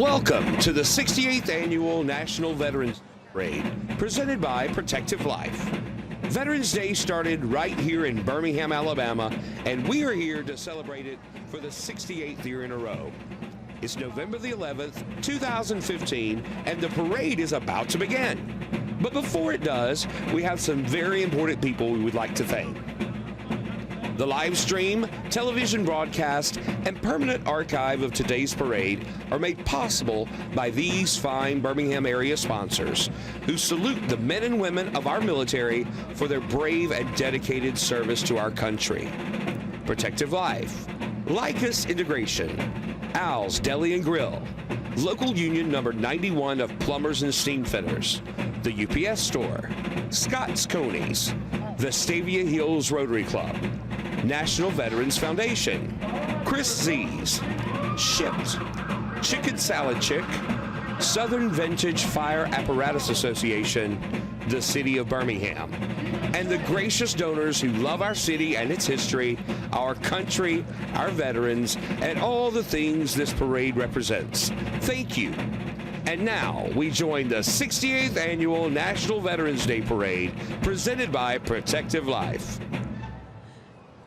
Welcome to the 68th Annual National Veterans Parade, presented by Protective Life. Veterans Day started right here in Birmingham, Alabama, and we are here to celebrate it for the 68th year in a row. It's November the 11th, 2015, and the parade is about to begin. But before it does, we have some very important people we would like to thank. The live stream, television broadcast, and permanent archive of today's parade are made possible by these fine Birmingham area sponsors who salute the men and women of our military for their brave and dedicated service to our country. Protective Life, Lycus Integration, Al's Deli and Grill, Local Union number 91 of Plumbers and Steam Fitters, the UPS Store, Scott's Conies, Vestavia Hills Rotary Club, National Veterans Foundation, Chris Z's, Shipped, Chicken Salad Chick, Southern Vintage Fire Apparatus Association, the City of Birmingham, and the gracious donors who love our city and its history, our country, our veterans, and all the things this parade represents. Thank you. And now we join the 68th Annual National Veterans Day Parade, presented by Protective Life.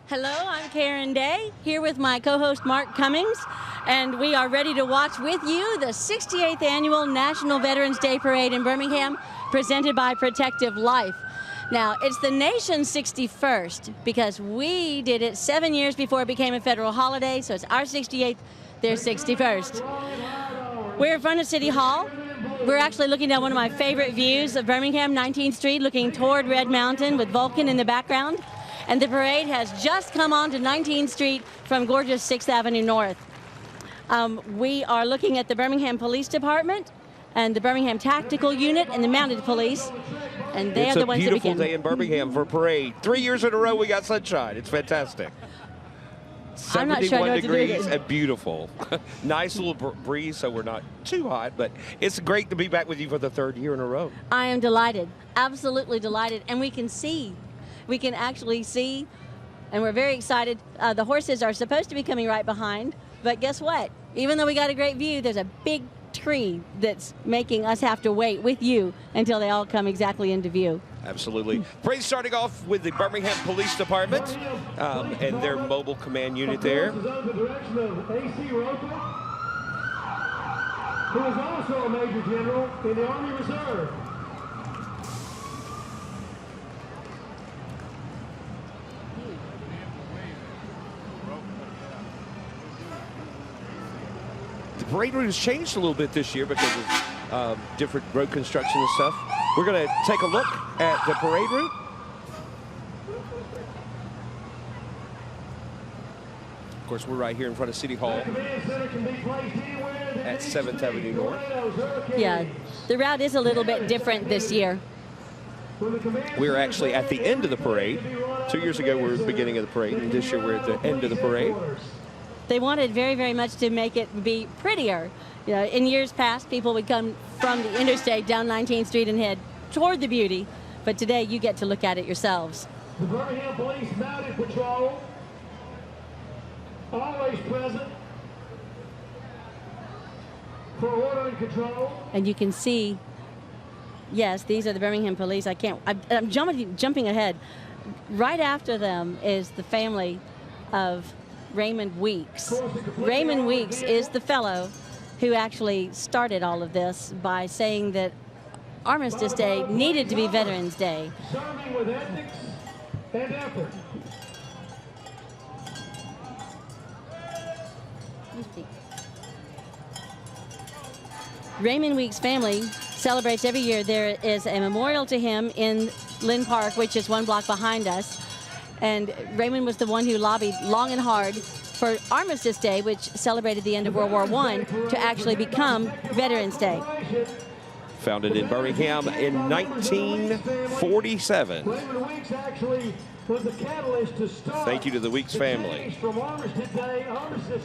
Hello, I'm Karen Day, here with my co-host Mark Cummings, and we are ready to watch with you the 68th Annual National Veterans Day Parade in Birmingham, presented by Protective Life. Now, it's the nation's 61st because we did it 7 years before it became a federal holiday, so it's our 68th, their 61st. We're in front of City Hall. We're actually looking down one of my favorite views of Birmingham, 19th Street, looking toward Red Mountain with Vulcan in the background. And the parade has just come on to 19th Street from gorgeous 6th Avenue North. We are looking at the Birmingham Police Department and the Birmingham Tactical Unit and the Mounted Police. And they are the ones that begin. It's a beautiful day in Birmingham for a parade. 3 years in a row we got sunshine. It's fantastic. I'm not sure I know what to do with degrees it. and beautiful. Nice little breeze, so we're not too hot, but it's great to be back with you for the 3rd year in a row. I am delighted, absolutely delighted, and we can see. We can actually see, and we're very excited. The horses are supposed to be coming right behind, but guess what? Even though we got a great view, there's a big tree that's making us have to wait with you until they all come exactly into view. Absolutely. Parade starting off with the Birmingham Police Department and their mobile command unit there. Who is also a Major General in the Army Reserve. The parade route has changed a little bit this year because of different road construction and stuff. We're going to take a look at the parade route. Of course, we're right here in front of City Hall at 7th Avenue North. Yeah, the route is a little bit different this year. We're actually at the end of the parade. 2 years ago, we were at the beginning of the parade, and this year we're at the end of the parade. They wanted very, very much to make it be prettier. You know, in years past, people would come from the interstate down 19th Street and head toward the beauty, but today you get to look at it yourselves. The Birmingham Police Mounted Patrol, always present for order and control. And you can see, yes, these are the Birmingham Police. I'm jumping ahead. Right after them is the family of Raymond Weeks. Raymond Weeks is the fellow who actually started all of this by saying that Armistice Day needed to be Veterans Day. Serving with ethics and effort. Raymond Weeks' family celebrates every year. There is a memorial to him in Lynn Park, which is 1 block behind us. And Raymond was the one who lobbied long and hard for Armistice Day, which celebrated the end of World War I, to actually become Veterans Day. Founded in Birmingham in 1947. Raymond Weeks actually was the catalyst to start. Thank you to the Weeks family. From Armistice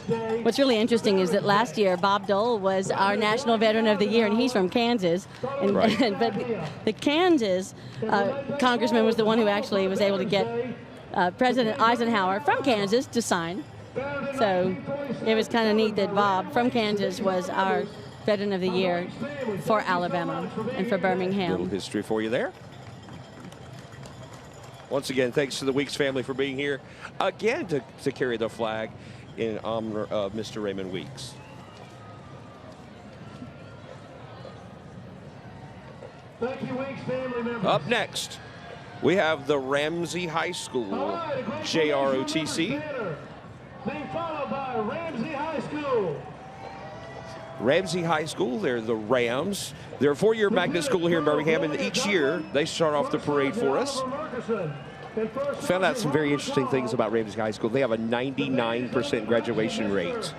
Day. What's really interesting is that last year Bob Dole was our National Veteran of the Year, and he's from Kansas. Right. But the Kansas congressman was the one who actually was able to get President Eisenhower from Kansas to sign. So it was kind of neat that Bob from Kansas was our Veteran of the Year for Alabama and for Little Birmingham. history for you there. Once again, thanks to the Weeks family for being here again to carry the flag in honor of Mr. Raymond Weeks. Thank you, Weeks family members. Up next, we have the Ramsey High School JROTC. Being followed by Ramsey High School. Ramsey High School, they're the Rams. They're a four-year magnet school here in Birmingham, and each year they start off the parade for us. Found out some very interesting things about Ramsey High School. They have a 99% graduation rate.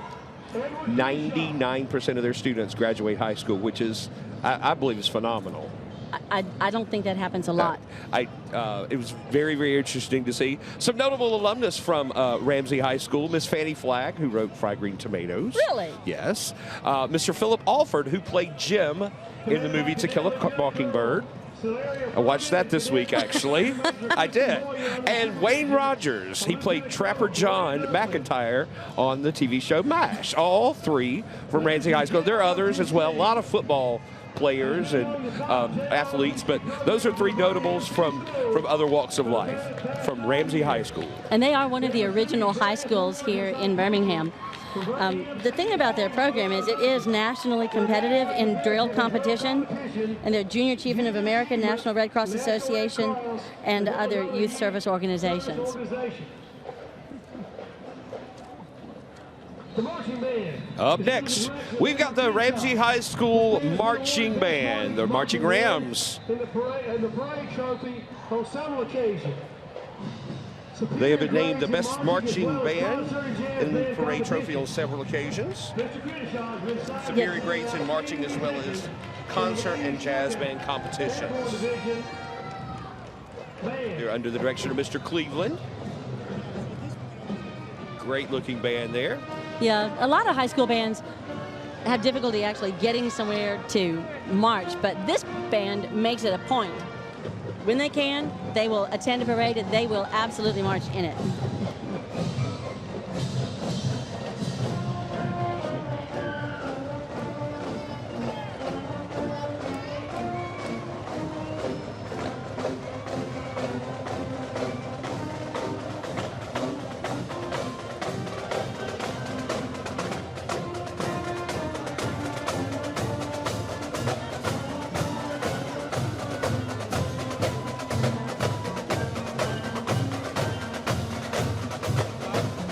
99% of their students graduate high school, which is, I believe, is phenomenal. I don't think that happens a lot. It was very, very interesting to see. Some notable alumnus from Ramsey High School, Miss Fanny Flagg, who wrote Fried Green Tomatoes. Really? Yes. Mr. Philip Alford, who played Jim in the movie To Kill a Mockingbird. I watched that this week, actually. I did. And Wayne Rogers, he played Trapper John McIntyre on the TV show MASH. All three from Ramsey High School. There are others as well. A lot of football players and athletes, but those are three notables from other walks of life from Ramsey High School. And they are one of the original high schools here in Birmingham. The thing about their program is it is nationally competitive in drill competition, and they're Junior Achievement of America, National Red Cross Association, and other youth service organizations. The marching band. Up next, we've got the Ramsey High School Marching Band, the Marching Rams. In the parade trophy on several occasions. They have been named the best marching band in the parade trophy on several occasions. Superior grades in marching as well as concert and jazz band competitions. They're under the direction of Mr. Cleveland. Great looking band there. Yeah, a lot of high school bands have difficulty actually getting somewhere to march, but this band makes it a point. When they can, they will attend a parade and they will absolutely march in it.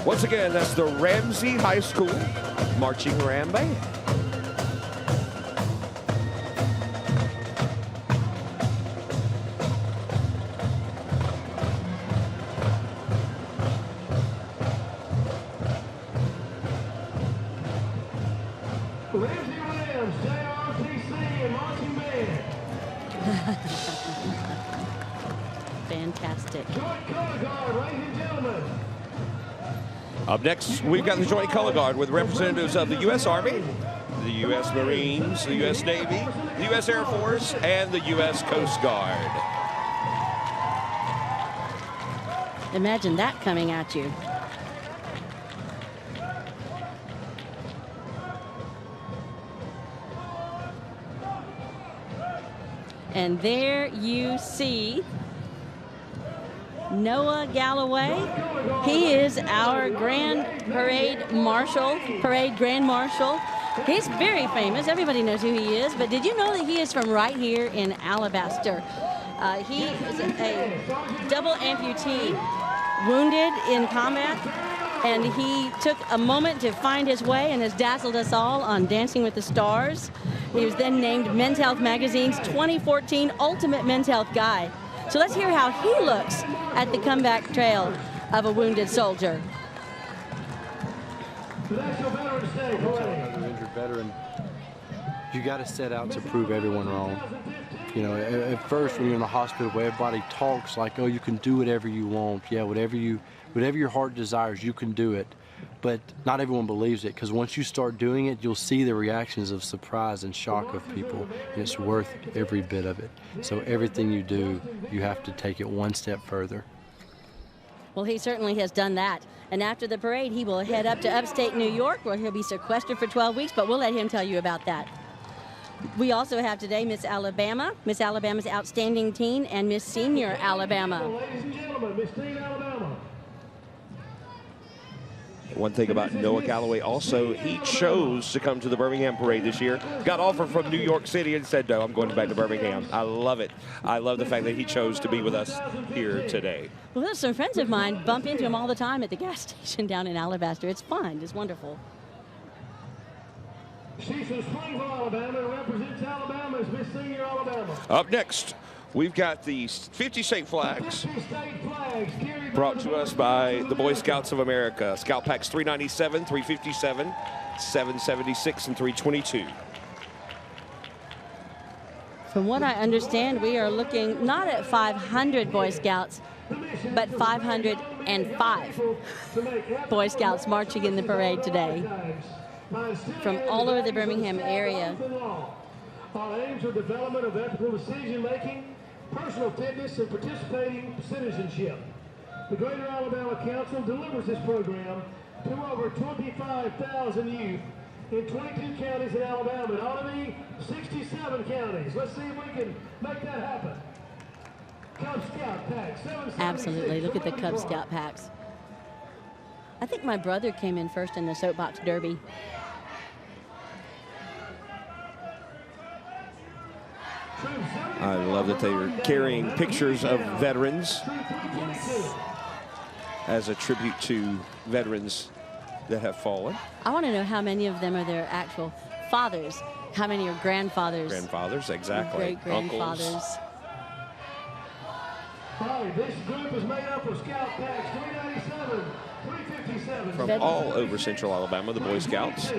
Once again, that's the Ramsey High School Marching Ram Band. Ramsey Rams, JROTC, and marching band. Fantastic. Joint color guard, ladies and gentlemen. Up next, we've got the Joint Color Guard with representatives of the U.S. Army, the U.S. Marines, the U.S. Navy, the U.S. Air Force, and the U.S. Coast Guard. Imagine that coming at you. And there you see Noah Galloway. He is our Grand Parade Marshal, Parade Grand Marshal. He's very famous. Everybody knows who he is. But did you know that he is from right here in Alabaster? He is a double amputee, wounded in combat. And he took a moment to find his way and has dazzled us all on Dancing with the Stars. He was then named Men's Health Magazine's 2014 Ultimate Men's Health Guy. So let's hear how he looks at the comeback trail of a wounded soldier. National Veterans Day parade. An injured veteran, you got to set out to prove everyone wrong. You know, at first when you're in the hospital, where everybody talks like, oh, you can do whatever you want. Yeah, whatever your heart desires, you can do it. But not everyone believes it, because once you start doing it, you'll see the reactions of surprise and shock of people, and it's worth every bit of it. So everything you do, you have to take it one step further. Well, he certainly has done that. And after the parade, he will head up to upstate New York, where he'll be sequestered for 12 weeks, but we'll let him tell you about that. We also have today Miss Alabama, Miss Alabama's Outstanding Teen, and Miss Senior Alabama. Ladies and gentlemen, Miss Teen Alabama. One thing about Noah Galloway also, he chose to come to the Birmingham parade this year. Got offered from New York City and said, no, I'm going back to Birmingham. I love it. I love the fact that he chose to be with us here today. Well, there's some friends of mine bump into him all the time at the gas station down in Alabaster. It's fun. It's wonderful. She's from Springville, Alabama, and represents Alabama as Miss Senior Alabama. Up next, we've got the 50 state flags 50 state flags carried brought to us by the Boy Scouts of America. Scout Packs 397, 357, 776, and 322. From what I understand, we are looking not at 500 Boy Scouts, but 505 Boy Scouts marching in the parade today from all over the Birmingham area. Our aims are development of ethical decision-making, personal fitness, and participating citizenship. The Greater Alabama Council delivers this program to over 25,000 youth in 22 counties in Alabama. It ought to be 67 counties. Let's see if we can make that happen. Cub Scout Pack 776. Absolutely. Look at the Cub Scout packs. I think my brother came in first in the soapbox derby. I love that they are carrying pictures of veterans as a tribute to veterans that have fallen. I want to know how many of them are their actual fathers. How many are grandfathers? Grandfathers, exactly. Great-grandfathers. Uncles. Right, this group is made up of Scout Packs 397, 357. From all over Central Alabama, the Boy Scouts.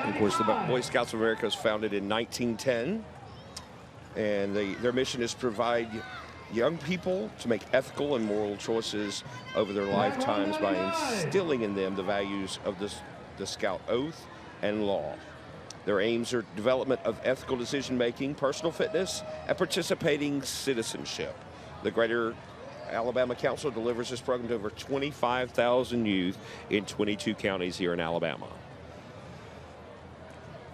Of course, the Boy Scouts of America was founded in 1910, and their mission is to provide young people to make ethical and moral choices over their lifetimes by instilling in them the values of the Scout oath and law. Their aims are development of ethical decision-making, personal fitness, and participating citizenship. The Greater Alabama Council delivers this program to over 25,000 youth in 22 counties here in Alabama.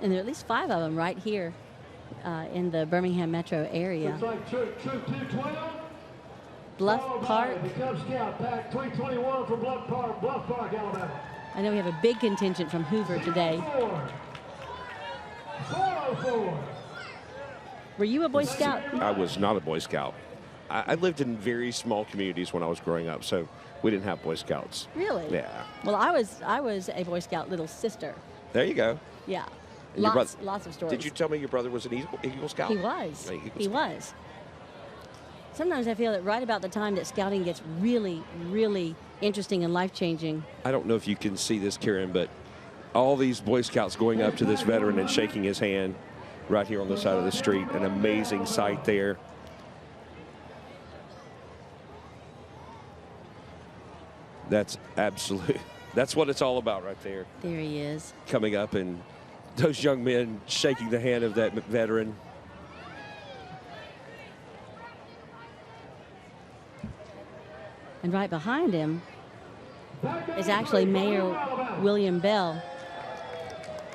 And there are at least 5 of them right here in the Birmingham metro area. Looks like Troop 212. Bluff Park. The Cub Scout Pack 321 from Bluff Park, Alabama. I know we have a big contingent from Hoover today. 404. Were you a Boy Scout? I was not a Boy Scout. I lived in very small communities when I was growing up, so we didn't have Boy Scouts. Really? Yeah. Well, I was a Boy Scout little sister. There you go. Yeah. And your Lots of stories. Did you tell me your brother was an Eagle Scout? He was. An Eagle He Scout. was. Sometimes I feel that right about the time that scouting gets really, really interesting and life-changing. I don't know if you can see this, Karen, but all these Boy Scouts going up to this veteran and shaking his hand right here on the side of the street. An amazing sight there. That's absolute. That's what it's all about right there. There he is. Coming up and those young men shaking the hand of that veteran. And right behind him is actually Mayor William Bell.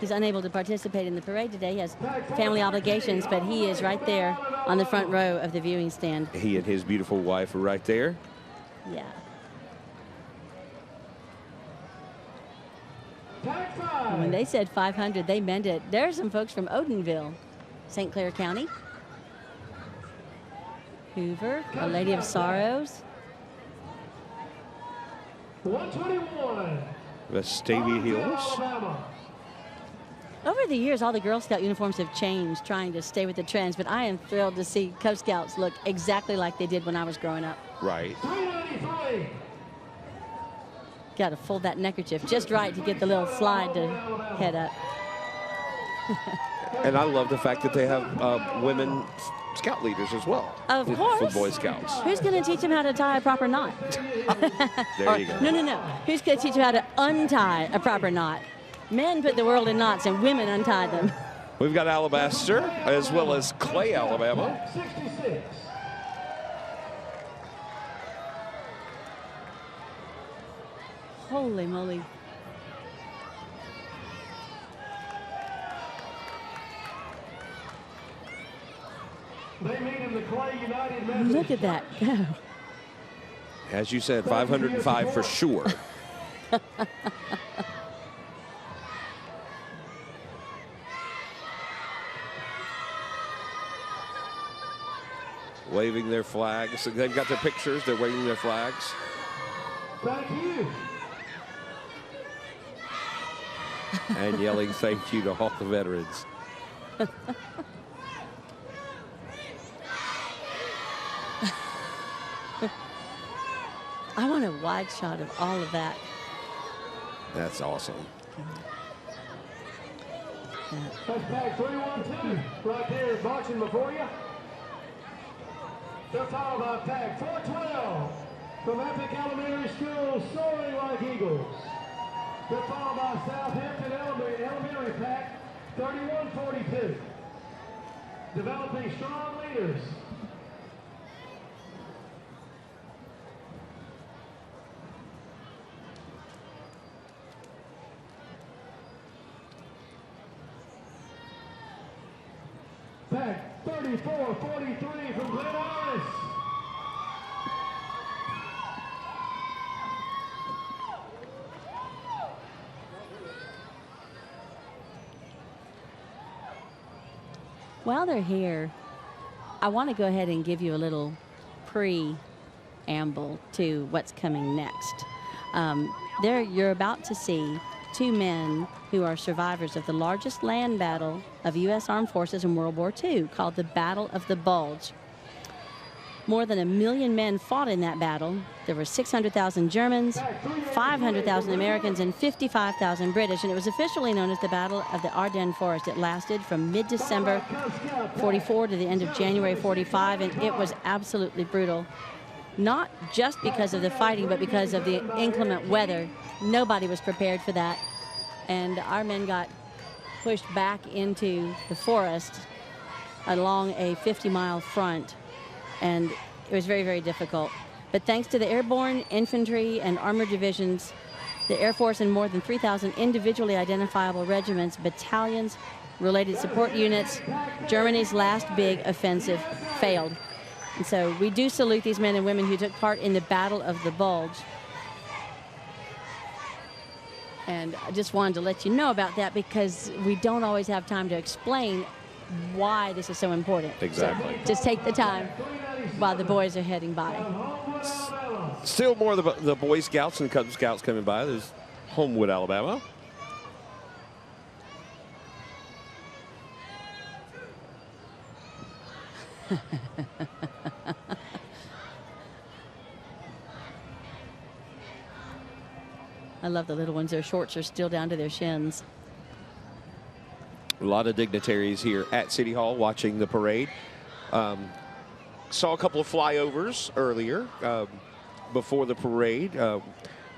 He's unable to participate in the parade today. He has family obligations, but he is right there on the front row of the viewing stand. He and his beautiful wife are right there. Yeah. When they said 500, they meant it. There are some folks from Odenville, St. Clair County. Hoover, Our Lady of Sorrows. 121. Vestavia Hills. Alabama. Over the years, all the Girl Scout uniforms have changed, trying to stay with the trends, but I am thrilled to see Cub Scouts look exactly like they did when I was growing up. Right. 393. Got to fold that neckerchief just right to get the little slide to head up. And I love the fact that they have women scout leaders as well. Of for course. Boy Scouts. Who's going to teach them how to tie a proper knot? There you go. No. Who's going to teach them how to untie a proper knot? Men put the world in knots and women untie them. We've got Alabaster as well as Clay, Alabama. 66. Holy moly. in the Clay United Methodist Look at that go. As you said, 505 for sure. Waving their flags. They've got their pictures. They're waving their flags. Thank you. And yelling thank you to all the veterans. I want a wide shot of all of that. That's awesome. That's tag 312 right there marching before you. They're followed by tag 412 from Epic Elementary School, Soaring Like Eagles. They're followed by Southampton Elementary pack 3142. Developing strong leaders. Pack 3443 from Glen Iris. While they're here, I want to go ahead and give you a little preamble to what's coming next. You're about to see two men who are survivors of the largest land battle of U.S. Armed Forces in World War II, called the Battle of the Bulge. More than 1 million men fought in that battle. There were 600,000 Germans, 500,000 Americans, and 55,000 British, and it was officially known as the Battle of the Ardennes Forest. It lasted from mid-December 44 to the end of January 45, and it was absolutely brutal. Not just because of the fighting, but because of the inclement weather. Nobody was prepared for that, and our men got pushed back into the forest along a 50-mile front, and it was very, very difficult. But thanks to the airborne, infantry, and armored divisions, the Air Force, and more than 3,000 individually identifiable regiments, battalions, related support units, Germany's last big offensive failed. And so we do salute these men and women who took part in the Battle of the Bulge. And I just wanted to let you know about that because we don't always have time to explain why this is so important. Exactly. So just take the time while the boys are heading by. Still more of the Boy Scouts and Cub Scouts coming by. There's Homewood, Alabama. I love the little ones. Their shorts are still down to their shins. A lot of dignitaries here at City Hall watching the parade. Saw a couple of flyovers earlier before the parade.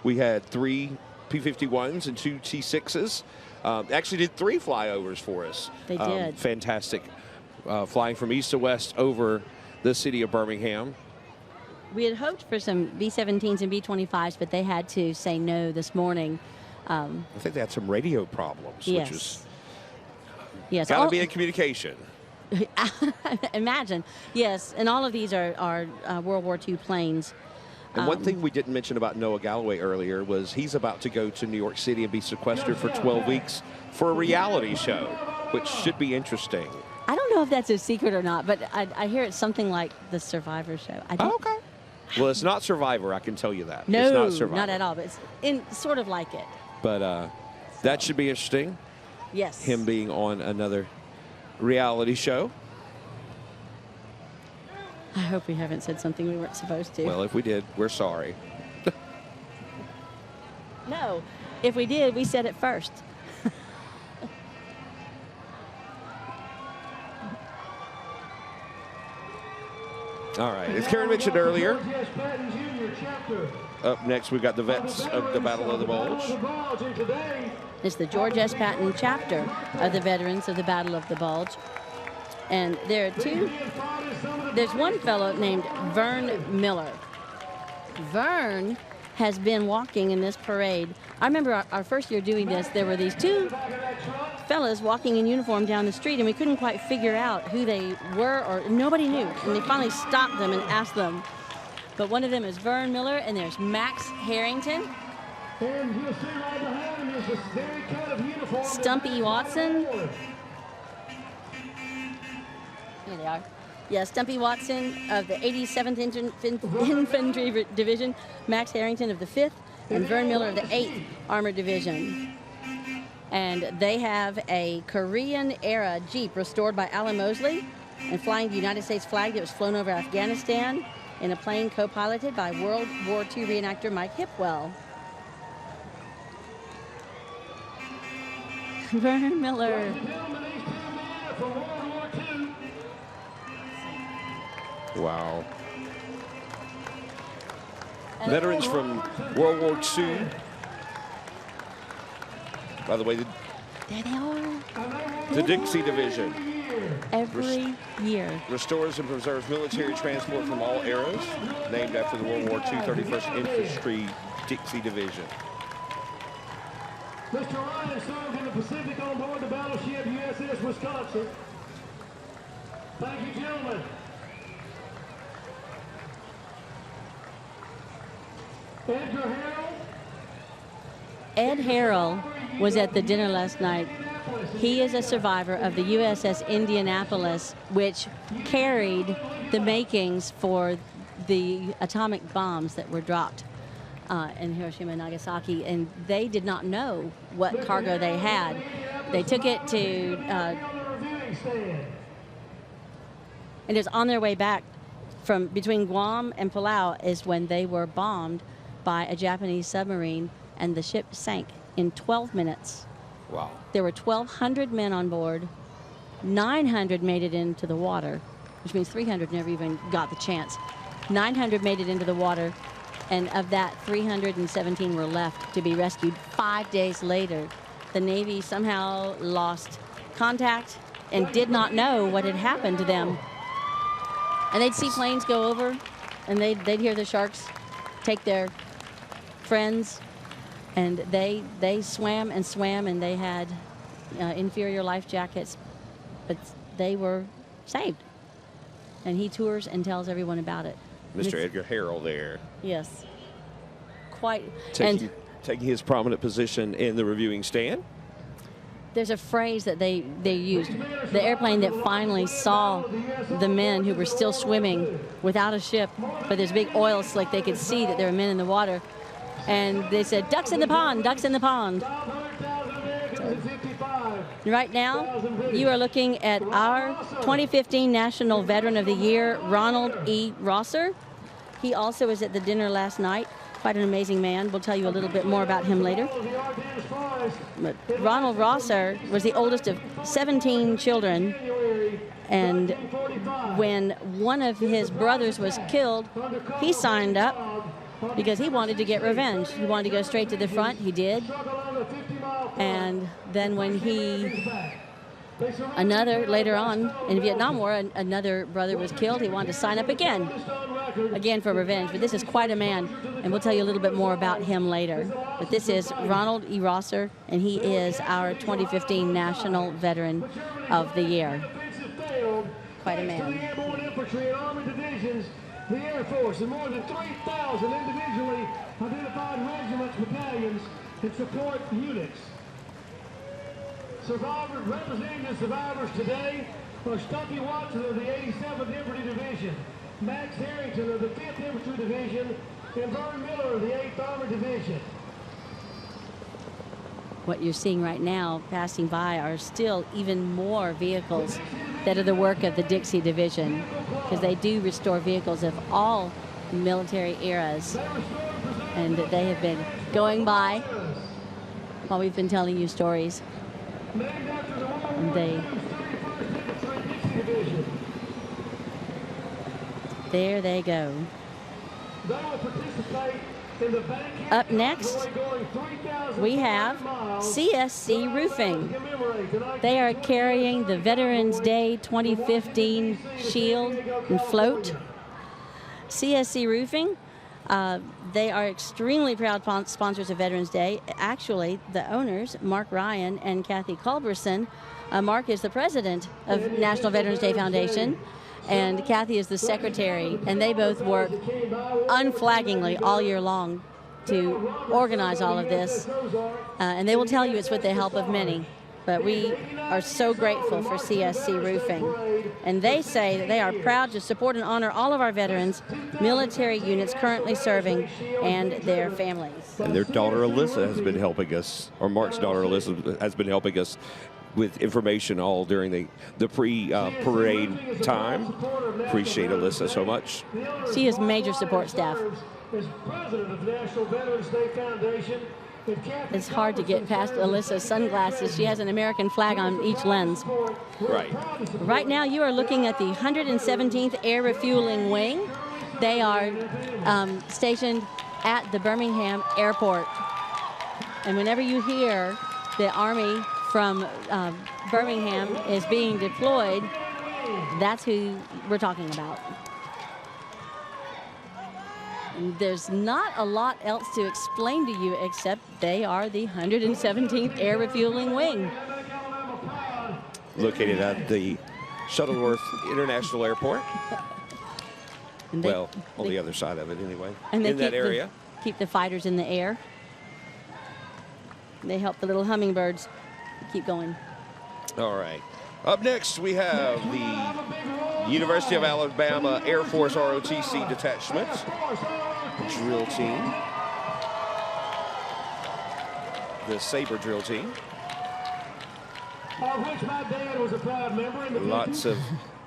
We had 3 P-51s and 2 T-6s. Actually did 3 flyovers for us. They did. Fantastic. Flying from east to west over the city of Birmingham. We had hoped for some B-17s and B-25s, but they had to say no this morning. I think they had some radio problems, Yes. which is Yes. got to be in communication. Imagine. Yes, and all of these are World War II planes. And one thing we didn't mention about Noah Galloway earlier was he's about to go to New York City and be sequestered for 12 weeks for a reality show, which should be interesting. I don't know if that's a secret or not, but I hear it's something like the Survivor show. I don't, Okay. Well, it's not Survivor, I can tell you that. No, it's not Survivor. not at all, but it's sort of like it. But that should be interesting, Yes. him being on another reality show. I hope we haven't said something we weren't supposed to. Well, if we did, we're sorry. No, if we did, we said it first. All right, as Karen mentioned earlier, up next we've got the vets of the Battle of the Bulge. It's the George S. Patton chapter of the Veterans of the Battle of the Bulge. And there are two. There's one fellow named Vern Miller. Vern has been walking in this parade. I remember our first year doing this, there were these two fellas walking in uniform down the street, and we couldn't quite figure out who they were, or nobody knew. And they finally stopped them and asked them. But one of them is Vern Miller, and there's Max Harrington. And you'll see right behind him is this very kind of uniform. Stumpy Watson. Here they are. Yeah, Stumpy Watson of the 87th Infantry Division, Max Harrington of the 5th, and Vern Miller of the 8th Armored Division. And they have a Korean-era Jeep restored by Alan Mosley and flying the United States flag that was flown over Afghanistan in a plane co-piloted by World War II reenactor Mike Hipwell. Vern Miller. Wow. Veterans from World War II. By the way, There they are. the Dixie Division Every year. restores and preserves military transport from all eras, named after the World War II 31st Infantry Dixie Division. Mr. Ryan served in the Pacific on board the battleship USS Wisconsin. Thank you, gentlemen. Edgar Harrell. Ed Harrell was at the dinner last night. He is a survivor of the USS Indianapolis, which carried the makings for the atomic bombs that were dropped in Hiroshima and Nagasaki, and they did not know what cargo they had. They took it to, and it was on their way back from between Guam and Palau is when they were bombed by a Japanese submarine, and the ship sank in 12 minutes. Wow. There were 1,200 men on board. 900 made it into the water, which means 300 never even got the chance. 900 made it into the water, and of that, 317 were left to be rescued. 5 days later, the Navy somehow lost contact and did not know what had happened to them. And they'd see planes go over, and they'd hear the sharks take their friends, and they swam, and they had inferior life jackets, but they were saved. And he tours and tells everyone about it. Mr. Edgar Harrell there. Yes. Quite. Taking his prominent position in the reviewing stand. There's a phrase that they used. The airplane that finally saw the men who were still swimming without a ship, but there's a big oil slick, they could see that there were men in the water. And they said, ducks in the pond, ducks in the pond. Right now, you are looking at our 2015 National Veteran of the Year, Ronald E. Rosser. He also was at the dinner last night. Quite an amazing man. We'll tell you a little bit more about him later. But Ronald Rosser was the oldest of 17 children, and when one of his brothers was killed, he signed up because he wanted to get revenge. He wanted to go straight to the front. He did. And then when later on in the Vietnam War, another brother was killed, he wanted to sign up again for revenge. But this is quite a man, and we'll tell you a little bit more about him later. But this is Ronald E. Rosser, and he is our 2015 National Veteran of the Year. Quite a man. The Air Force and more than 3,000 individually identified regiments, battalions, and support units. Representing the survivors today are Stumpy Watson of the 87th Infantry Division, Max Harrington of the 5th Infantry Division, and Vern Miller of the 8th Armored Division. What you're seeing right now passing by are still even more vehicles that are the work of the Dixie Division, because they do restore vehicles of all military eras, and they have been going by while we've been telling you stories. And there they go. Up next, we have CSC Roofing. They are carrying the Veterans Day 2015 shield and float. CSC Roofing They are extremely proud sponsors of Veterans Day. Actually, the owners, Mark Ryan and Kathy Culberson, Mark is the president of National Veterans Day Foundation, and Kathy is the secretary, and they both work unflaggingly all year long to organize all of this. And they will tell you it's with the help of many. But we are so grateful for CSC Roofing. And they say that they are proud to support and honor all of our veterans, military units currently serving, and their families. And their daughter Alyssa has been helping us, or Mark's daughter Alyssa has been helping us with information all during the pre-parade time. Appreciate Alyssa so much. She is major support staff. As president of the National Veterans Day Foundation, It's hard to get past Alyssa's sunglasses. She has an American flag on each lens. Right. Right now you are looking at the 117th Air Refueling Wing. They are stationed at the Birmingham Airport. And whenever you hear the Army from Birmingham is being deployed, that's who we're talking about. There's not a lot else to explain to you except they are the 117th Air Refueling Wing. Located at the Shuttleworth International Airport. And On the other side of it anyway, and in that area. Keep the fighters in the air. They help the little hummingbirds keep going. All right. Up next, we have the University of Alabama Air Force ROTC detachment drill team. The Sabre drill team. Of which my dad was a proud member. Lots of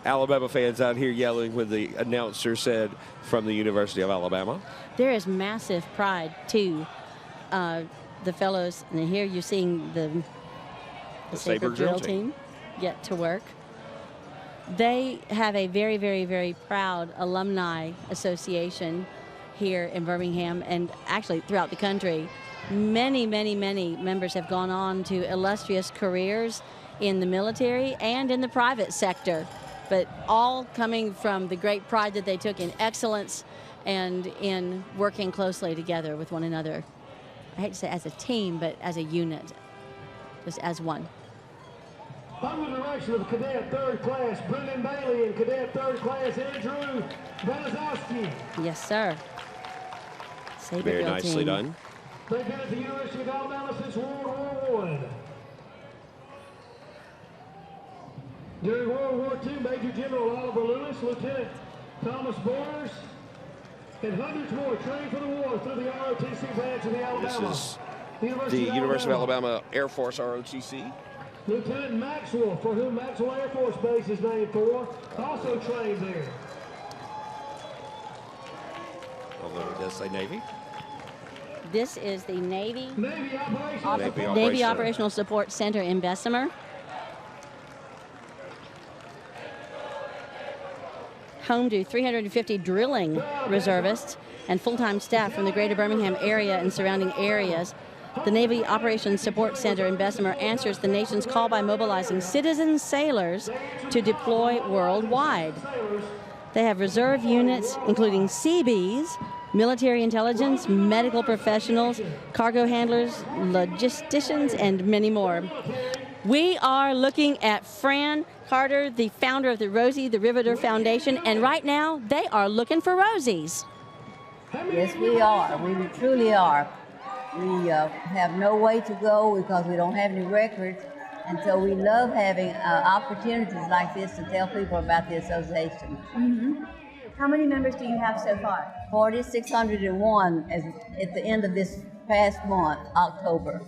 Alabama fans out here yelling when the announcer said from the University of Alabama. There is massive pride to the fellows, and here you're seeing the Sabre drill team get to work. They have a very, very, very proud alumni association here in Birmingham and actually throughout the country. Many, many, many members have gone on to illustrious careers in the military and in the private sector, but all coming from the great pride that they took in excellence and in working closely together with one another. I hate to say as a team, but as a unit, just as one. Under the direction of Cadet 3rd Class Brendan Bailey and Cadet 3rd Class Andrew Banaszowski. Yes, sir. Sabre Very drill nicely team. done. They've been at the University of Alabama since World War I. During World War II, Major General Oliver Lewis, Lieutenant Thomas Borders, and hundreds more trained for the war through the ROTC branch of the Alabama. This is the University of Alabama Air Force ROTC. Lieutenant Maxwell, for whom Maxwell Air Force Base is named for, also trained there. Although it does say Navy. This is the Navy Navy Operational Support Center in Bessemer. Home to 350 drilling reservists and full-time staff from the greater Birmingham area and surrounding areas. The Navy Operations Support Center in Bessemer answers the nation's call by mobilizing citizen sailors to deploy worldwide. They have reserve units including Seabees, military intelligence, medical professionals, cargo handlers, logisticians, and many more. We are looking at Fran Carter, the founder of the Rosie the Riveter Foundation, and right now they are looking for Rosies. Yes, we are. We truly are. We have no way to go because we don't have any records, and so we love having opportunities like this to tell people about the association. Mm-hmm. How many members do you have so far? 4,601 at the end of this past month, October.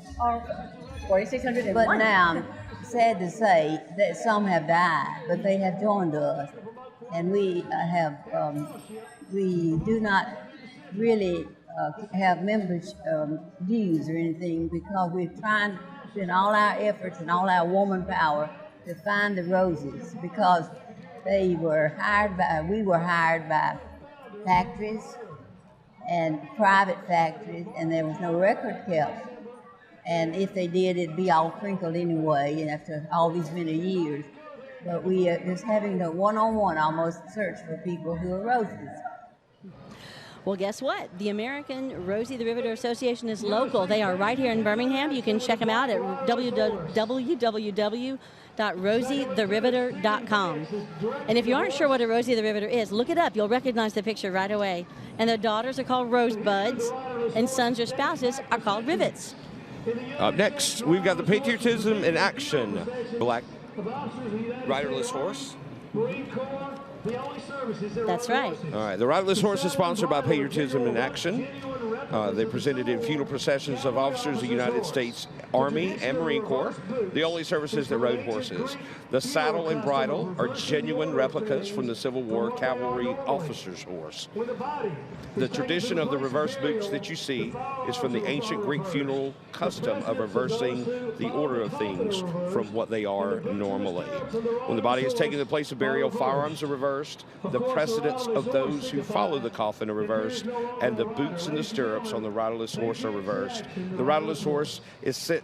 4,601. But now, sad to say that some have died, but they have joined us, and we do not really have members' dues or anything because we're trying to spend all our efforts and all our woman power to find the Roses because we were hired by factories and private factories, and there was no record kept. And if they did, it'd be all crinkled anyway, and after all these many years. But we are just having a one-on-one almost search for people who are Roses. Well, guess what? The American Rosie the Riveter Association is local. They are right here in Birmingham. You can check them out at www.rosietheriveter.com. And if you aren't sure what a Rosie the Riveter is, look it up. You'll recognize the picture right away. And their daughters are called Rosebuds, and sons or spouses are called Rivets. Up next, we've got the Patriotism in Action Black Riderless Horse. That's right. All right, the Riderless Horse is sponsored by Patriotism in Action. They presented in funeral processions of officers of the United States Army and Marine Corps, the only services that rode horses. The saddle and bridle are genuine replicas from the Civil War cavalry officer's horse. The tradition of the reverse boots that you see is from the ancient Greek funeral custom of reversing the order of things from what they are normally. When the body is taken to the place of burial, firearms are reversed, the precedents of those who follow the coffin are reversed, and the boots and the stirrups on the riderless horse are reversed. The riderless horse is sent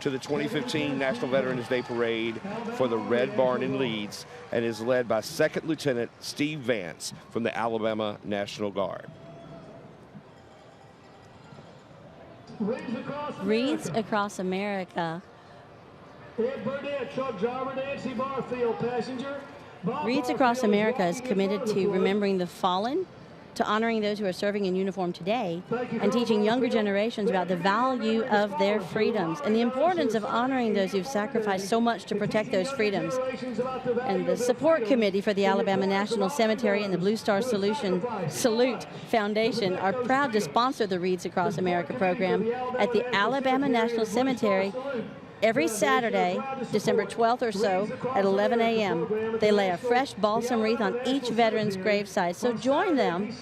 to the 2015 National Veterans Day Parade for the Red Barn in Leeds and is led by Second Lieutenant Steve Vance from the Alabama National Guard. Wreaths Across America. Wreaths Across America is committed to remembering the fallen, to honoring those who are serving in uniform today, and teaching younger generations about the value of their freedoms and the importance of honoring those who've sacrificed so much to protect those freedoms. And the support committee for the Alabama National Cemetery and the Blue Star Salute Foundation are proud to sponsor the Wreaths Across America program at the Alabama National Cemetery every Saturday, December 12th or so, at 11 a.m. They lay a fresh balsam wreath on each veteran's gravesite. So join them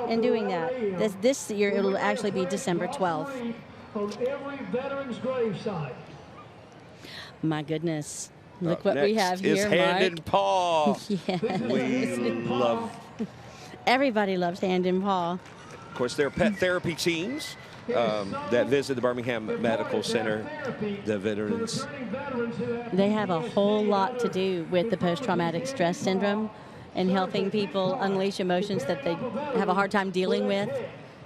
in doing that. This year, it'll actually be December 12th. On every veteran's gravesite. My goodness. Look what we have here, Next is Hand and Paw. Yes. We love. Everybody loves Hand and Paw. Of course, there are pet therapy teams that visit the Birmingham Medical Center, the veterans. They have a whole lot to do with the post-traumatic stress syndrome and helping people unleash emotions that they have a hard time dealing with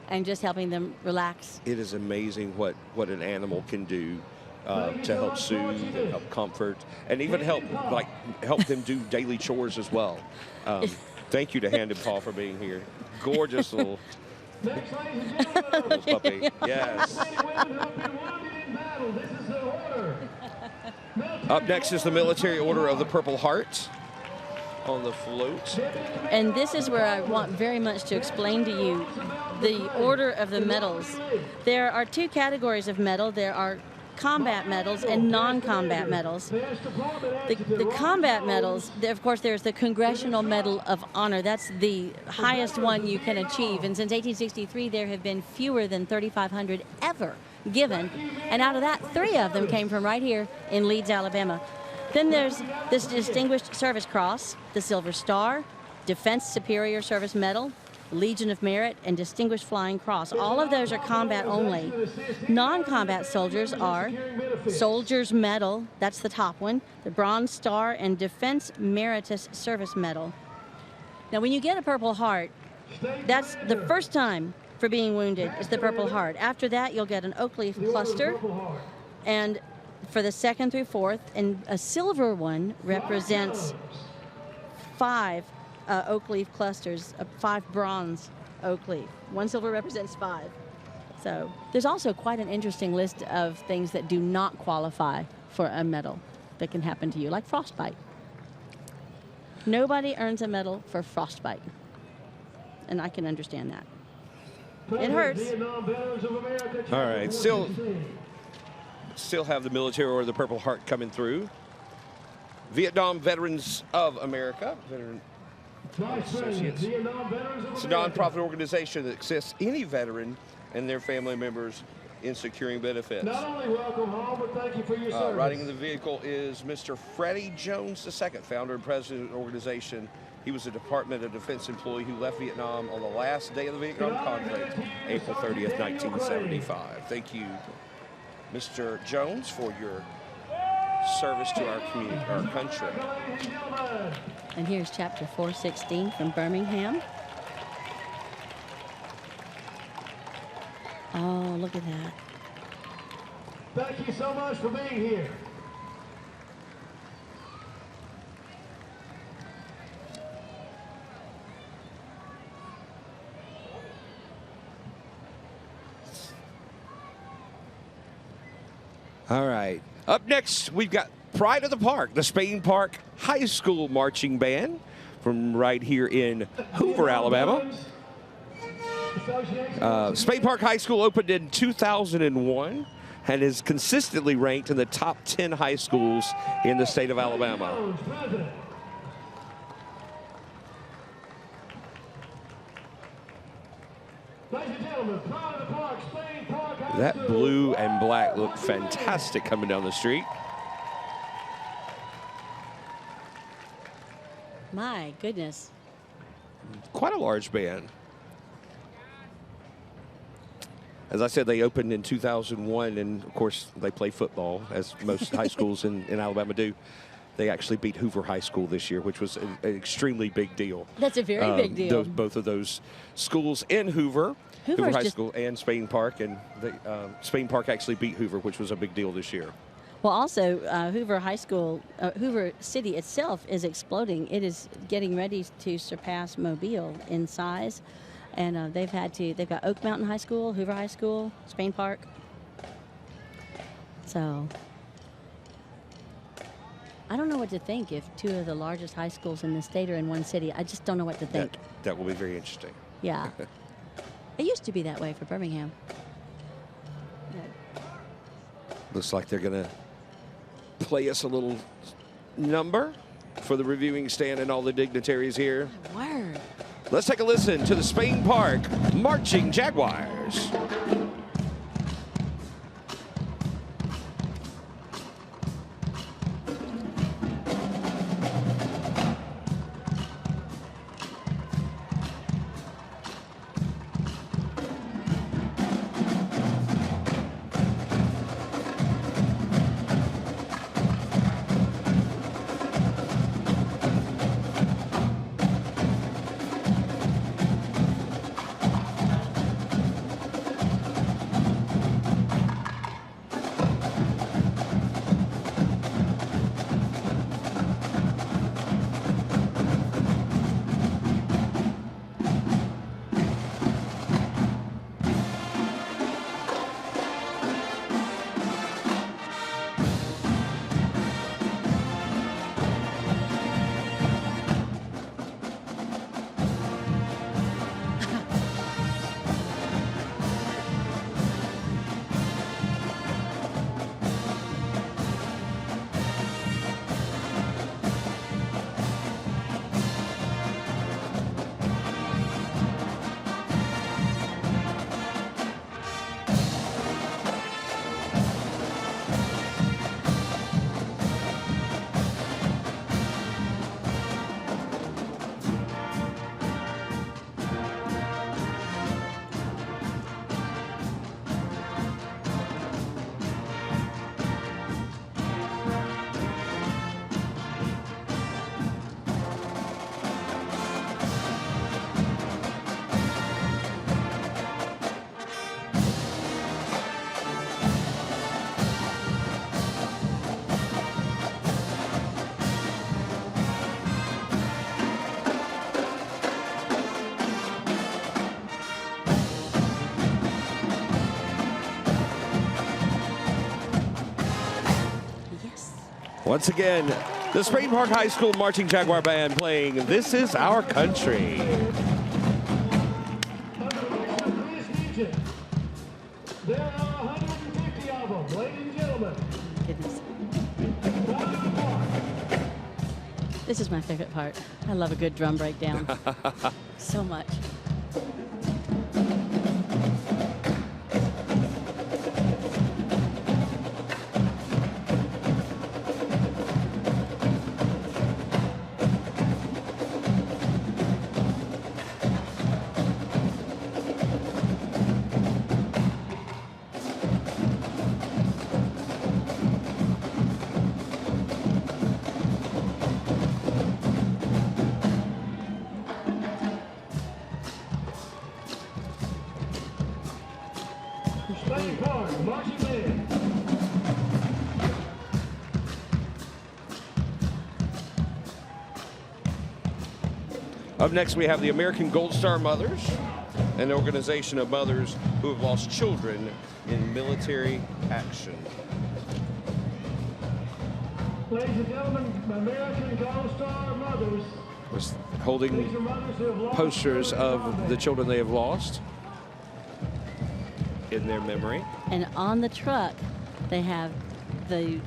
and just helping them relax. It is amazing what an animal can do to help soothe and help comfort and even help them do daily chores as well. Thank you to Hand and Paw for being here. Gorgeous little puppy. Yes. Up next is the Military Order of the Purple Heart on the float. And this is where I want very much to explain to you the order of the medals. There are two categories of medal. There are combat medals and non-combat medals. The combat medals, of course, there's the Congressional Medal of Honor. That's the highest one you can achieve. And since 1863, there have been fewer than 3,500 ever given. And out of that, 3 of them came from right here in Leeds, Alabama. Then there's this Distinguished Service Cross, the Silver Star, Defense Superior Service Medal, Legion of Merit, and Distinguished Flying Cross. All of those are combat only. Non-combat soldiers are Soldier's Medal, that's the top one, the Bronze Star, and Defense Meritus Service Medal. Now, when you get a Purple Heart, that's the first time for being wounded is the Purple Heart. After that, you'll get an oak leaf cluster, and for the 2nd through 4th, and a silver one represents 5 oak leaf clusters, 5 bronze oak leaf. 1 silver represents 5. So there's also quite an interesting list of things that do not qualify for a medal that can happen to you, like frostbite. Nobody earns a medal for frostbite, and I can understand that. It hurts. All right, still have the Military Order of the Purple Heart coming through. Vietnam Veterans of America, Associates. It's a nonprofit organization that assists any veteran and their family members in securing benefits. Not only welcome home, but thank you for your service. Riding in the vehicle is Mr. Freddie Jones II, founder and president of the organization. He was a Department of Defense employee who left Vietnam on the last day of the Vietnam conflict, April 30th, 1975. Thank you, Mr. Jones, for your service to our community, our country. And here's chapter 416 from Birmingham. Oh, look at that. Thank you so much for being here. All right. Up next, we've got Pride of the Park, the Spain Park High School Marching Band from right here in Hoover, Alabama. Spain Park High School opened in 2001 and is consistently ranked in the top 10 high schools in the state of Alabama. That blue and black look fantastic coming down the street. My goodness. Quite a large band. As I said, they opened in 2001, and of course, they play football, as most high schools in Alabama do. They actually beat Hoover High School this year, which was an extremely big deal. That's a very big deal. Both of those schools in Hoover High School and Spain Park, and Spain Park actually beat Hoover, which was a big deal this year. Well, also, Hoover High School, Hoover City itself is exploding. It is getting ready to surpass Mobile in size. And they've got Oak Mountain High School, Hoover High School, Spain Park. So, I don't know what to think if two of the largest high schools in the state are in one city. I just don't know what to think. That will be very interesting. Yeah. It used to be that way for Birmingham. Looks like they're going to play us a little number for the reviewing stand and all the dignitaries here. Word. Let's take a listen to the Spain Park Marching Jaguars. Once again, the Spain Park High School Marching Jaguar Band playing This Is Our Country. There are 150 of them, ladies and gentlemen. Goodness. This is my favorite part. I love a good drum breakdown. So much. Johnny Clark, marching band. Up next, we have the American Gold Star Mothers, an organization of mothers who have lost children in military action. Ladies and gentlemen, American Gold Star Mothers. Was holding posters of the children they have lost in their memory. And on the truck, they have the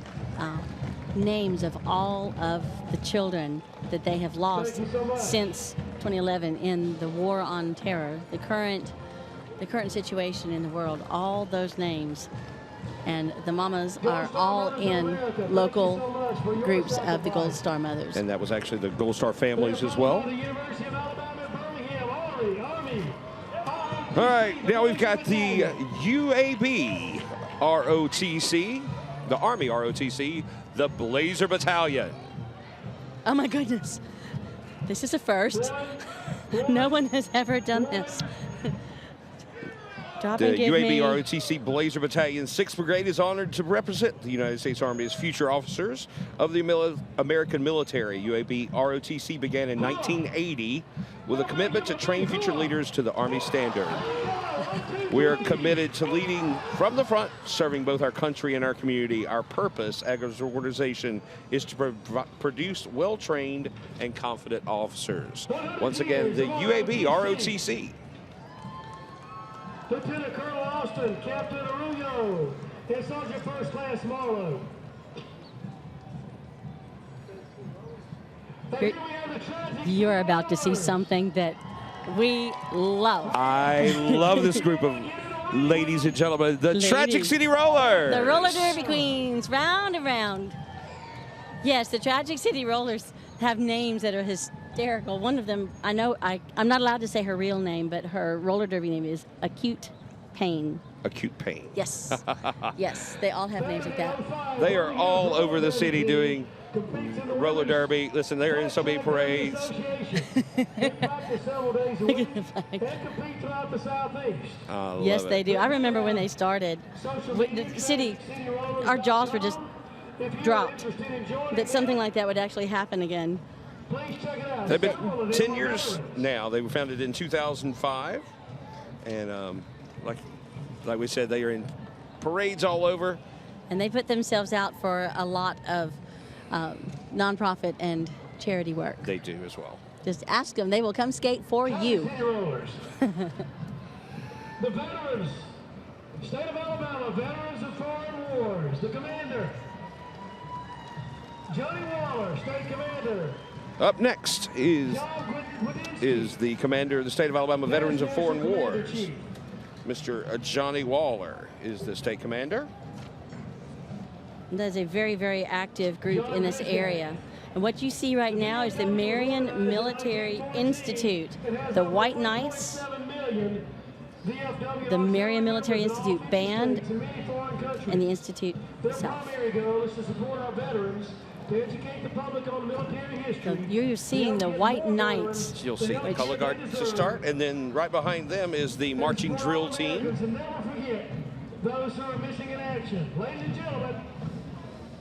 names of all of the children that they have lost since 2011 in the war on terror, the current situation in the world, all those names. And the mamas are all in local groups of the Gold Star Mothers. And that was actually the Gold Star families as well. All right, now we've got the UAB ROTC, the Army ROTC, the Blazer Battalion. Oh my goodness, this is a first. No one has ever done this. The UAB ROTC Blazer Battalion 6th Brigade is honored to represent the United States Army as future officers of the American military. UAB ROTC began in 1980 with a commitment to train future leaders to the Army standard. We are committed to leading from the front, serving both our country and our community. Our purpose as an organization is to produce well-trained and confident officers. Once again, the UAB ROTC. Lieutenant Colonel Austin, Captain Arroyo, and Sergeant First Class Marlowe. You're about to see something that we love. I love this group of ladies and gentlemen, the Tragic City Rollers. The roller derby queens, round and round. Yes, the Tragic City Rollers have names that are hysterical. One of them, I know, I'm not allowed to say her real name, but her roller derby name is Acute Pain. Acute Pain. Yes. Yes, they all have names like that. They are all over the city doing roller derby. Listen, they're in so many parades. Yes, they do. I remember when they started. The city, our jaws were just dropped that something like that would actually happen again. They've been 10 years now. They were founded in 2005. And like we said, they are in parades all over. And they put themselves out for a lot of nonprofit and charity work. They do as well. Just ask them. They will come skate for you. The veterans, State of Alabama, Veterans of Foreign Wars, the commander, Johnny Waller, State Commander. Up next is the commander of the State of Alabama Veterans of Foreign Wars. Mr. Johnny Waller is the state commander. That's a very, very active group in this area. And what you see right now is the Marion Military Institute, the White Knights, the Marion Military Institute Band, and the Institute itself. So you're seeing the White Knights. You'll see the color guard to start, and then right behind them is the marching drill team. Those who are missing in action. Ladies and gentlemen,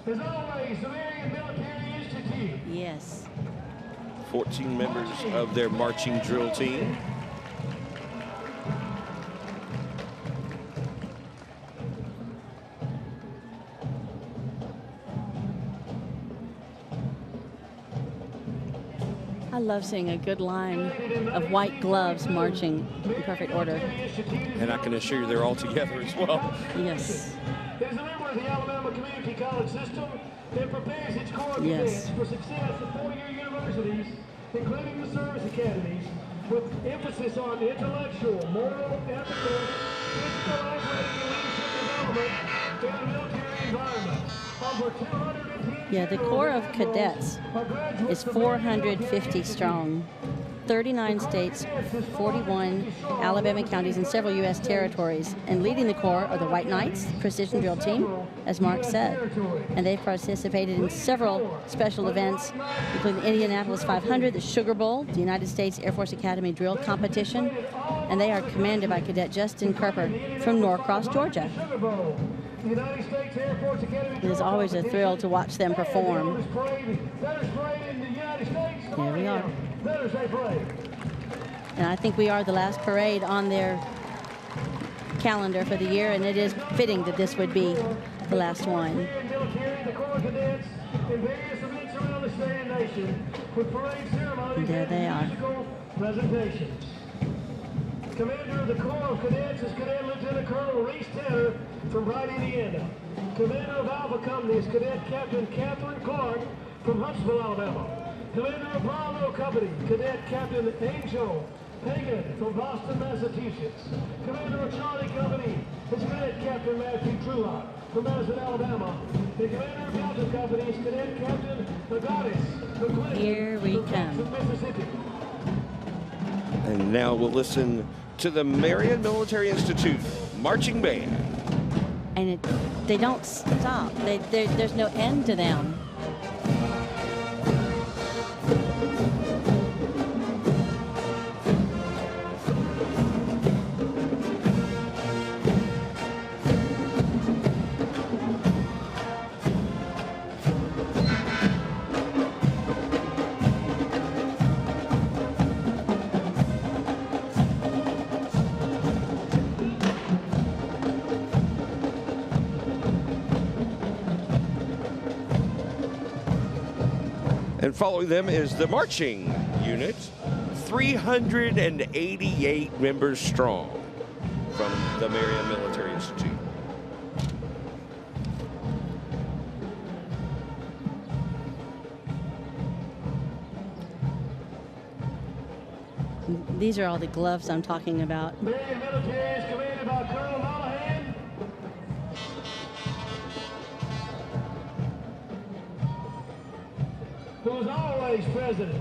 as always, the Marion Military Institute. Yes. 14 members of their marching drill team. I love seeing a good line of white gloves marching in perfect order. And I can assure you they're all together as well. Yes. Is a member of the Alabama Community College system that prepares its core cadets for success at four-year universities, including the service academies, with emphasis on intellectual, moral, ethical, physical, athletic, and leadership development in a military environment. Over 210 Yeah, the Corps of Cadets is 450 strong. 39 states, 41 Alabama counties, and several U.S. territories. And leading the Corps are the White Knights, precision drill team, as Mark said. And they've participated in several special events, including the Indianapolis 500, the Sugar Bowl, the United States Air Force Academy drill competition, and they are commanded by Cadet Justin Carver from Norcross, Georgia. It is always a thrill to watch them perform. Here we are. And I think we are the last parade on their calendar for the year, and it is fitting that this would be the last one. And there they are. Commander of the Corps of Cadets is Cadet Lieutenant Colonel Reese Tanner from Wright, Indiana. Commander of Alpha Company is Cadet Captain Catherine Clark from Huntsville, Alabama. Commander of Bravo Company, Cadet Captain Angel Hagan from Boston, Massachusetts. Commander of Charlie Company is Cadet Captain Matthew Trulock from Madison, Alabama. The Commander of Delta Company is Cadet Captain Agonis McClinton Here we come. from Mississippi. And now we'll listen to the Marion Military Institute Marching Band. And they don't stop. There's no end to them. And following them is the marching unit, 388 members strong from the Marion Military Institute. These are all the gloves I'm talking about. Marion Military is commanded by Colonel Monahan. Who was always present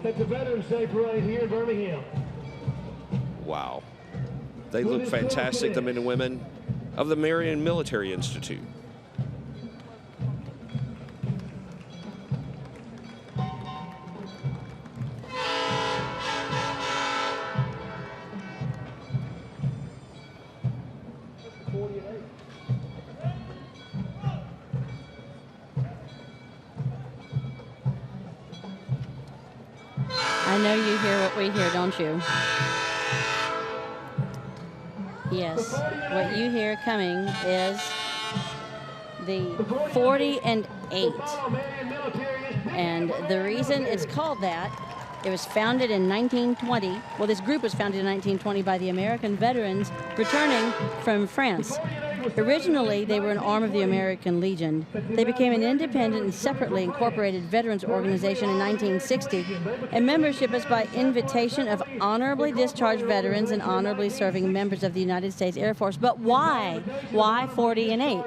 at the Veterans Day Parade here in Birmingham. Wow. They look fantastic, the men and women of the Marion Military Institute. I know you hear what we hear, don't you? Yes, what you hear coming is the 40 and 8. And the reason it's called that, it was founded in 1920. Well, this group was founded in 1920 by the American veterans returning from France. Originally, they were an arm of the American Legion. They became an independent and separately incorporated veterans organization in 1960, and membership is by invitation of honorably discharged veterans and honorably serving members of the United States Air Force. But why? Why 40 and 8?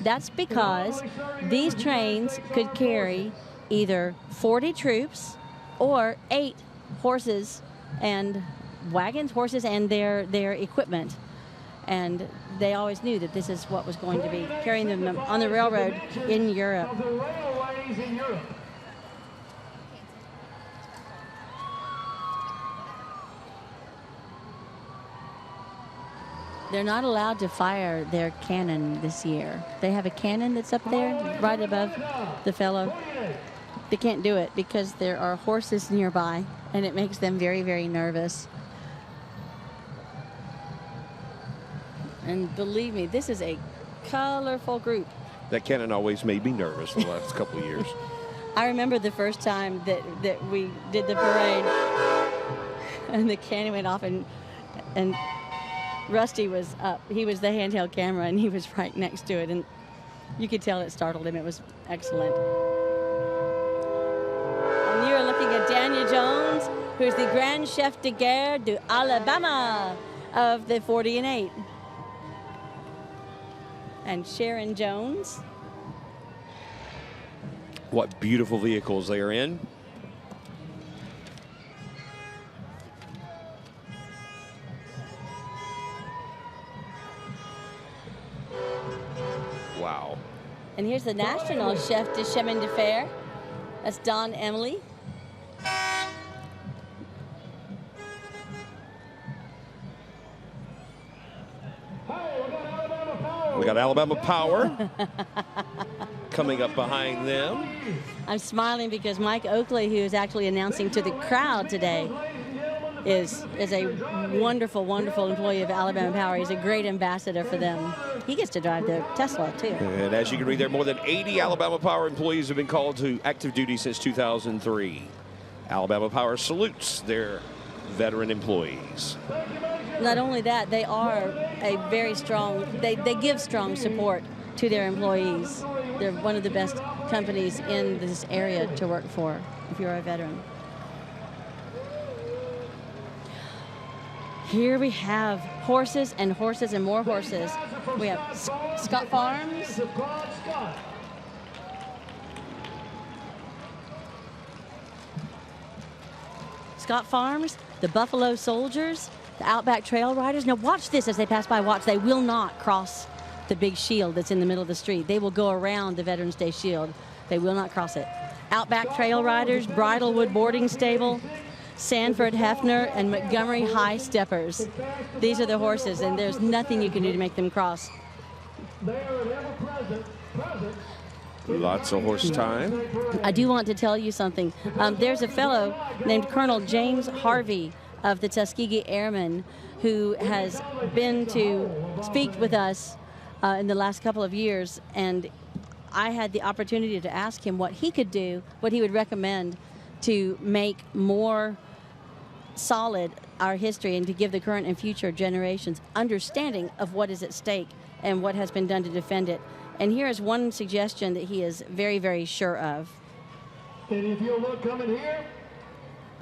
That's because these trains could carry either 40 troops or 8 horses and wagons, horses and their equipment. And they always knew that this is what was going to be carrying them on the railroad in Europe. They're not allowed to fire their cannon this year. They have a cannon that's up there right above the fellow. They can't do it because there are horses nearby, and it makes them very, very nervous. And believe me, this is a colorful group. That cannon always made me nervous the last couple of years. I remember the first time that we did the parade, and the cannon went off, and Rusty was up. He was the handheld camera, and he was right next to it, and you could tell it startled him. It was excellent. And you're looking at Daniel Jones, who's the Grand Chef de Guerre de Alabama of the 40 and 8. And Sharon Jones. What beautiful vehicles they are in. Wow. And here's the National Chef de Chemin de Fer. That's Don Emily. We got Alabama Power coming up behind them. I'm smiling because Mike Oakley, who is actually announcing to the crowd today, is a wonderful, wonderful employee of Alabama Power. He's a great ambassador for them. He gets to drive their Tesla, too. And as you can read there, more than 80 Alabama Power employees have been called to active duty since 2003. Alabama Power salutes their veteran employees. Not only that, they are a very strong, they give strong support to their employees. They're one of the best companies in this area to work for if you're a veteran. Here we have horses and horses and more horses. We have Scott Farms. Scott Farms, the Buffalo Soldiers, the Outback Trail Riders. Now watch this as they pass by. Watch, they will not cross the big shield that's in the middle of the street. They will go around the Veterans Day shield. They will not cross it. Outback Trail Riders, Bridlewood Boarding Stable, Sanford Hefner, and Montgomery High Steppers. These are the horses, and there's nothing you can do to make them cross. Lots of horse time. I do want to tell you something. There's a fellow named Colonel James Harvey of the Tuskegee Airmen who has been to speak with us in the last couple of years, and I had the opportunity to ask him what he could do, what he would recommend to make more solid our history and to give the current and future generations understanding of what is at stake and what has been done to defend it. And here is one suggestion that he is very, very sure of. And if you'll look coming here,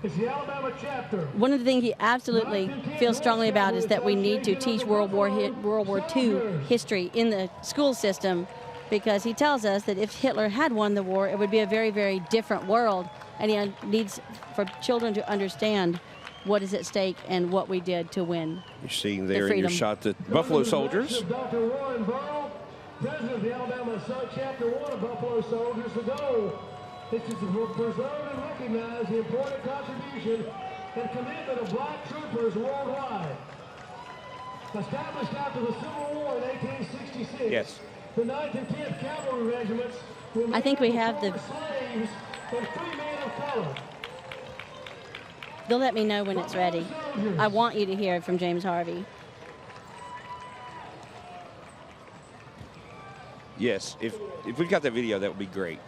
it's the Alabama chapter. One of the things he absolutely feels strongly about is that we need to teach World War II history in the school system, because he tells us that if Hitler had won the war, it would be a very, very different world. And he needs for children to understand what is at stake and what we did to win. You're seeing there in your shot the Buffalo Soldiers. Dr. Warren Burrow, president of the Alabama Chapter 1 of Buffalo Soldiers, the goal is to preserve and recognize the important contribution and commitment of black troopers worldwide. Established after the Civil War in 1866, yes, the 9th and 10th Cavalry Regiments were I think we have the... slaves and free men of color. They'll let me know when it's ready. I want you to hear it from James Harvey. Yes, if we got that video, that would be great.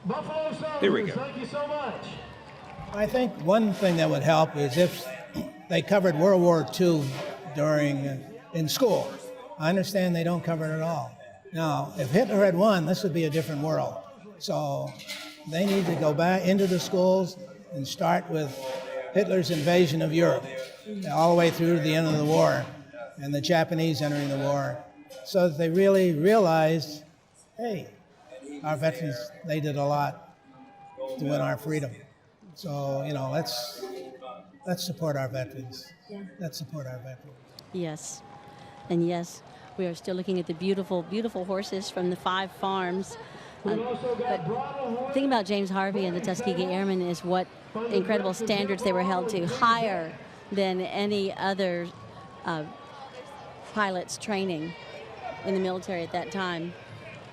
Buffalo Soldiers, Here we go. thank you so much. I think one thing that would help is if they covered World War II during in school. I understand they don't cover it at all. Now, if Hitler had won, this would be a different world. So they need to go back into the schools and start with Hitler's invasion of Europe, all the way through to the end of the war, and the Japanese entering the war, so that they really realized, hey, our veterans, they did a lot to win our freedom. So, you know, let's support our veterans. Yeah. Let's support our veterans. Yes. And yes, we are still looking at the beautiful, beautiful horses from the 5 farms. But the thing about James Harvey and the Tuskegee Airmen is what incredible standards they were held to, higher than any other pilot's training in the military at that time,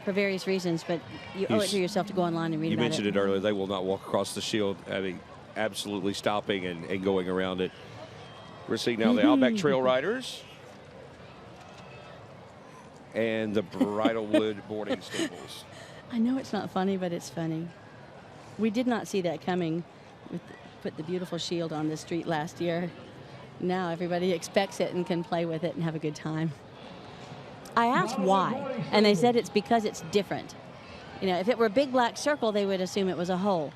for various reasons. But you owe it to yourself to go online and read about it. You mentioned it earlier. They will not walk across the shield. I mean, absolutely stopping and going around it. We're seeing now the Outback Trail Riders and the Bridlewood Boarding Stables. I know it's not funny, but it's funny. We did not see that coming. Put the beautiful shield on the street last year. Now everybody expects it and can play with it and have a good time. I asked why, and they said it's because it's different. You know, if it were a big black circle, they would assume it was a hole.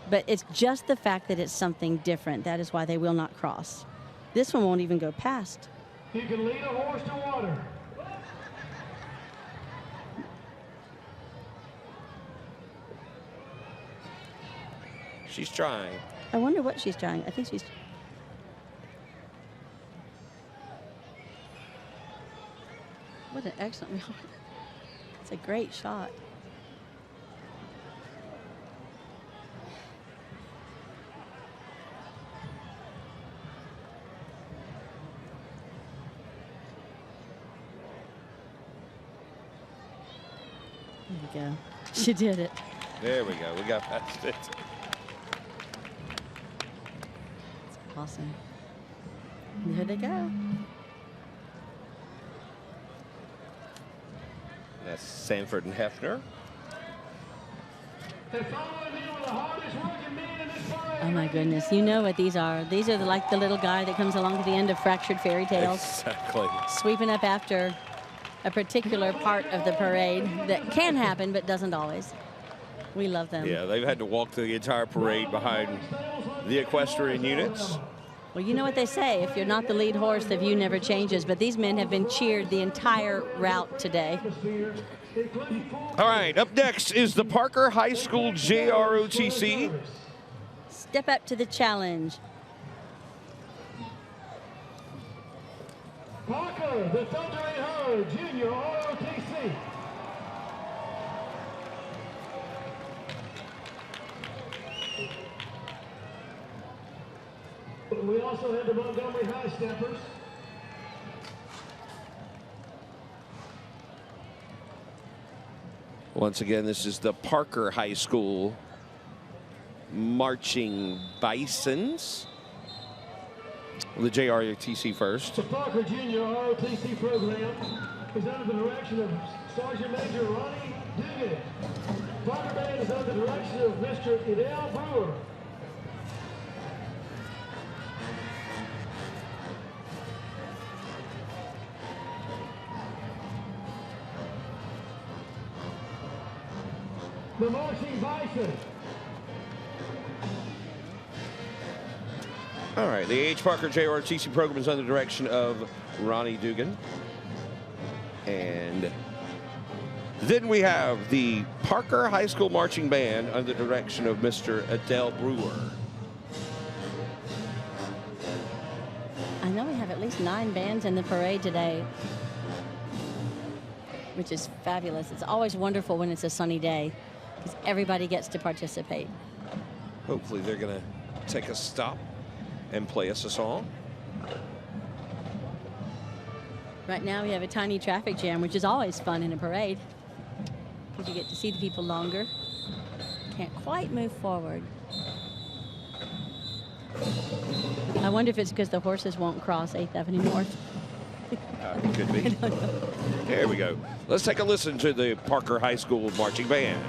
But it's just the fact that it's something different. That is why they will not cross. This one won't even go past. You can lead a horse to water. She's trying. I wonder what she's trying. I think she's... What an excellent... It's a great shot. we go. She did it. There we go. We got past it. Awesome. And here they go. That's Sanford and Hefner. Oh my goodness, you know what these are. These are like the little guy that comes along to the end of Fractured Fairy Tales. Exactly. Sweeping up after a particular part of the parade that can happen but doesn't always. We love them. Yeah, they've had to walk the entire parade behind the equestrian units. Well, you know what they say, if you're not the lead horse, the view never changes, but these men have been cheered the entire route today. All right, up next is the Parker High School JROTC. Step up to the challenge. Parker, the Thundering Herd, Junior ROTC. We also have the Montgomery High Steppers. Once again, this is the Parker High School Marching Bisons. The JROTC first. The Parker Junior ROTC program is under the direction of Sergeant Major Ronnie Dugan. Parker Band is under the direction of Mr. Edel Brewer. The Marching Bison. All right, the A.H. Parker JROTC program is under the direction of Ronnie Dugan. And then we have the Parker High School Marching Band under the direction of Mr. Edel Brewer. I know we have at least 9 bands in the parade today, which is fabulous. It's always wonderful when it's a sunny day because everybody gets to participate. Hopefully they're going to take a stop and play us a song. Right now we have a tiny traffic jam, which is always fun in a parade because you get to see the people longer. Can't quite move forward. I wonder if it's because the horses won't cross 8th Avenue North. Could be. There we go. Let's take a listen to the Parker High School Marching Band.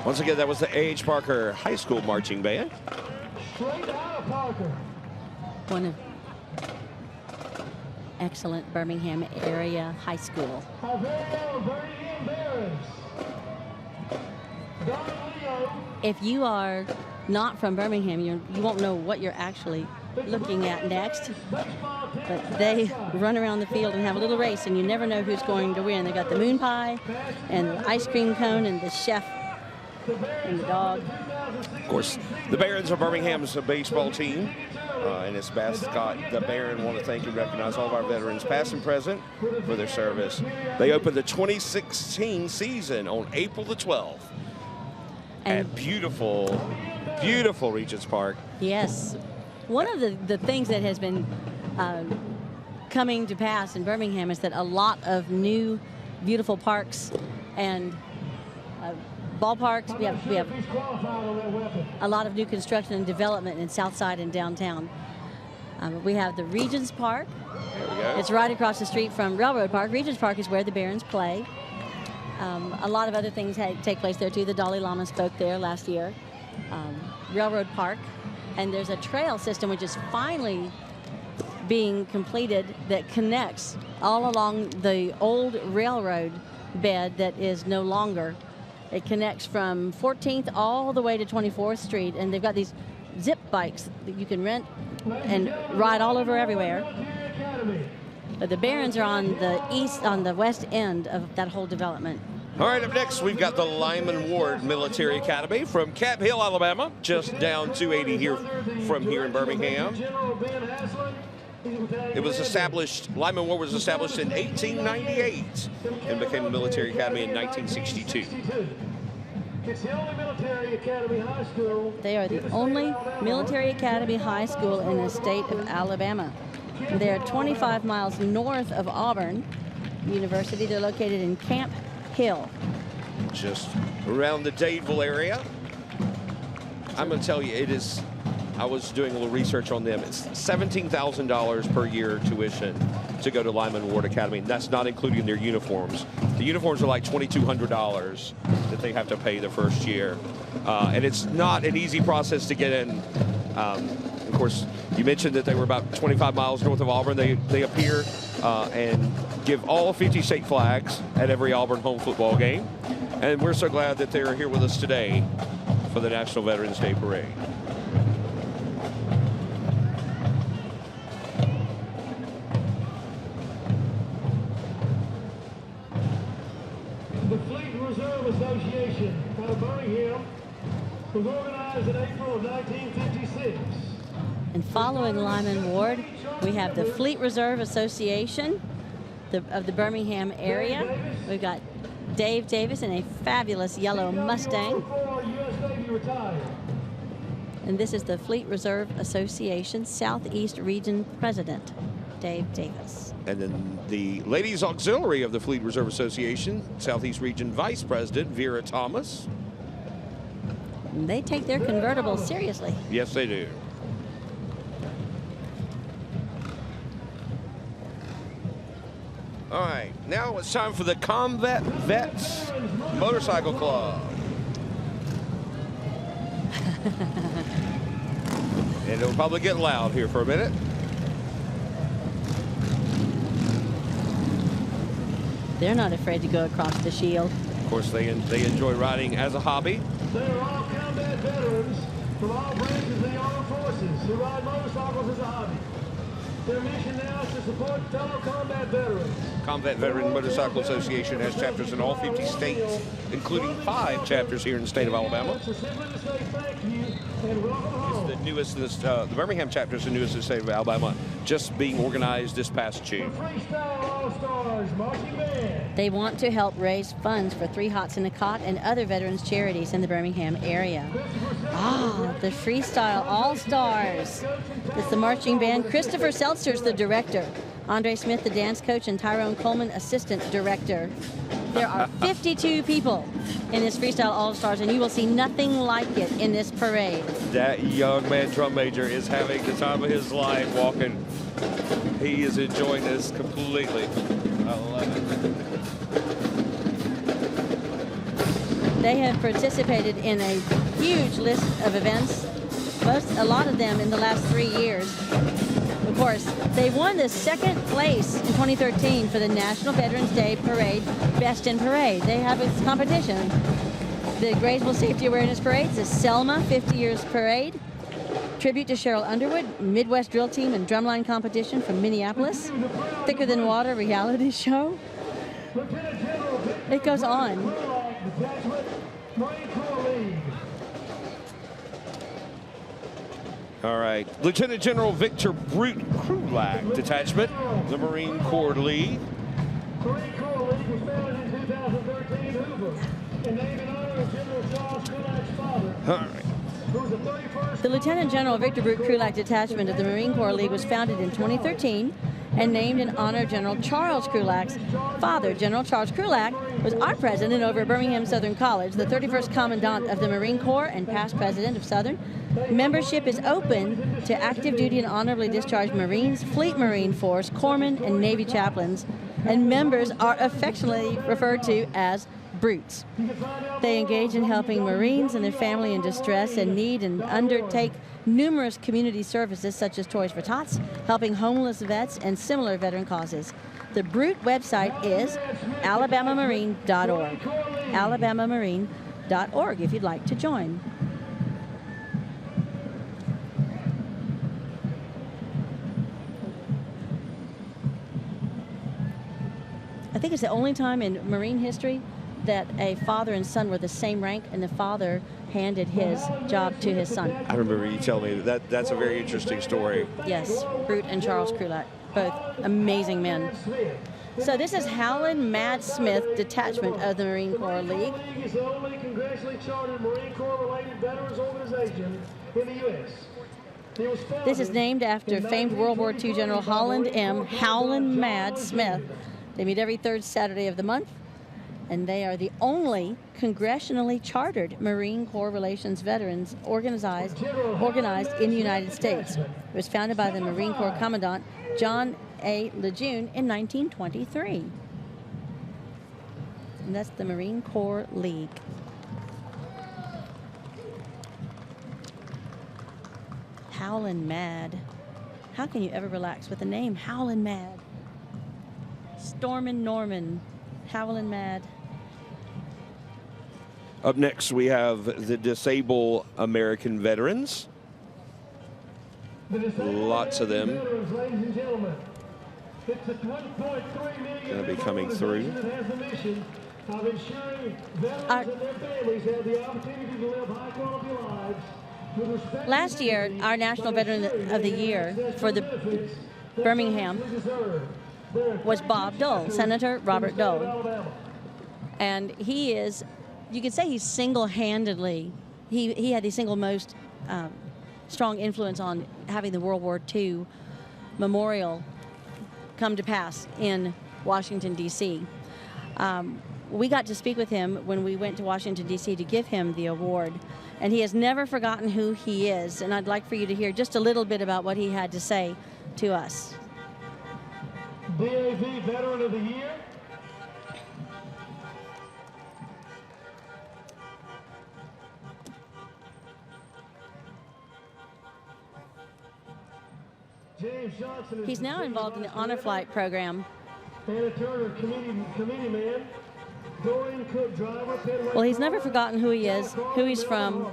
Once again, that was the A.H. Parker High School Marching Band. Straight out of Parker. One of excellent Birmingham area high school. Our very own Birmingham Barons. Don Leo. If you are not from Birmingham, you won't know what you're actually looking at next. But they run around the field and have a little race, and you never know who's going to win. They got the moon pie and the ice cream cone and the chef and the dog. Of course, the Barons of Birmingham's a baseball team, and its mascot, the Baron, want to thank and recognize all of our veterans, past and present, for their service. They opened the 2016 season on April the 12th at beautiful, beautiful Regents Park. Yes. One of the things that has been coming to pass in Birmingham is that a lot of new, beautiful parks and ballparks. We have a lot of new construction and development in Southside and downtown. We have the Regents Park. There we go. It's right across the street from Railroad Park. Regents Park is where the Barons play. A lot of other things take place there too. The Dalai Lama spoke there last year. Railroad Park. And there's a trail system which is finally being completed that connects all along the old railroad bed that is no longer It connects from 14th all the way to 24th Street, and they've got these zip bikes that you can rent and ride all over everywhere. But the Barons are on the west end of that whole development. All right, up next, we've got the Lyman Ward Military Academy from Cap Hill, Alabama, just down 280 here from here in Birmingham. It was established, Lyman Ward was established in 1898 and became a military academy in 1962. It's the only military academy high school. They are the only military academy high school in the state of Alabama. They are 25 miles north of Auburn University. They're located in Camp Hill. Just around the Dadeville area. I'm going to tell you, it is, I was doing a little research on them. It's $17,000 per year tuition to go to Lyman Ward Academy. And that's not including their uniforms. The uniforms are like $2,200 that they have to pay the first year. And it's not an easy process to get in. Of course, you mentioned that they were about 25 miles north of Auburn. They appear and give all 50 state flags at every Auburn home football game. And we're so glad that they're here with us today for the National Veterans Day Parade. The Fleet Reserve Association out of Birmingham was organized in April of 1956. And following Lyman Ward, we have the Fleet Reserve Association of the Birmingham area. We've got Dave Davis in a fabulous yellow Mustang. And this is the Fleet Reserve Association Southeast Region President, Dave Davis. And then the Ladies Auxiliary of the Fleet Reserve Association, Southeast Region Vice President, Vera Thomas. And they take their convertible seriously. Yes, they do. All right, now it's time for the Combat Vets Motorcycle Club. And it'll probably get loud here for a minute. They're not afraid to go across the shield. Of course, they enjoy riding as a hobby. They're all combat veterans from all branches of the armed forces who ride motorcycles as a hobby. Their mission now is to support fellow combat veterans. Combat Veteran Motorcycle Association has chapters in all 50 states, including 5 chapters here in the state of Alabama. So simply to say thank you and welcome home. It's the newest, the Birmingham chapter is the newest in the state of Alabama, just being organized this past June. Freestyle All-Stars Marching Band. They want to help raise funds for 3 Hots in a Cot and other veterans charities in the Birmingham area. Ah, the Freestyle All-Stars. It's the marching band. Christopher Seltzer's the director. Andre Smith, the dance coach, and Tyrone Coleman, assistant director. There are 52 people in this Freestyle All-Stars, and you will see nothing like it in this parade. That young man drum major is having the time of his life walking. He is enjoying this completely. I love it. They have participated in a huge list of events, a lot of them in the last 3 years. Of course, they won the 2nd place in 2013 for the National Veterans Day Parade, Best in Parade. They have a competition. The Graysville Safety Awareness Parade, the Selma 50 Years Parade, tribute to Cheryl Underwood, Midwest Drill Team and Drumline Competition from Minneapolis, Thicker Than Water reality show. It goes on. All right, Lieutenant General Victor Brute Krulak Detachment, the Marine Corps League. Marine Corps League was founded in 2013 in Hoover and named in honor of General Charles Krulak's father. All right. Who was the 31st. The Lieutenant General Victor Brute Krulak Detachment of the Marine Corps League was founded in 2013 and named in honor of General Charles Krulak's father. General Charles Krulak was our president over at Birmingham Southern College, the 31st Commandant of the Marine Corps and past president of Southern. Membership is open to active duty and honorably discharged Marines, Fleet Marine Force, Corpsmen, and Navy chaplains, and members are affectionately referred to as Brutes. They engage in helping Marines and their family in distress and need and undertake numerous community services such as Toys for Tots, helping homeless vets, and similar veteran causes. The Brute website is alabamamarine.org. alabamamarine.org if you'd like to join. I think it's the only time in Marine history that a father and son were the same rank, and the father handed his job to his son. I remember you telling me that's a very interesting story. Yes, Brute and Charles Crulat, both amazing men. So this is Howland Mad Smith Detachment of the Marine Corps League. League is the only congressionally chartered Marine Corps-related veterans organization in the U.S. This is named after famed World War II General Holland M. Howland Mad Smith. They meet every third Saturday of the month, and they are the only congressionally chartered Marine Corps Relations veterans organized in the United States. It was founded by the Marine Corps Commandant John A. Lejeune in 1923. And that's the Marine Corps League. Howlin' Mad. How can you ever relax with the name Howlin' Mad? Stormin' Norman, Howlin' Mad. Up next, we have the Disabled American Veterans. Lots of them going to be coming through. Last year, our National Veteran of the Year for the Birmingham was Bob Dole, Senator Robert Dole. And he is, you could say he's single-handedly, he had the single most strong influence on having the World War II memorial come to pass in Washington, D.C. We got to speak with him when we went to Washington, D.C. to give him the award. And he has never forgotten who he is. And I'd like for you to hear just a little bit about what he had to say to us. DAV Veteran of the Year. James Johnson. He's now involved in the Honor Flight program. Anna Turner, committee man. Dorian Cook, driver. Well, he's never forgotten who he is, who he's from,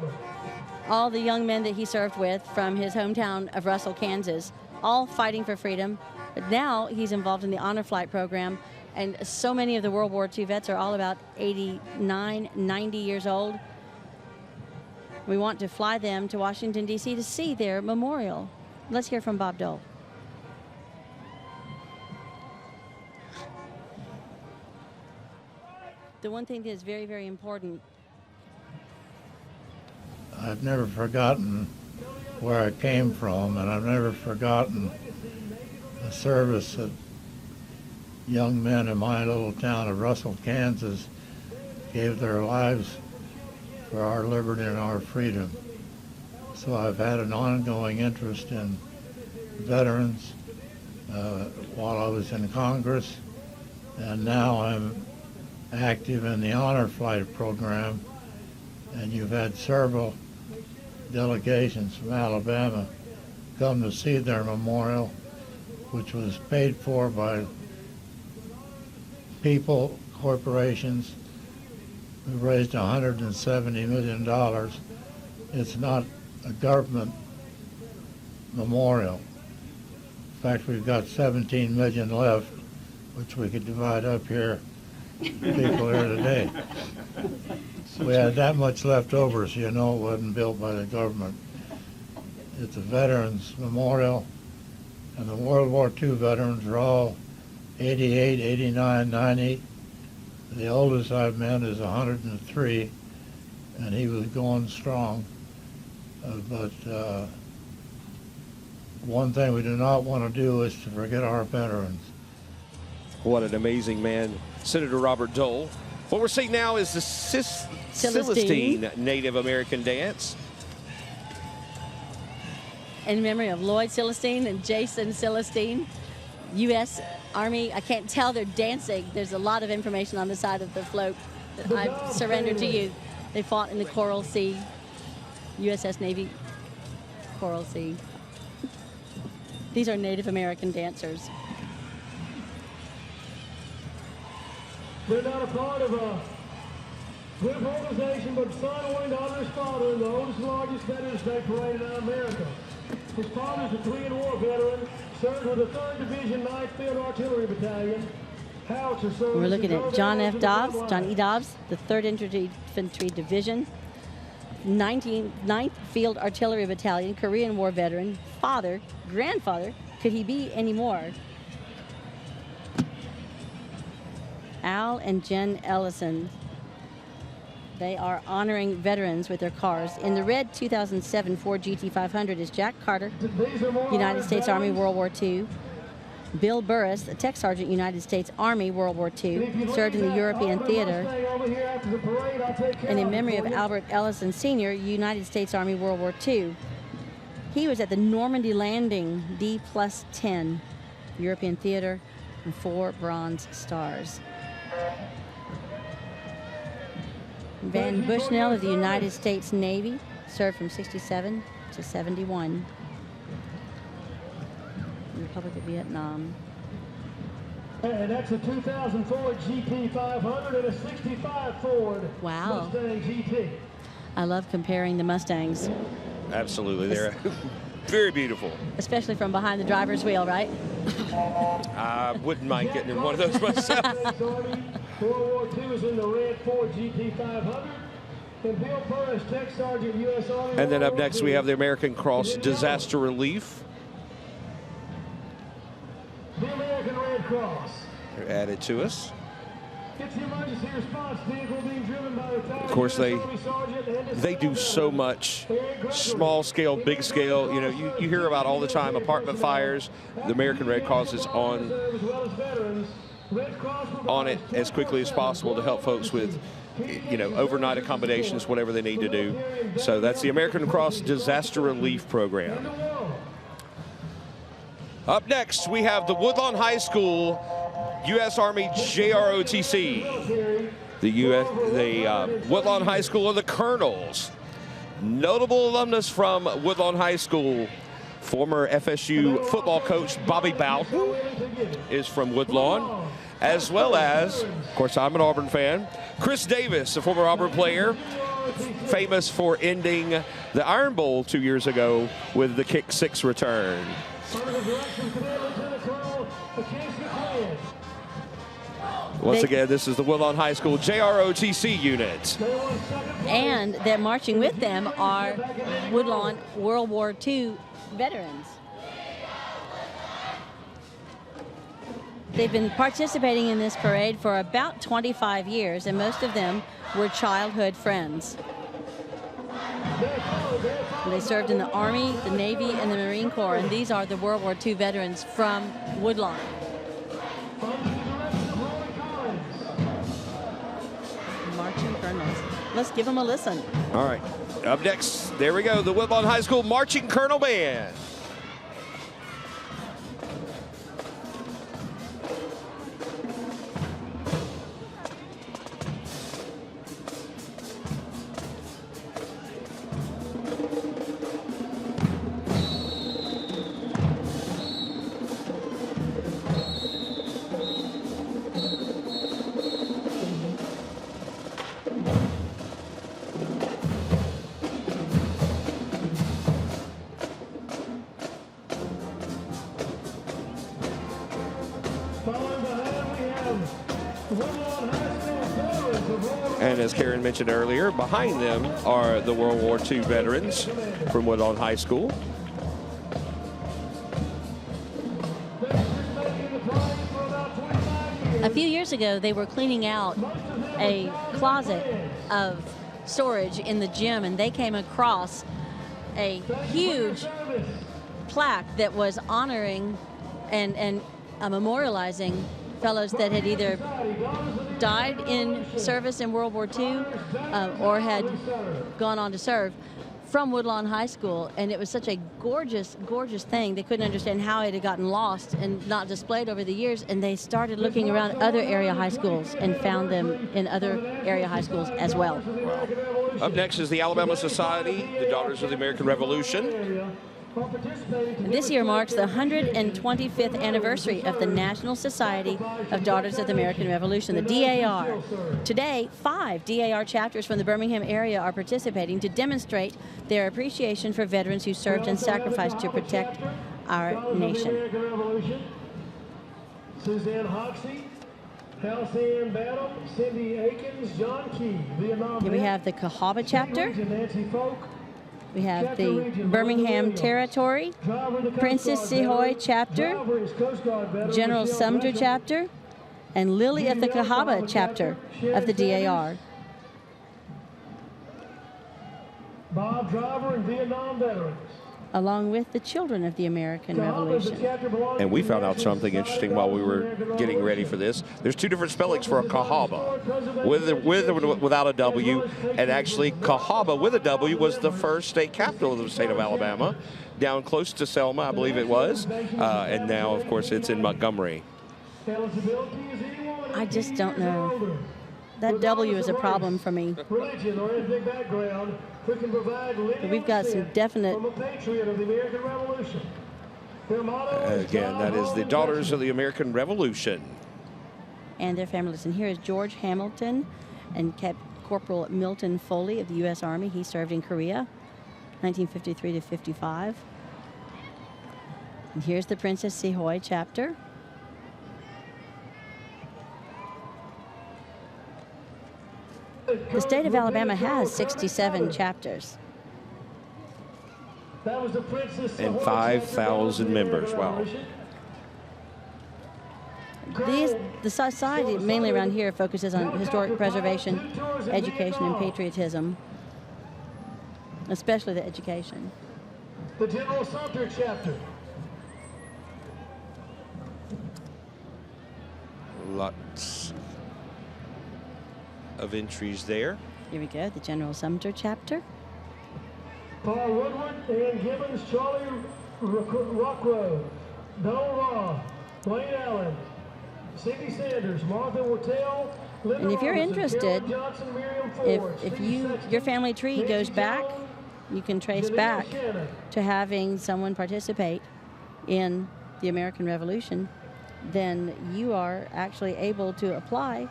all the young men that he served with from his hometown of Russell, Kansas, all fighting for freedom. But now he's involved in the Honor Flight program, and so many of the World War II vets are all about 89, 90 years old. We want to fly them to Washington, D.C. to see their memorial. Let's hear from Bob Dole. The one thing that is very, very important. I've never forgotten where I came from, and I've never forgotten the service that young men in my little town of Russell, Kansas, gave their lives for our liberty and our freedom. So I've had an ongoing interest in veterans while I was in Congress, and now I'm active in the Honor Flight program, and you've had several delegations from Alabama come to see their memorial, which was paid for by people, corporations, who raised $170 million. It's not a government memorial. In fact, we've got 17 million left, which we could divide up here, people here today. We had that much left over, so you know it wasn't built by the government. It's a Veterans Memorial, and the World War II veterans are all 88, 89, 90. The oldest I've met is 103, and he was going strong. But one thing we do not want to do is to forget our veterans. What an amazing man, Senator Robert Dole. What we're seeing now is the Celestine Native American dance. In memory of Lloyd Celestine and Jason Celestine, U.S. Army. I can't tell they're dancing. There's a lot of information on the side of the float that I've surrendered to you. They fought in the Coral Sea, USS Navy, Coral Sea. These are Native American dancers. They're not a part of Good organization, but son went under his father in the oldest and largest Veterans Day parade in America. His father's a Korean War veteran, served with the 3rd Division 9th Field Artillery Battalion. We're looking at John F. Dobbs, John E. Dobbs, the 3rd Infantry Division, 9th Field Artillery Battalion, Korean War veteran, father, grandfather, could he be any more? Al and Jen Ellison. They are honoring veterans with their cars. In the red 2007 Ford GT500 is Jack Carter, United States Army, World War II. Bill Burris, a tech sergeant, United States Army, World War II, served in the European theater. And in memory of Albert Ellison Sr., United States Army, World War II. He was at the Normandy landing, D+10, European theater, and 4 Bronze Stars. Van Bushnell of the United States Navy, served from 67 to 71. Republic of Vietnam. And that's a 2004 GT500 and a 65 Ford Mustang GT. I love comparing the Mustangs. Absolutely, they're very beautiful. Especially from behind the driver's wheel, right? I wouldn't mind getting in one of those myself. World War II is in the red Ford GT500. And Bill Burris, Tech Sergeant, U.S. Army. And then up next we have the American Cross Disaster Relief. The American Red Cross. They're added to us. It's the emergency response vehicle being driven by the Of course, they do so much, small scale, big scale. You know, you hear about all the time apartment fires. The American Red Cross is on it as quickly as possible to help folks with, you know, overnight accommodations, whatever they need to do. So that's the American Cross Disaster Relief Program. Up next, we have the Woodlawn High School U.S. Army JROTC. The Woodlawn High School of the Colonels. Notable alumnus from Woodlawn High School. Former FSU football coach Bobby Bowden is from Woodlawn, as well as, of course, I'm an Auburn fan, Chris Davis, a former Auburn player, famous for ending the Iron Bowl 2 years ago with the kick 6 return. Once again, this is the Woodlawn High School JROTC unit. And they're marching with them are Woodlawn World War II veterans. They've been participating in this parade for about 25 years, and most of them were childhood friends. They served in the Army, the Navy, and the Marine Corps, and these are the World War II veterans from Woodlawn. Marching Colonels. Let's give them a listen. All right. Up next, there we go, the Woodlawn High School Marching Colonel Band. And as Karen mentioned earlier, behind them are the World War II veterans from Woodlawn High School. A few years ago, they were cleaning out a closet of storage in the gym, and they came across a huge plaque that was honoring and memorializing fellows that had either died in service in World War II or had gone on to serve from Woodlawn High School. And it was such a gorgeous, gorgeous thing. They couldn't understand how it had gotten lost and not displayed over the years. And they started looking around other area high schools and found them in other area high schools as well. Wow. Up next is the Alabama Society, the Daughters of the American Revolution. And this year marks the 125th anniversary of the National Society of Daughters of the American Revolution, the DAR. Today, 5 DAR chapters from the Birmingham area are participating to demonstrate their appreciation for veterans who served and sacrificed to protect our nation. Suzanne Hoxie, Halcyon Battle, Cindy Akins, John Key, Vietnam. Here we have the Cahaba chapter. Nancy Folk, We have the Birmingham Territory, Princess Sehoy chapter, General Sumter chapter, and Lily of the Cahaba chapter of the DAR. Bob Driver and Vietnam veterans. Along with the children of the American Revolution. And we found out something interesting while we were getting ready for this. There's 2 different spellings for a Cahaba, with or without a W. And actually, Cahaba with a W was the first state capital of the state of Alabama, down close to Selma, I believe it was. And now, of course, it's in Montgomery. I just don't know. That W is a problem for me. Religion or ethnic background, we can provide living We've got some definite. from a patriot of the American Revolution. Their motto is Again, that is the Daughters of the American Revolution. And their families. And here is George Hamilton and Corporal Milton Foley of the U.S. Army. He served in Korea, 1953 to 55. And here's the Princess Sehoy chapter. The state of Alabama has 67 chapters. That was the Princess And Sehoy 5,000 chapter members. Wow. The society, mainly around here, focuses on historic preservation, education, and patriotism, especially the education. The General Sumter chapter. Lots of entries there. Here we go, the General Sumter chapter. Paul Woodward, Ann Gibbons, Charlie Rockrow, Donald Raw, Wayne Allen, Cindy Sanders, Martha Wortell, Linda And if you're Robinson, interested, Carol Johnson, Miriam Ford, if Steve Sexton, your family tree Nancy goes back, Jones, you can trace Janelle back Shannon. to having someone participate in the American Revolution, then you are actually able to apply,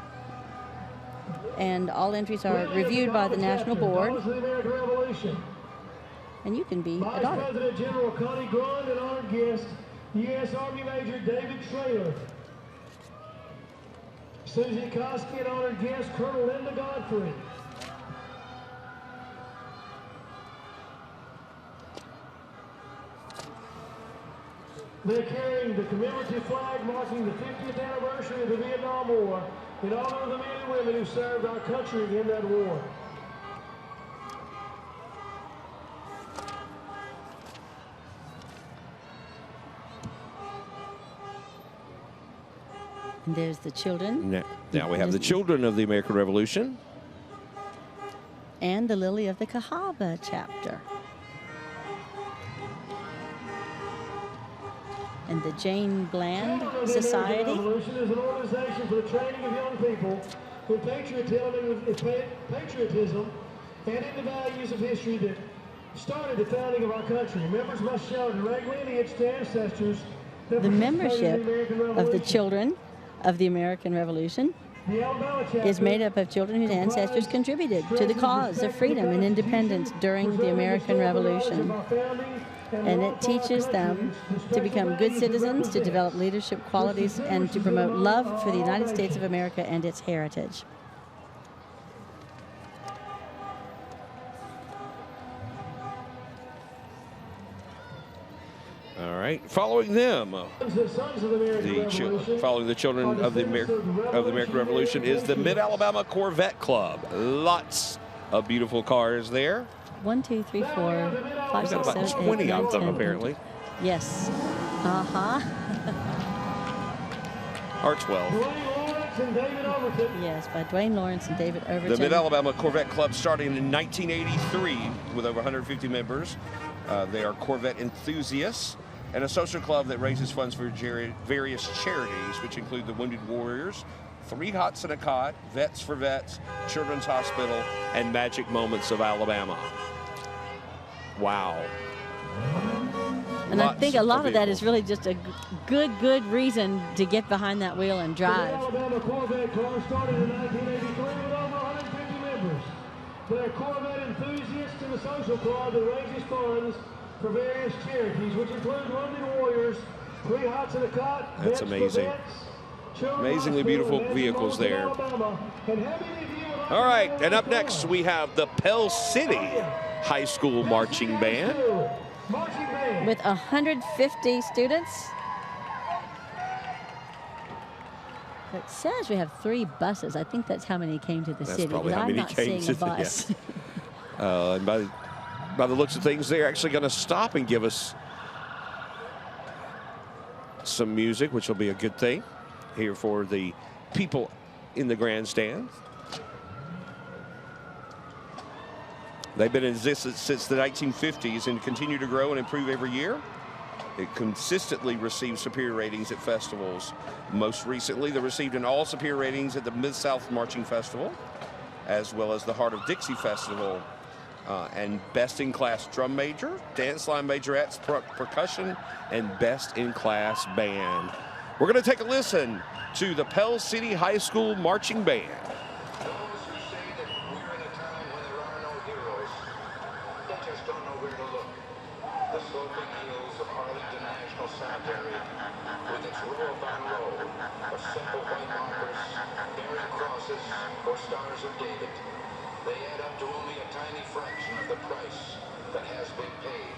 and all entries are reviewed by the National Board, Daughters of the American Revolution. and you can be a Vice daughter. President General Connie Grund and honored guest, U.S. Army Major David Traylor. Susie Koski and honored guest, Colonel Linda Godfrey. They're carrying the commemorative flag marking the 50th anniversary of the Vietnam War in honor of the men and women who served our country in that war. And there's the children Now we have the children of the American Revolution. and the Lily of the Cahaba chapter. And the Jane Bland Society. The American Revolution is an organization for the training of young people in patriotism and in the values of history that started the founding of our country. Members must show direct lineage to ancestors. The membership of the children of the American Revolution is made up of children whose ancestors contributed to the cause of freedom and independence during the American Revolution. And it teaches them to become good citizens, to develop leadership qualities, and to promote love for the United States of America and its heritage. All right. Following them, following the children of the American Revolution is the Mid-Alabama Corvette Club. Lots of beautiful cars there. 1, 2, 3, 4, 5, We've 6, got about 7, 20 8, 9, of them 10. apparently. Yes. Hartswell. Yes, by Dwayne Lawrence and David Overton. The Mid-Alabama Corvette Club started in 1983 with over 150 members. They are Corvette enthusiasts and a social club that raises funds for various charities, which include the Wounded Warriors, 3 Hots and a Cot, Vets for Vets, Children's Hospital, and Magic Moments of Alabama. Wow. And I think a lot of that is vehicles. really just a good reason to get behind that wheel and drive. The Alabama Corvette Club started in 1983 with over 150 members. They're Corvette enthusiasts and a social club that raises funds for various charities, which include Wounded Warriors, Three Hots and a Cot, That's amazing. Amazingly beautiful vehicles there. All right, and up next we have the Pell City High School Marching Band. With 150 students. It says we have 3 buses. I think that's how many came to the That's city. probably but how I'm many not came seeing to a the- bus. And by the looks of things, they're actually going to stop and give us some music, which will be a good thing here for the people in the grandstand. They've been in existence since the 1950s and continue to grow and improve every year. It consistently receives superior ratings at festivals. Most recently, they received an all superior ratings at the Mid-South Marching Festival, as well as the Heart of Dixie Festival, and Best in Class Drum Major, Dance Line Majorettes, Percussion, and Best in Class Band. We're going to take a listen to the Pell City High School Marching Band. Stars of David. They add up to only a tiny fraction of the price that has been paid.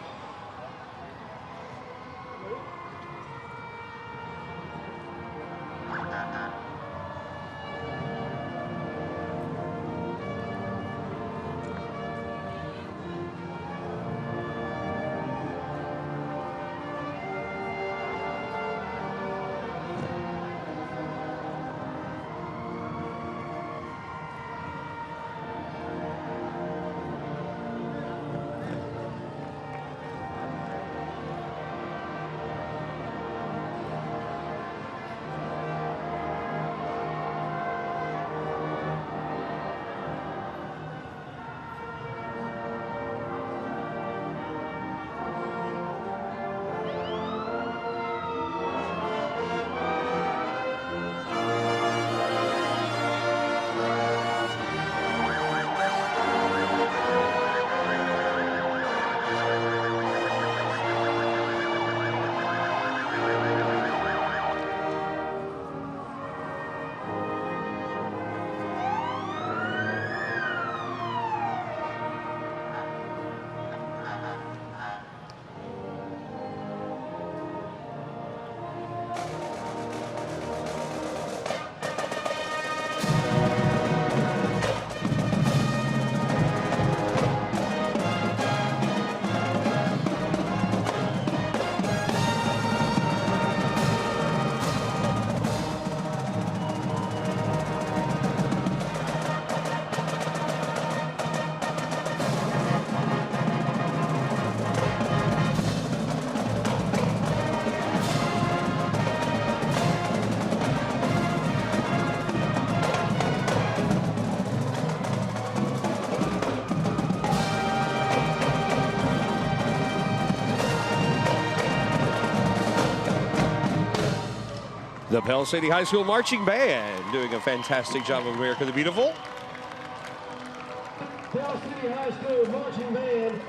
The Pell City High School Marching Band doing a fantastic job of America the Beautiful. Pell City High School Marching Band.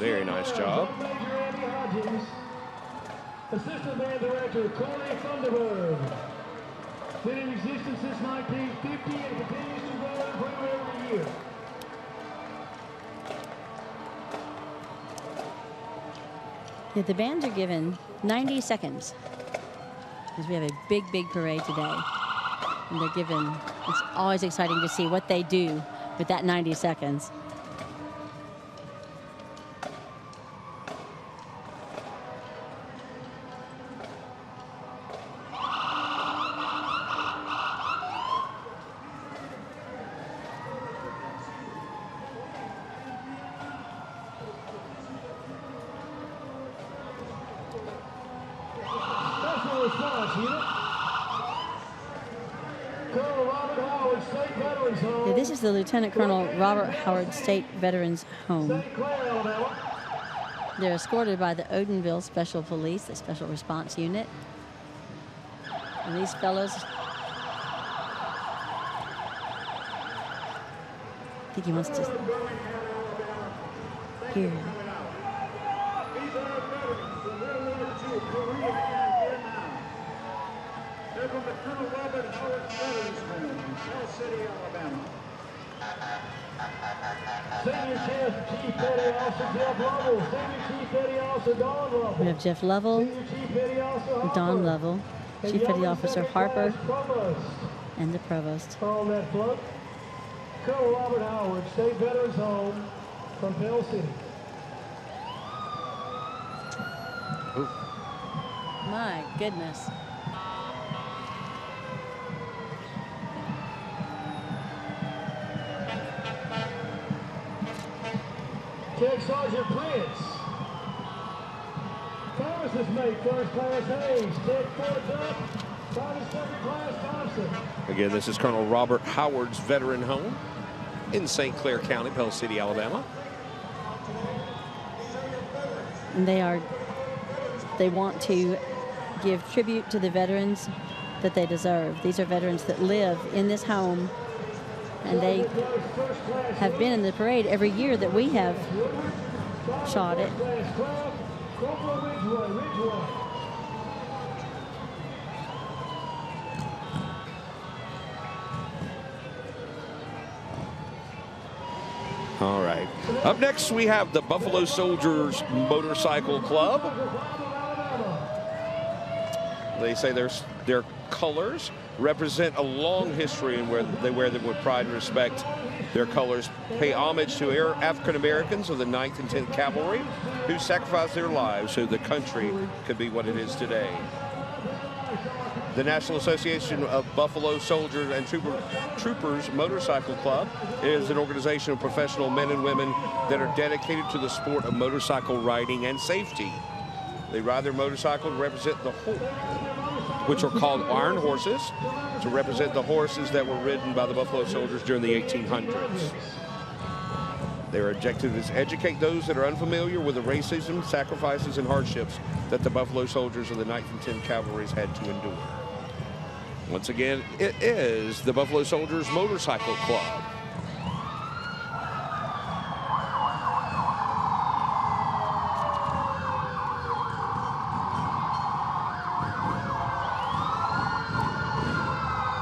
Very nice job. Assistant Band Director Corey Thunderberg. Been in existence since 1950 and continues to grow and grow every year. Yeah, the bands are given 90 seconds. Because we have a big parade today. And they're given, it's always exciting to see what they do with that 90 seconds. Yeah, this is the Lieutenant Colonel Robert Howard State Veterans Home. They're escorted by the Odenville Special Police, the Special Response Unit. And these fellows, I think he wants to hear him. They're from the Colonel Robert Howard Veterans Home in Pell City, Alabama. Senior Chief Petty Officer Jeff Lovell, Senior Chief Petty Officer Don Lovell. We have Jeff Lovell, Senior Chief Petty Officer Don Lovell, Chief Petty Officer Harper, Provost. and the Provost. On that float, Colonel Robert Howard, State Veterans Home from Pell City. My goodness. Tech Sergeant Prince. Thomas's mate, First Class Hayes. Tech Forge up. Private Second Class Thompson. Again, this is Colonel Robert Howard's veteran home in St. Clair County, Pell City, Alabama. And they want to give tribute to the veterans that they deserve. These are veterans that live in this home, and they have been in the parade every year that we have shot it. All right. Up next, we have the Buffalo Soldiers Motorcycle Club. They say their colors represent a long history in where they wear them with pride and respect. Their colors pay homage to African Americans of the 9th and 10th Cavalry who sacrificed their lives so the country could be what it is today. The National Association of Buffalo Soldiers and Troopers Motorcycle Club is an organization of professional men and women that are dedicated to the sport of motorcycle riding and safety. They ride their motorcycle to represent the horse, which are called iron horses, to represent the horses that were ridden by the Buffalo Soldiers during the 1800s. Their objective is to educate those that are unfamiliar with the racism, sacrifices, and hardships that the Buffalo Soldiers of the 9th and 10th Cavalry had to endure. Once again, it is the Buffalo Soldiers Motorcycle Club.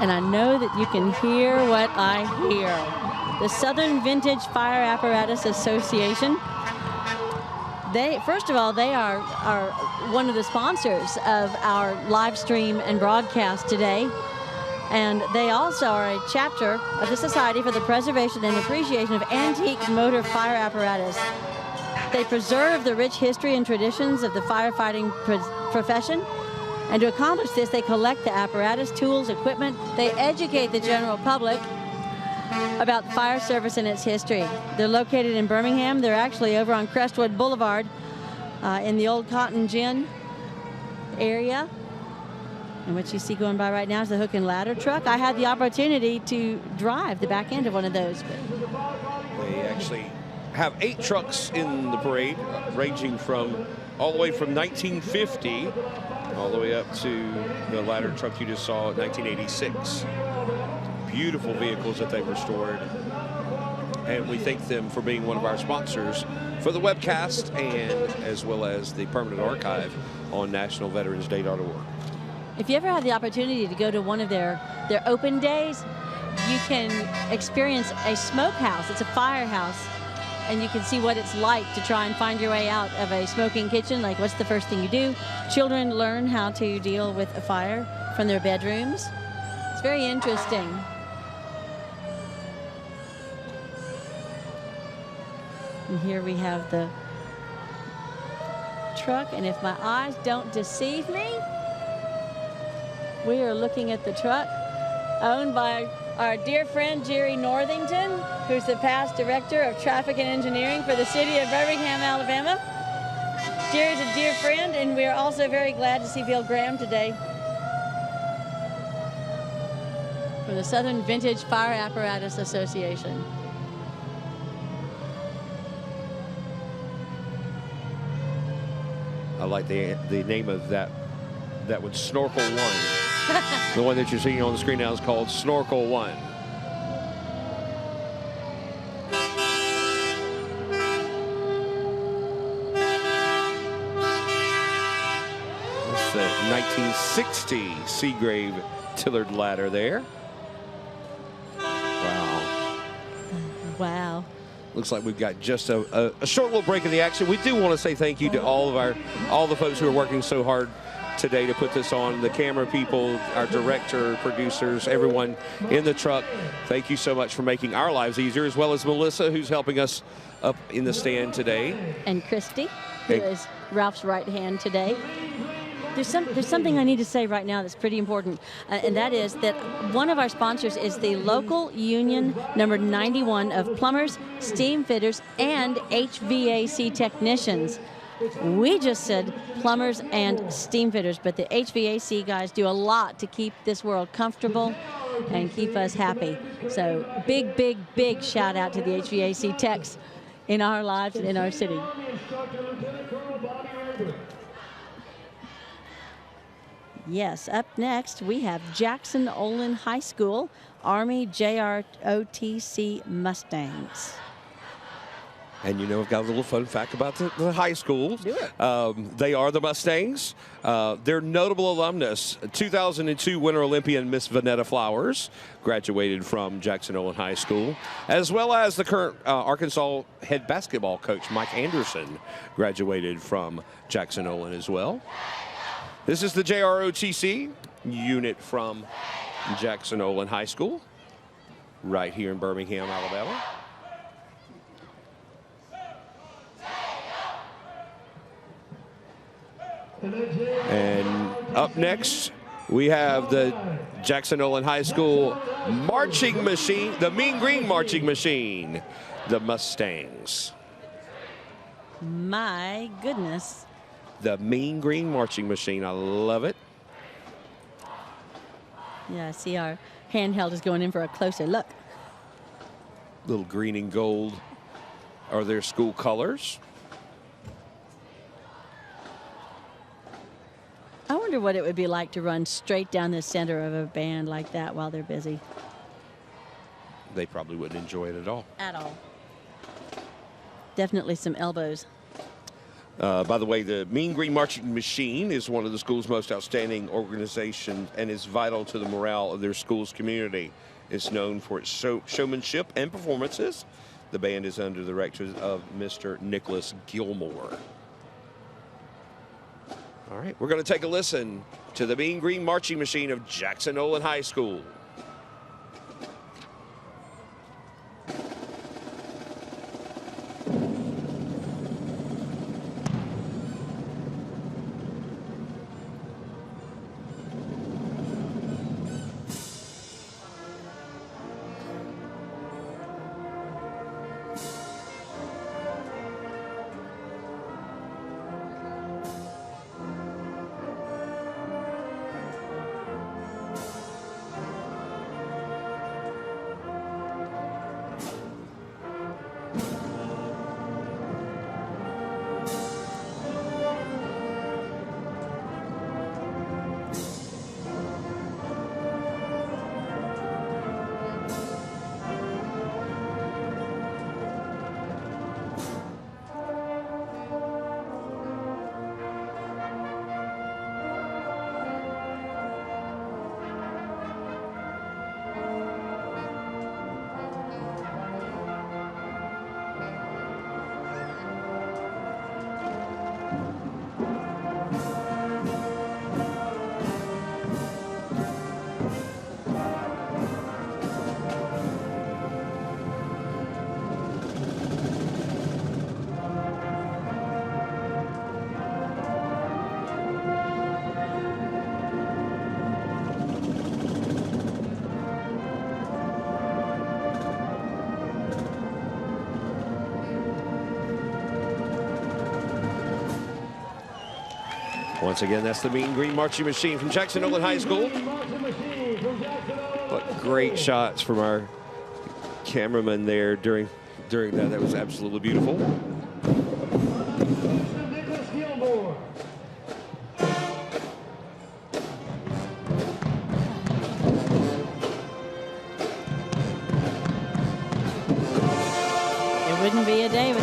And I know that you can hear what I hear. The Southern Vintage Fire Apparatus Association. First of all, they are one of the sponsors of our live stream and broadcast today. And they also are a chapter of the Society for the Preservation and Appreciation of Antique Motor Fire Apparatus. They preserve the rich history and traditions of the firefighting profession. And to accomplish this, they collect the apparatus, tools, equipment. They educate the general public about the fire service and its history. They're located in Birmingham. They're actually over on Crestwood Boulevard in the old Cotton Gin area. And what you see going by right now is the hook and ladder truck. I had the opportunity to drive the back end of one of those. They actually have 8 trucks in the parade, ranging from all the way from 1950 all the way up to the ladder truck you just saw in 1986. Beautiful vehicles that they've restored. And we thank them for being one of our sponsors for the webcast and as well as the permanent archive on nationalveteransday.org. If you ever have the opportunity to go to one of their open days, you can experience a smokehouse. It's a firehouse. And you can see what it's like to try and find your way out of a smoking kitchen. Like, what's the first thing you do? Children learn how to deal with a fire from their bedrooms. It's very interesting. And here we have the truck. And if my eyes don't deceive me, we are looking at the truck owned by our dear friend Jerry Northington, who's the past director of traffic and engineering for the city of Birmingham, Alabama. Jerry's a dear friend, and we are also very glad to see Bill Graham today from the Southern Vintage Fire Apparatus Association. I like the name of that one, Snorkel 1. The one that you're seeing on the screen now is called Snorkel 1. That's the 1960 Seagrave Tillard ladder there. Wow. Wow. Looks like we've got just a short little break in the action. We do want to say thank you to all the folks who are working so hard today to put this on, the camera people, our director, producers, everyone in the truck. Thank you so much for making our lives easier, as well as Melissa, who's helping us up in the stand today. And Christy, who is Ralph's right hand today. There's something I need to say right now that's pretty important, and that is that one of our sponsors is the local union number 91 of plumbers, steam fitters, and HVAC technicians. We just said plumbers and steam fitters, but the HVAC guys do a lot to keep this world comfortable and keep us happy. So big, big, big shout out to the HVAC techs in our lives and in our city. Yes, up next we have Jackson-Olin High School Army JROTC Mustangs. And you know, I've got a little fun fact about the high school. Do it. They are the Mustangs. They're notable alumnus. 2002 Winter Olympian Miss Vanetta Flowers graduated from Jackson-Olin High School, as well as the current Arkansas head basketball coach, Mike Anderson, graduated from Jackson-Olin as well. This is the JROTC unit from Jackson-Olin High School, right here in Birmingham, Alabama. And up next, we have the Jackson-Olin High School marching machine, the Mean Green marching machine, the Mustangs. My goodness. The Mean Green marching machine, I love it. Yeah, I see our handheld is going in for a closer look. Little green and gold are their school colors. I wonder what it would be like to run straight down the center of a band like that while they're busy. They probably wouldn't enjoy it at all. At all. Definitely some elbows. By the way, the Mean Green Marching Machine is one of the school's most outstanding organizations and is vital to the morale of their school's community. It's known for its showmanship and performances. The band is under the direction of Mr. Nicholas Gilmore. All right, we're going to take a listen to the Mean Green Marching Machine of Jackson-Olin High School. Once again, that's the Mean Green Marching Machine from Jackson-Olin High School. But great shots from our cameraman there during that. That was absolutely beautiful. Nicholas Gilmore,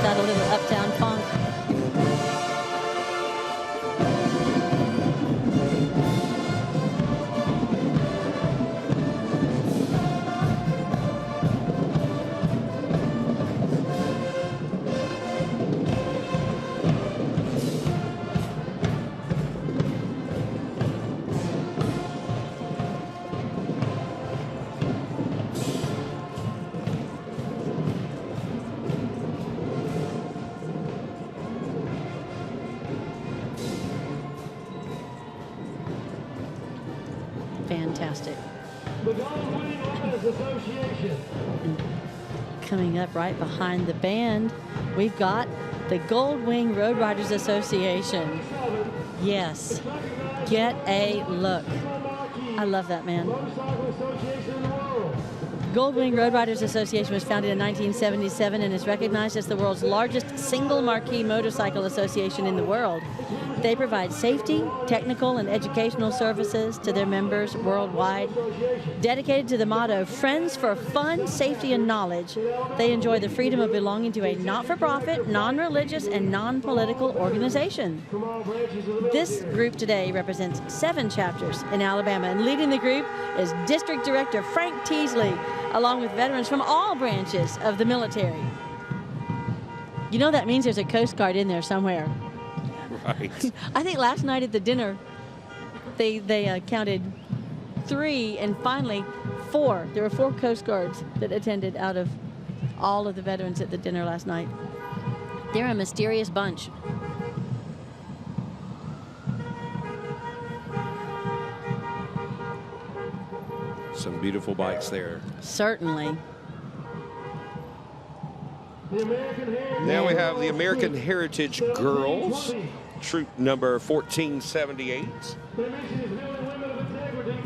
without a little uptown funk. Fantastic. The Gold Wing Riders Association. Coming up right behind the band, we've got the Gold Wing Road Riders Association. Yes, get a look. I love that, man. Motorcycle Association in the world. Gold Wing Road Riders Association was founded in 1977 and is recognized as the world's largest single marquee motorcycle association in the world. They provide safety, technical, and educational services to their members worldwide. Dedicated to the motto, Friends for Fun, Safety, and Knowledge, they enjoy the freedom of belonging to a not-for-profit, non-religious, and non-political organization. This group today represents 7 chapters in Alabama, and leading the group is District Director Frank Teasley, along with veterans from all branches of the military. You know that means there's a Coast Guard in there somewhere. Right. I think last night at the dinner, they counted 3 and finally 4. There were 4 Coast Guards that attended out of all of the veterans at the dinner last night. They're a mysterious bunch. Some beautiful bikes there. Certainly. Now we have the American Heritage Girls, troop number 1478.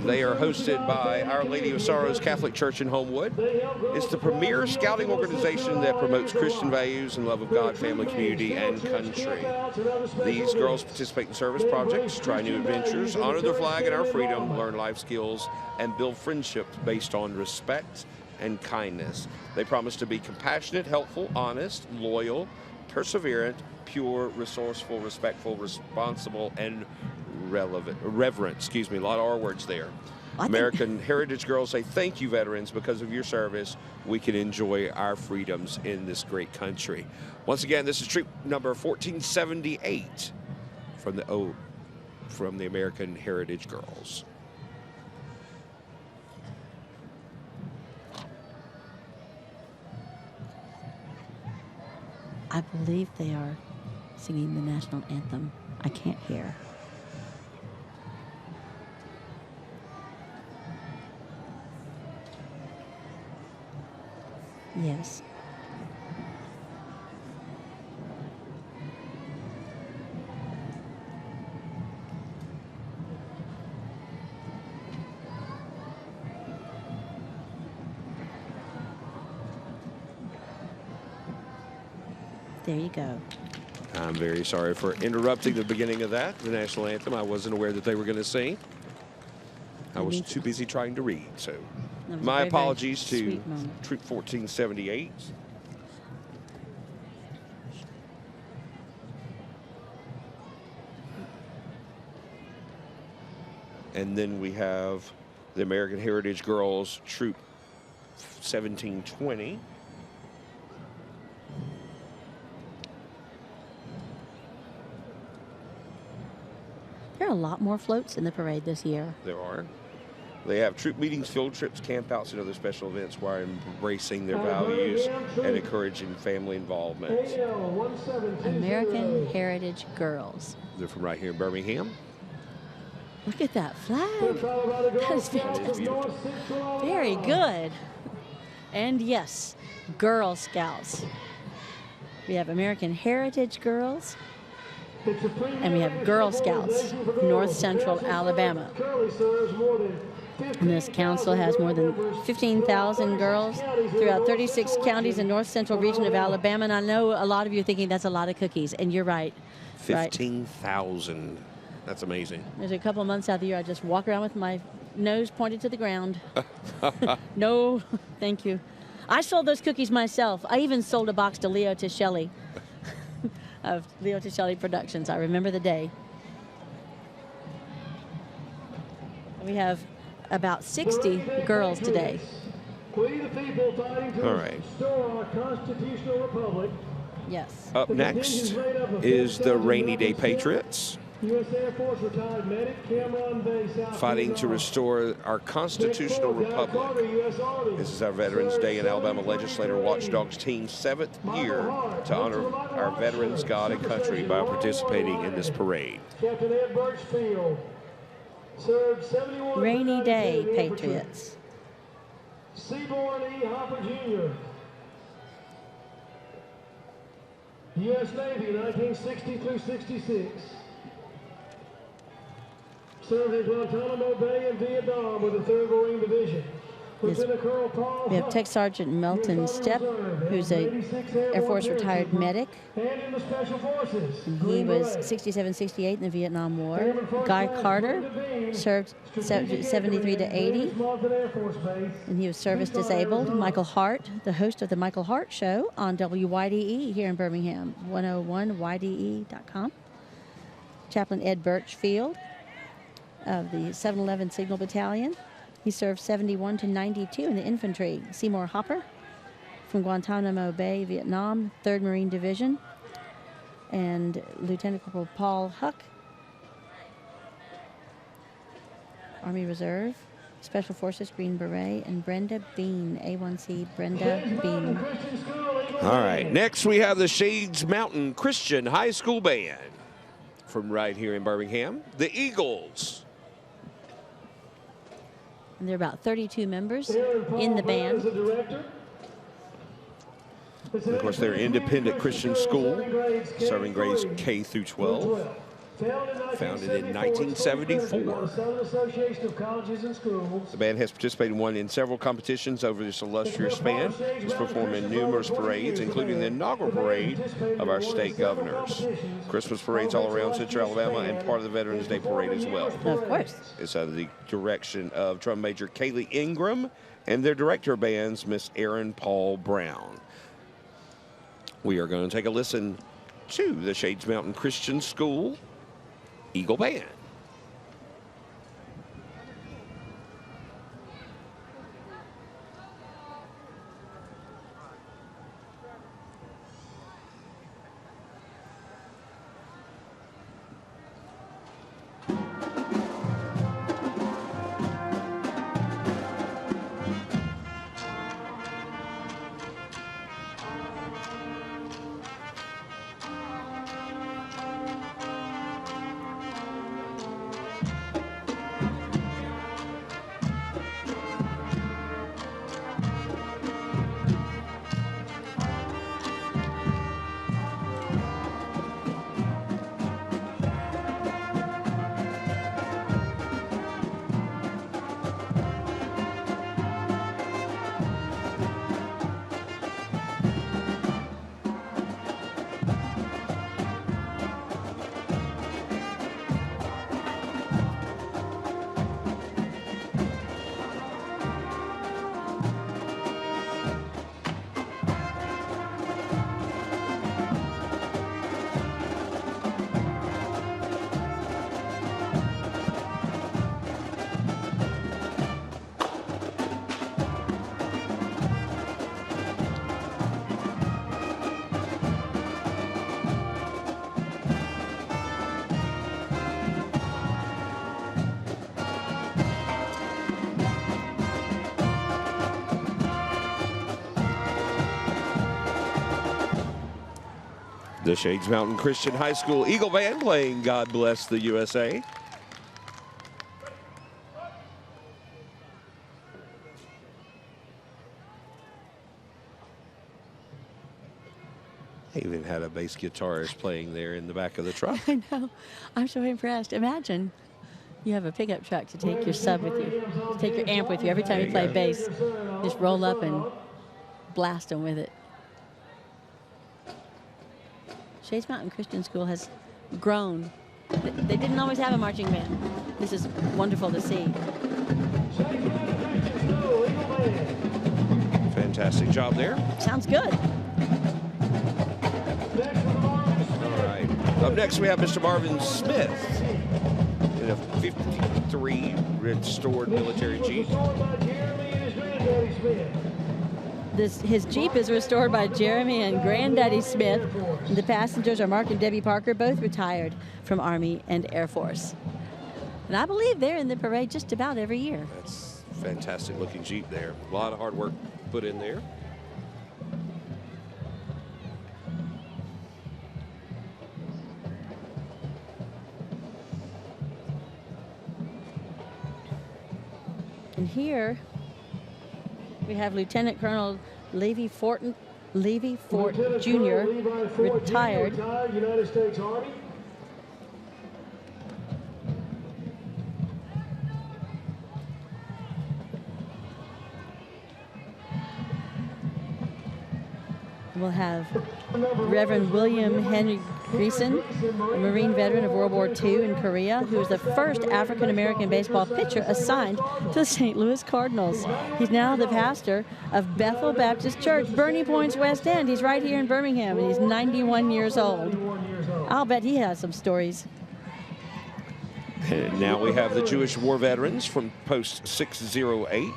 They are hosted by Our Lady of Sorrows Catholic Church in Homewood. It's the premier scouting organization that promotes Christian values and love of God, family, community, and country. These girls participate in service projects, try new adventures, honor the flag and our freedom, learn life skills, and build friendships based on respect and kindness. They promise to be compassionate, helpful, honest, loyal, perseverant, pure, resourceful, respectful, responsible, and reverent. Excuse me, a lot of R words there. American Heritage Girls say thank you, veterans. Because of your service, we can enjoy our freedoms in this great country. Once again, this is troop number 1478 from the American Heritage Girls. I believe they are singing the national anthem. I can't hear. Yes. There you go. I'm very sorry for interrupting the beginning of that, the national anthem. I wasn't aware that they were going to sing. I was too busy trying to read, so my apologies to Troop 1478. And then we have the American Heritage Girls, Troop 1720. There are a lot more floats in the parade this year. There are. They have troop meetings, field trips, campouts, and other special events while embracing their values and encouraging family involvement. American Heritage Girls. They're from right here in Birmingham. Look at that flag. That is fantastic. Very good. And yes, Girl Scouts. We have American Heritage Girls. And we have Girl Scouts, North Central Alabama. And this council has more than 15,000 girls throughout 36 counties in North Central region of Alabama. And I know a lot of you are thinking that's a lot of cookies, and you're right. 15,000. That's amazing. There's a couple of months out of the year I just walk around with my nose pointed to the ground. No, thank you. I sold those cookies myself. I even sold a box to Leo to Shelley. of Leo Ticelli Productions. I remember the day. We have about 60 girls today. We the people fighting to All right. restore our constitutional republic. Yes. Up next is the Rainy Day Patriots, U.S. Air Force retired medic Cameron Bay, South fighting to restore our constitutional republic. This is our Veterans Day in Alabama Legislator Watchdogs team's 7th year to honor our veterans, God, and country by participating in this parade. Captain Ed Birchfield served 71 Rainy Day Patriots. Seaborn E. Hopper Jr. U.S. Navy, 1960 through 66. Served in Guantanamo Bay and Vietnam with the 3rd Marine Division. Lieutenant Colonel Paul We have Tech Sergeant Melton Stepp, who's a Air Force retired medic. and in the Special Forces. He was 67-68 in the Vietnam War. Guy Carter served 73 to 80, and he was service disabled. Michael Hart, the host of the Michael Hart Show on WYDE here in Birmingham, 101YDE.com. Chaplain Ed Birchfield of the 711 Signal Battalion. He served 71 to 92 in the infantry. Seymour Hopper from Guantanamo Bay, Vietnam, 3rd Marine Division. And Lieutenant Corporal Paul Huck, Army Reserve, Special Forces, Green Beret, and Brenda Bean, A1C Brenda Bean. All right, next we have the Shades Mountain Christian High School Band from right here in Birmingham, the Eagles. And there are about 32 members in the band. And of course, they're an independent Christian school serving grades K through 12. Founded in 1974. The band has participated and won in several competitions over this illustrious span. It's performed in numerous parades, including the inaugural parade of our state governors. Christmas parades all around Central Alabama, and part of the Veterans Day Parade as well. Of course. It's under the direction of drum major Kaylee Ingram and their director of bands, Miss Erin Paul Brown. We are going to take a listen to the Shades Mountain Christian School Eagle Band. The Shades Mountain Christian High School Eagle Band playing God Bless the USA. They even had a bass guitarist playing there in the back of the truck. I know. I'm so impressed. Imagine you have a pickup truck to take your sub with you, to take your amp with you every time you play bass. Just roll up and blast them with it. Shades Mountain Christian School has grown. They didn't always have a marching band. This is wonderful to see. Fantastic job there. Sounds good. Up next, we have Mr. Marvin Smith in a 53 restored military Jeep. His Jeep is restored by Jeremy and Granddaddy Smith. The passengers are Mark and Debbie Parker, both retired from Army and Air Force. And I believe they're in the parade just about every year. That's a fantastic looking Jeep there. A lot of hard work put in there. And here we have Lieutenant Colonel Levy Fort Jr., retired. United States Army. We'll have Reverend William Henry Greason, a Marine veteran of World War II in Korea, who was the first African-American baseball pitcher assigned to the St. Louis Cardinals. He's now the pastor of Bethel Baptist Church, Bernie Point's West End. He's right here in Birmingham, and he's 91 years old. I'll bet he has some stories. And now we have the Jewish war veterans from Post 608.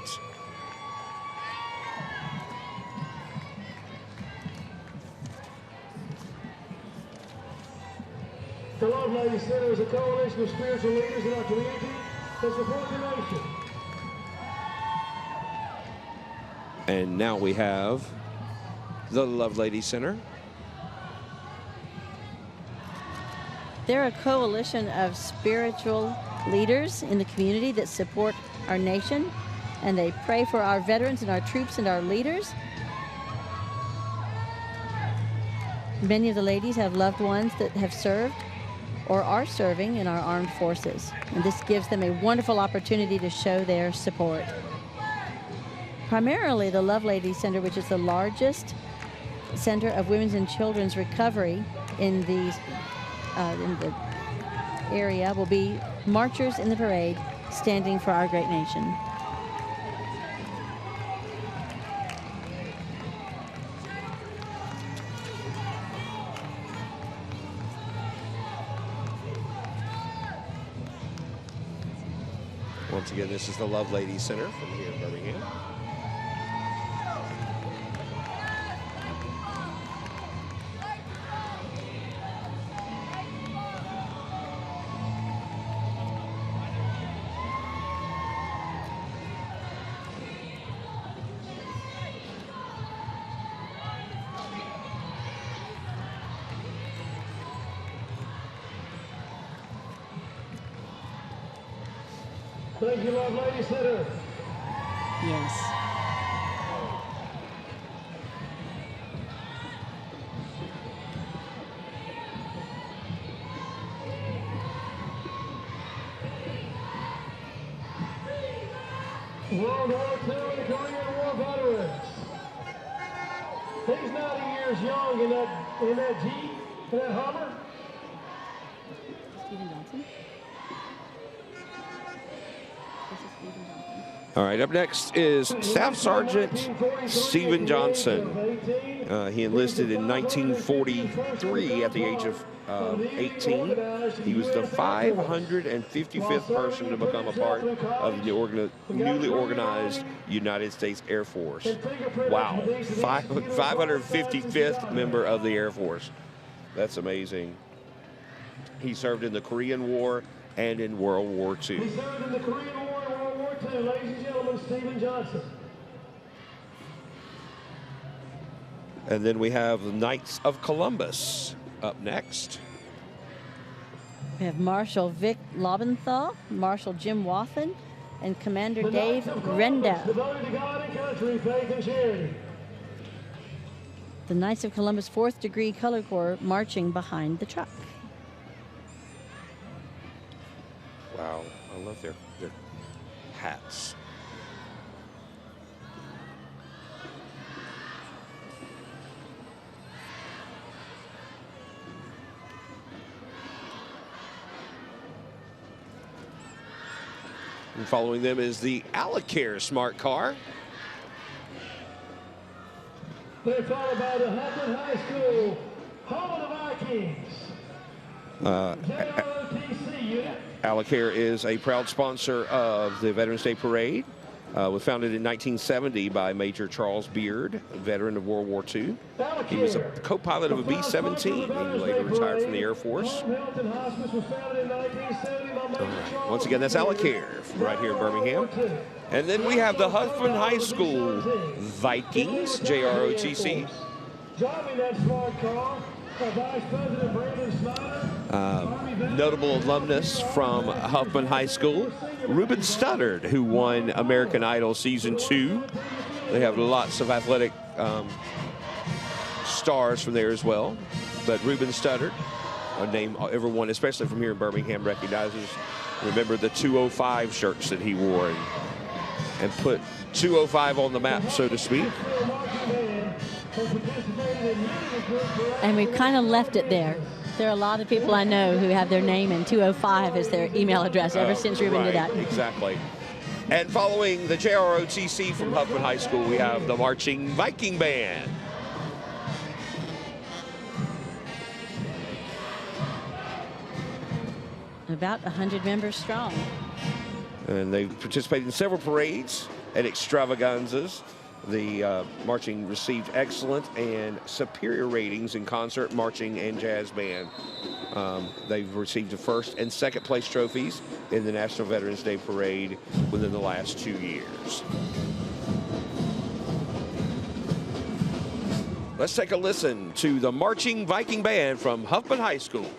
The Love Lady Center is a coalition of spiritual leaders in our community that support the nation. And now we have the Love Lady Center. They're a coalition of spiritual leaders in the community that support our nation, and they pray for our veterans and our troops and our leaders. Many of the ladies have loved ones that have served or are serving in our armed forces, and this gives them a wonderful opportunity to show their support. Primarily the Love Lady Center, which is the largest center of women's and children's recovery in the area, will be marchers in the parade standing for our great nation. Once again, this is the Love Lady Center from here in Birmingham. Thank you, Love Lady Center. Yes. World War II and Korean War veterans. He's 90 years young in that Jeep, in that Hummer. Stephen Johnson. All right, up next is Staff Sergeant Stephen Johnson. He enlisted in 1943 at the age of 18. He was the 555th person to become a part of the newly organized United States Air Force. Wow, 555th member of the Air Force. That's amazing. He served in the Korean War and in World War II. He served in the Korean War and World War II, ladies and gentlemen, Stephen Johnson. And then we have the Knights of Columbus up next. We have Marshal Vic Lobenthal, Marshal Jim Wathen, and Commander Dave Rendell. Devoted to God and country, faith and charity. The Knights of Columbus 4th Degree Color Corps marching behind the truck. Wow, I love their hats. And following them is the Alicare Smart Car. They're followed by the Huffman High School, home of the Vikings. Alicare is a proud sponsor of the Veterans Day Parade. Was founded in 1970 by Major Charles Beard, a veteran of World War II. He was a co-pilot of a B-17. He later retired from the Air Force. Once again, that's Alicare right here in Birmingham. And then we have the Huffman High School Vikings, JROTC. Notable alumnus from Huffman High School, Ruben Studdard, who won American Idol Season 2. They have lots of athletic stars from there as well. But Ruben Studdard, a name everyone, especially from here in Birmingham, recognizes. Remember the 205 shirts that he wore and put 205 on the map, so to speak. And we've kind of left it there. There are a lot of people I know who have their name in 205 as their email address ever since Ruben did that. Exactly. And following the JROTC from Huffman High School, we have the Marching Viking Band. About 100 members strong. And they participated in several parades and extravaganzas. The marching received excellent and superior ratings in concert, marching, and jazz band. They've received the first and second place trophies in the National Veterans Day Parade within the last 2 years. Let's take a listen to the Marching Viking Band from Huffman High School.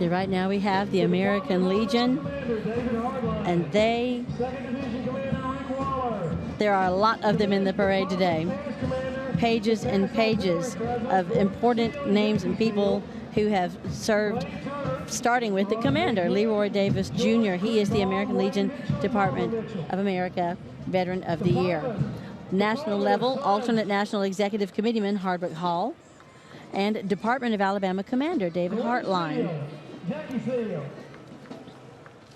Right now we have the American Legion, and there are a lot of them in the parade today. Pages and pages of important names and people who have served, starting with the commander, Leroy Davis Jr. He is the American Legion Department of America Veteran of the Year. National level, alternate National Executive Committeeman Hardwick Hall, and Department of Alabama Commander David Hartline.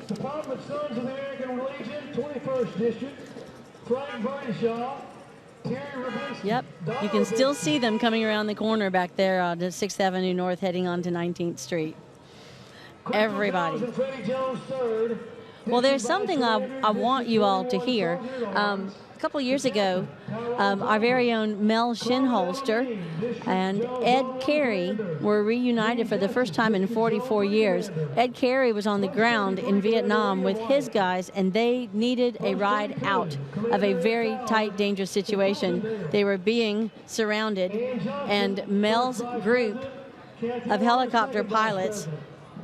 Department Sons of the American Legion, 21st District, Frank Bradshaw, Terry Robinson. Yep, you can still see them coming around the corner back there on 6th Avenue North heading on to 19th Street. Everybody. Well, there's something I want you all to hear. A couple years ago, our very own Mel Shinholster and Ed Carey were reunited for the first time in 44 years. Ed Carey was on the ground in Vietnam with his guys, and they needed a ride out of a very tight, dangerous situation. They were being surrounded, and Mel's group of helicopter pilots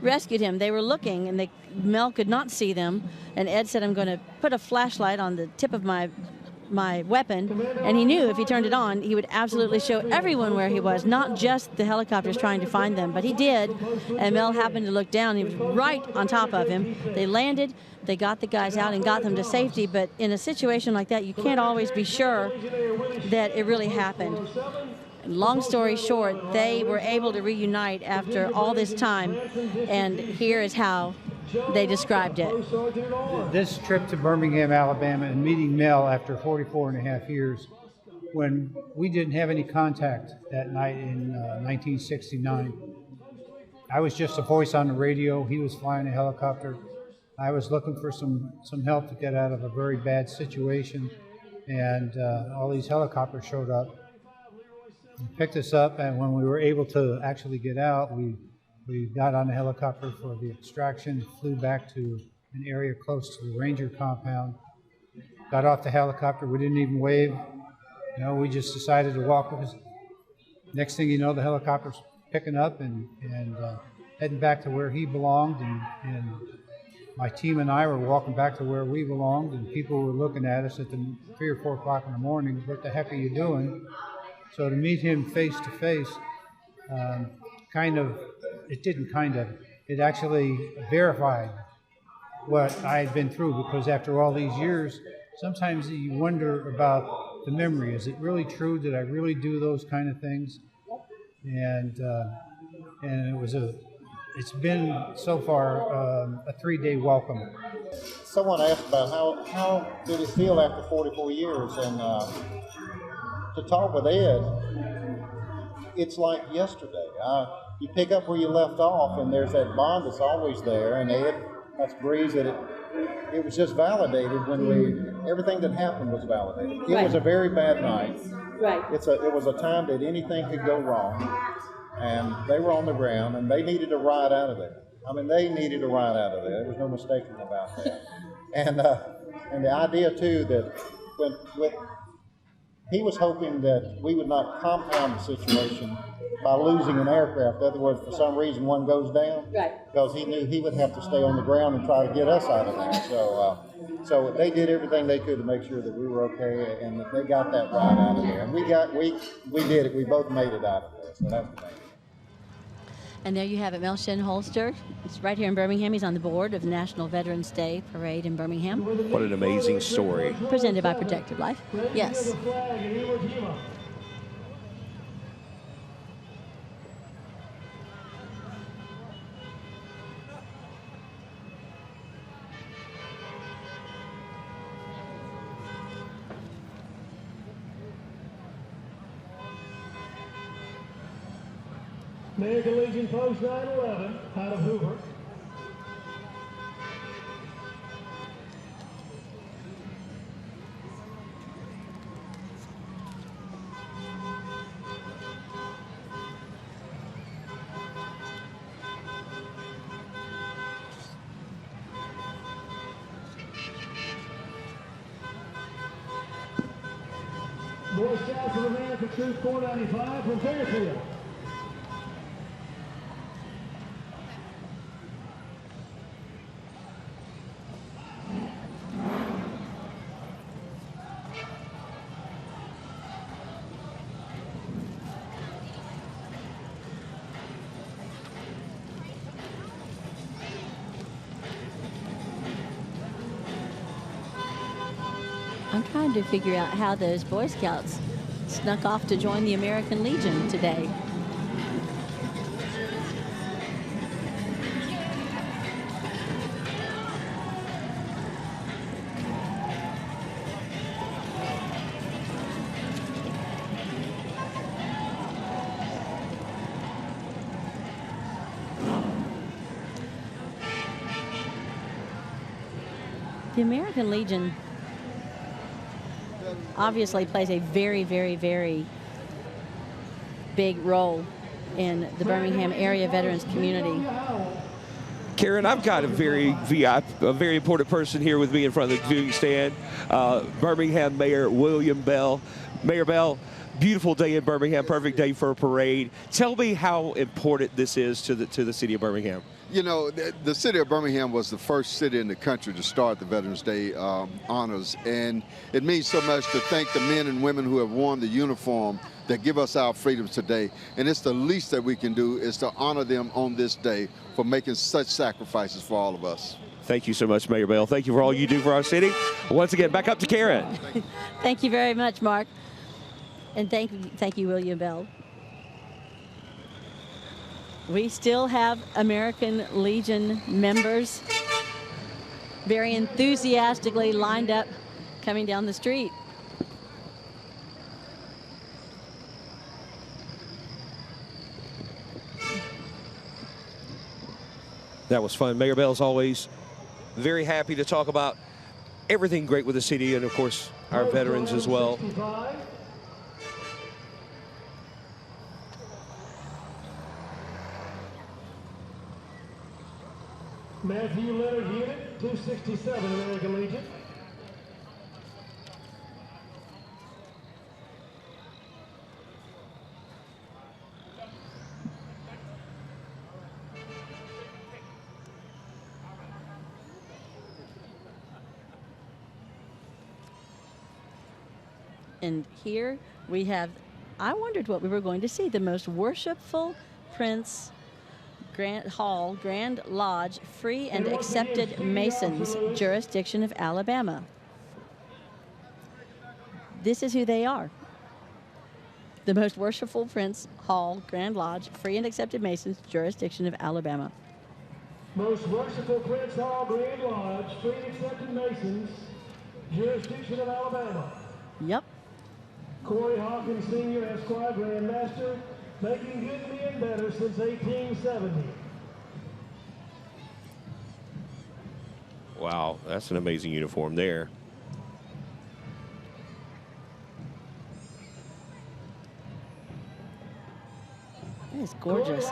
rescued him. They were looking, and Mel could not see them, and Ed said, "I'm going to put a flashlight on the tip of my weapon," and he knew if he turned it on, he would absolutely show everyone where he was, not just the helicopters trying to find them. But he did, and Mel happened to look down. He was right on top of him. They landed, they got the guys out and got them to safety, but in a situation like that, you can't always be sure that it really happened. Long story short, they were able to reunite after all this time, and here is how they described it. This trip to Birmingham, Alabama, and meeting Mel after 44 and a half years, when we didn't have any contact that night in 1969. I was just a voice on the radio. He was flying a helicopter. I was looking for some help to get out of a very bad situation, and all these helicopters showed up and picked us up, and when we were able to actually get out, we got on a helicopter for the extraction, flew back to an area close to the Ranger compound, got off the helicopter. We didn't even wave. You know, we just decided to walk because next thing you know, the helicopter's picking up and heading back to where he belonged, and my team and I were walking back to where we belonged, and people were looking at us at the 3 or 4 o'clock in the morning. What the heck are you doing? So to meet him face to face, it actually verified what I had been through, because after all these years, sometimes you wonder about the memory. Is it really true? Did I really do those kind of things? And it's been so far a 3-day welcome. Someone asked about how did it feel after 44 years, and to talk with Ed, it's like yesterday. You pick up where you left off, and there's that bond that's always there. And Ed, that's Breeze, that it was just validated when everything that happened was validated. It was a very bad night. Right. It was a time that anything could go wrong, and they were on the ground, and they needed a ride out of there. I mean, they needed a ride out of there. There was no mistaking about that. And the idea too that when he was hoping that we would not compound the situation by losing an aircraft. In other words, for some reason one goes down, Right. because he knew he would have to stay on the ground and try to get us out of there. So they did everything they could to make sure that we were okay, and that they got that ride out of there. And we did it. We both made it out of there. So that's the main thing. And there you have it, Mel Shinholster. It's right here in Birmingham. He's on the board of the National Veterans Day Parade in Birmingham. What an amazing story. Presented by Protective Life. Yes. American Legion Post 911 out of Hoover. Boy Scouts of America Troop 495 from Fairfield. I'm trying to figure out how those Boy Scouts snuck off to join the American Legion today. The American Legion obviously plays a very, very, very big role in the Birmingham area veterans community. Karen, I've got a very important person here with me in front of the viewing stand. Birmingham Mayor William Bell. Mayor Bell, beautiful day in Birmingham, perfect day for a parade. Tell me how important this is to the city of Birmingham. You know, the city of Birmingham was the first city in the country to start the Veterans Day honors, and it means so much to thank the men and women who have worn the uniform that give us our freedoms today. And it's the least that we can do is to honor them on this day for making such sacrifices for all of us. Thank you so much, Mayor Bell. Thank you for all you do for our city. Once again, back up to Karen. Thank you very much, Mark. And thank you, William Bell. We still have American Legion members very enthusiastically lined up coming down the street. That was fun. Mayor Bell's always very happy to talk about everything great with the city and, of course, our veterans as well. Matthew Leonard Unit, 267 American Legion. And here we have, I wondered what we were going to see, the most worshipful Prince Grand Lodge, Free and Accepted Masons, jurisdiction of Alabama. This is who they are. The most worshipful Prince Hall, Grand Lodge, Free and Accepted Masons, jurisdiction of Alabama. Most worshipful Prince Hall, Grand Lodge, Free and Accepted Masons, jurisdiction of Alabama. Yep. Corey Hawkins Sr., Esquire, Grand Master, making good men better since 1870. Wow, that's an amazing uniform there. That is gorgeous.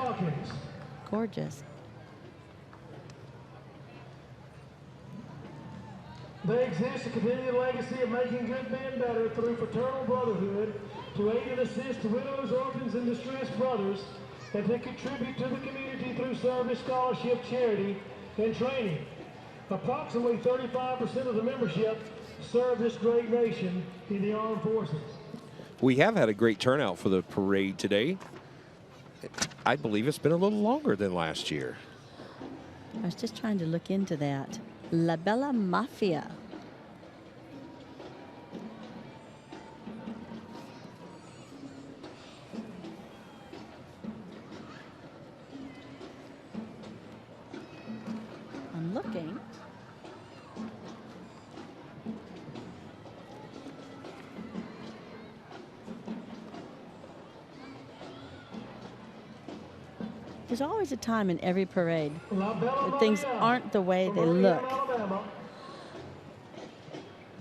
Gorgeous. They exist to continue the legacy of making good men better through fraternal brotherhood, to aid and assist widows, orphans, and distressed brothers, and to contribute to the community through service, scholarship, charity, and training. Approximately 35% of the membership serve this great nation in the armed forces. We have had a great turnout for the parade today. I believe it's been a little longer than last year. I was just trying to look into that. La Bella Mafia. I'm looking. There's always a time in every parade that things aren't the way they look.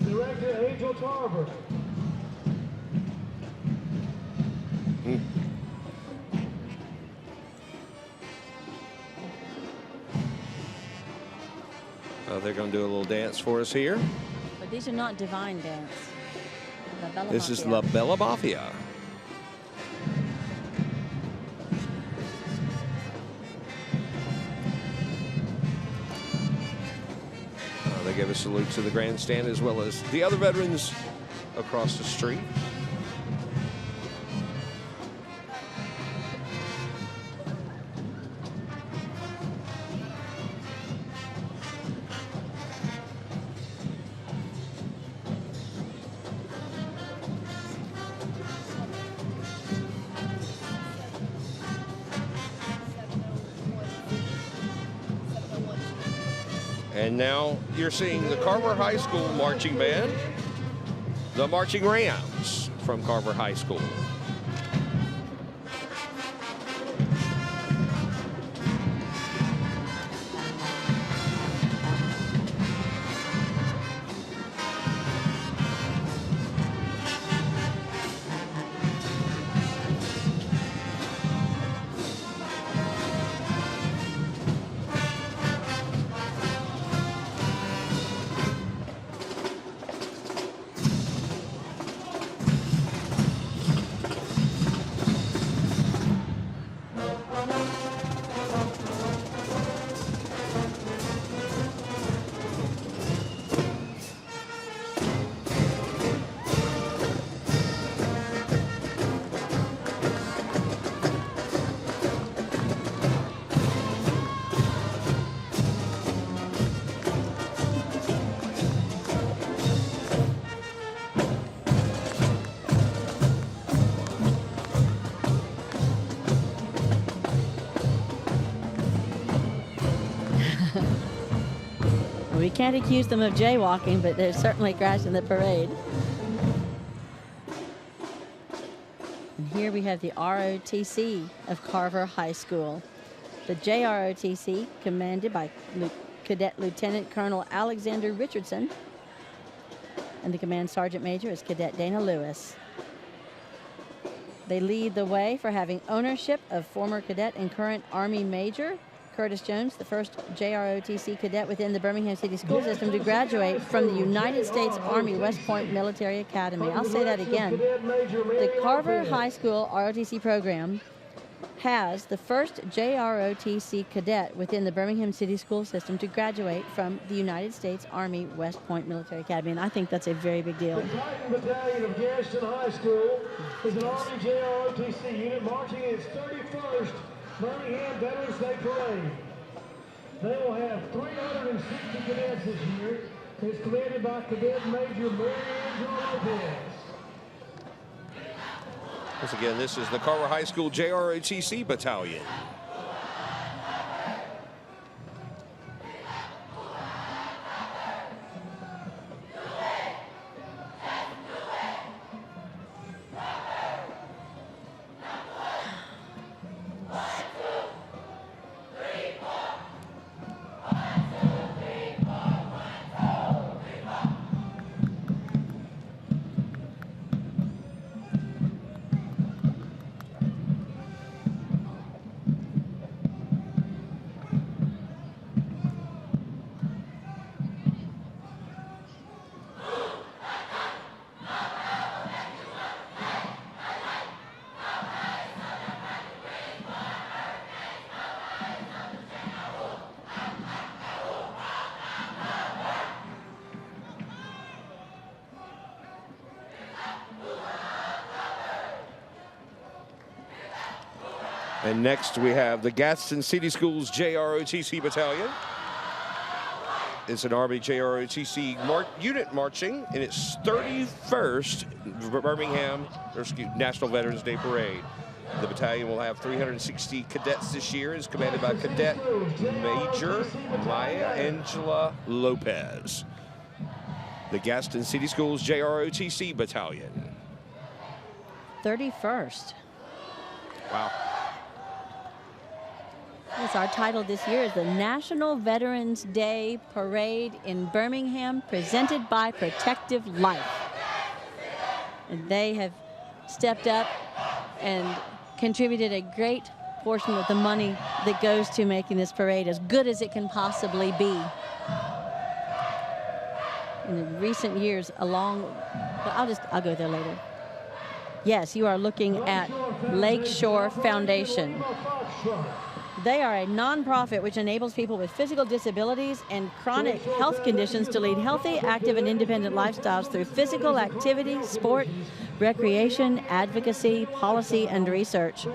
Director Angel Carver. They're going to do a little dance for us here. But these are not divine dance. La Bella This is Mafia. La Bella Mafia. They give a salute to the grandstand as well as the other veterans across the street. And now you're seeing the Carver High School marching band, the Marching Rams from Carver High School. We can't accuse them of jaywalking, but they're certainly crashing the parade. And here we have the ROTC of Carver High School. The JROTC, commanded by Cadet Lieutenant Colonel Alexander Richardson, and the Command Sergeant Major is Cadet Dana Lewis. They lead the way for having ownership of former cadet and current Army Major Curtis Jones, the first JROTC cadet within the Birmingham City School System to graduate from the United States Army West Point Military Academy. I'll say that again. The Carver High School ROTC program has the first JROTC cadet within the Birmingham City School System to graduate from the United States Army West Point Military Academy, and I think that's a very big deal. The Titan Battalion of Garrison High School is an Army JROTC unit marching in its 31st Birmingham Veterans Day Parade. They will have 360 cadets this year. It's commanded by Cadet Major Lopez. Once again, this is the Carver High School JROTC Battalion. And next we have the Gadsden City Schools JROTC Battalion. It's an Army JROTC unit marching in its 31st Birmingham National Veterans Day Parade. The battalion will have 360 cadets this year. It's commanded by Cadet Major Maya Angela Lopez. The Gadsden City Schools JROTC Battalion. 31st. Wow. Yes, our title this year is the National Veterans Day Parade in Birmingham, presented by Protective Life. And they have stepped up and contributed a great portion of the money that goes to making this parade as good as it can possibly be. In recent years, I'll go there later. Yes, you are looking at Lakeshore Foundation. They are a nonprofit which enables people with physical disabilities and chronic health conditions to lead healthy, active, and independent lifestyles through physical activity, sport, recreation, advocacy, policy, and research.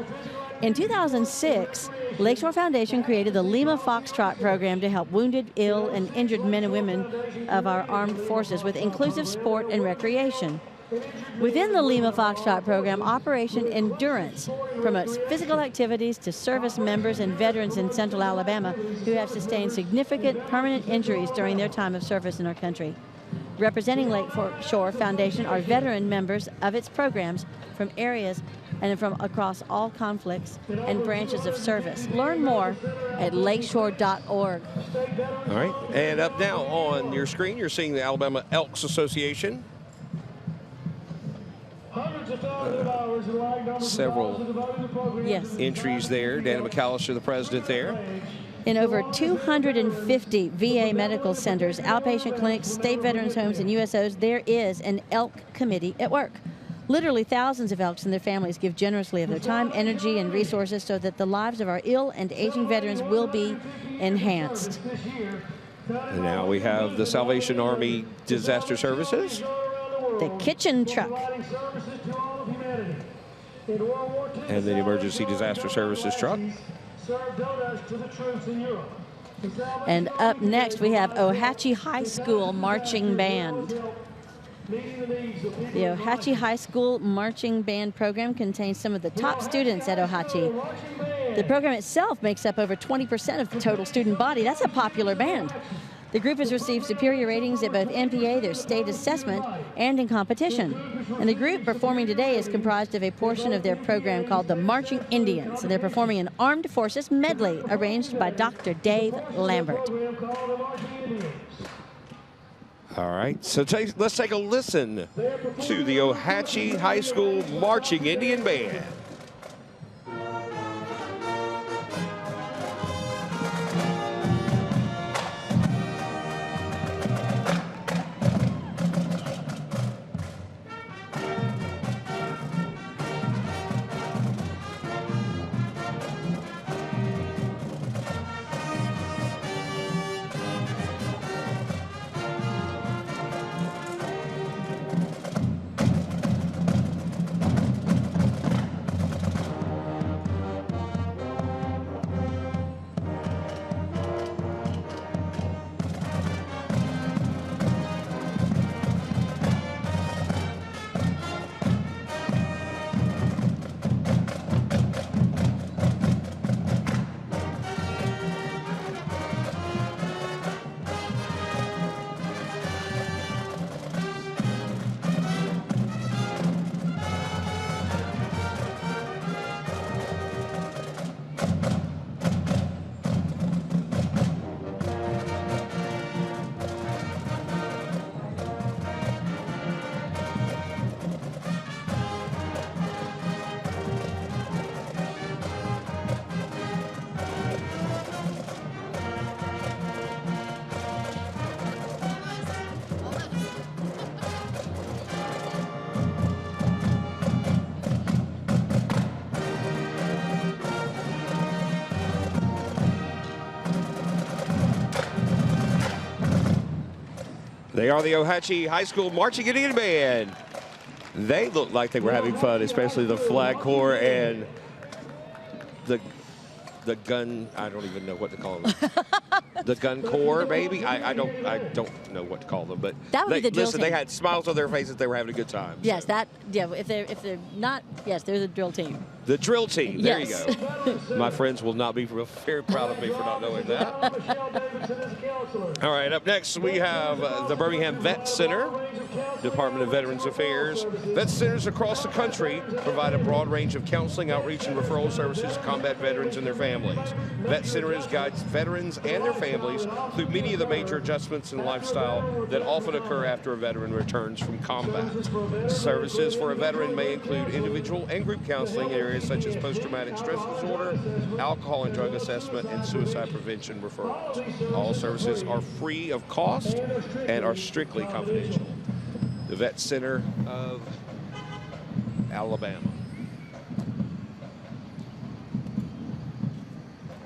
In 2006, Lakeshore Foundation created the Lima Foxtrot program to help wounded, ill, and injured men and women of our armed forces with inclusive sport and recreation. Within the Lima Foxtrot program, Operation Endurance promotes physical activities to service members and veterans in Central Alabama who have sustained significant permanent injuries during their time of service in our country. Representing Lakeshore Foundation are veteran members of its programs from areas and from across all conflicts and branches of service. Learn more at lakeshore.org. All right, and up now on your screen, you're seeing the Alabama Elks Association. Several entries there. Dana McAllister, the president there. In over 250 VA medical centers, outpatient clinics, state veterans homes, and USOs, there is an elk committee at work. Literally thousands of elks and their families give generously of their time, energy, and resources so that the lives of our ill and aging veterans will be enhanced. And now we have the Salvation Army Disaster Services. The kitchen truck. And the Emergency Disaster Services truck. And up next, we have Ohatchee High School Marching Band. The Ohatchee High School Marching Band program contains some of the top students at Ohatchee. The program itself makes up over 20% of the total student body. That's a popular band. The group has received superior ratings at both MPA, their state assessment, and in competition. And the group performing today is comprised of a portion of their program called the Marching Indians. And they're performing an Armed Forces medley arranged by Dr. Dave Lambert. All right, so let's take a listen to the Ohatchee High School Marching Indian Band. They are the Ohatchee High School Marching Indian Band. They look like they were having fun, especially the flag corps and the gun. I don't even know what to call them. The gun corps, maybe. I don't know what to call them. But that would be the drill listen, team. they had smiles on their faces. They were having a good time. Yes, if they're not, yes, they're the drill team. The drill team. There Yes. you go. My friends will not be very proud of me for not knowing that. All right, up next we have the Birmingham Vet Center, Department of Veterans Affairs. Vet centers across the country provide a broad range of counseling, outreach, and referral services to combat veterans and their families. Vet Centers guides veterans and their families through many of the major adjustments in lifestyle that often occur after a veteran returns from combat. Services for a veteran may include individual and group counseling in areas such as post-traumatic stress disorder, alcohol and drug assessment, and suicide prevention referrals. All services are free of cost and are strictly confidential. The Vet Center of Alabama.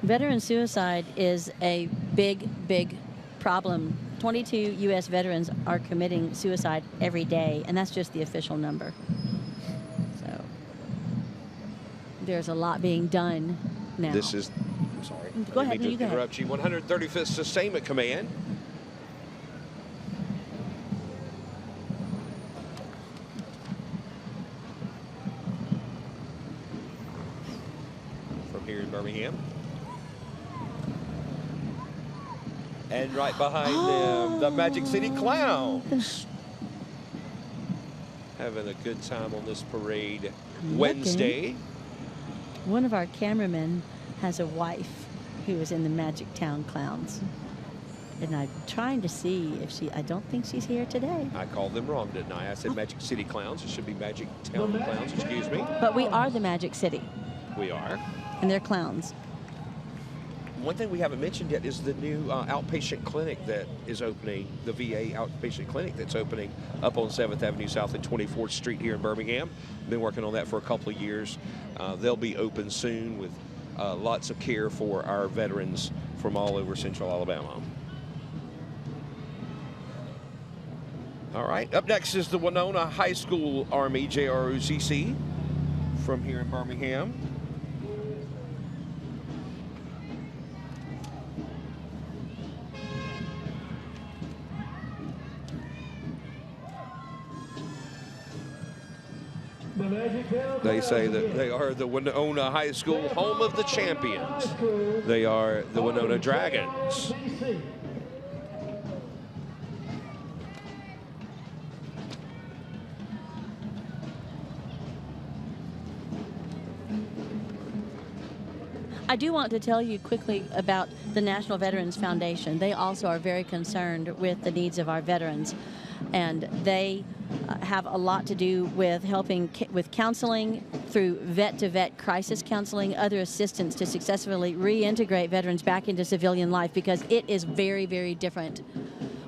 Veteran suicide is a big, big problem. 22 U.S. veterans are committing suicide every day, and that's just the official number. So there's a lot being done now. This is, I'm sorry. Go ahead, I didn't you mean to go ahead. interrupt you. 135th Sustainment Command. From here in Birmingham. And right behind them, the Magic City Clowns. Having a good time on this parade Wednesday. One of our cameramen has a wife who is in the Magic Town Clowns. And I'm trying to see if I don't think she's here today. I called them wrong, didn't I? I said Magic City Clowns. It should be Magic Town Clowns, excuse me. But we are the Magic City, We are. and they're clowns. One thing we haven't mentioned yet is the new outpatient clinic that is opening, the VA outpatient clinic that's opening up on 7th Avenue South and 24th Street here in Birmingham. Been working on that for a couple of years. They'll be open soon with lots of care for our veterans from all over Central Alabama. All right, up next is the Winona High School Army JROTC from here in Birmingham. They say that they are the Winona High School home of the champions. They are the Winona Dragons. I do want to tell you quickly about the National Veterans Foundation. They also are very concerned with the needs of our veterans, and they have a lot to do with helping with counseling through vet-to-vet crisis counseling, other assistance to successfully reintegrate veterans back into civilian life, because it is very, very different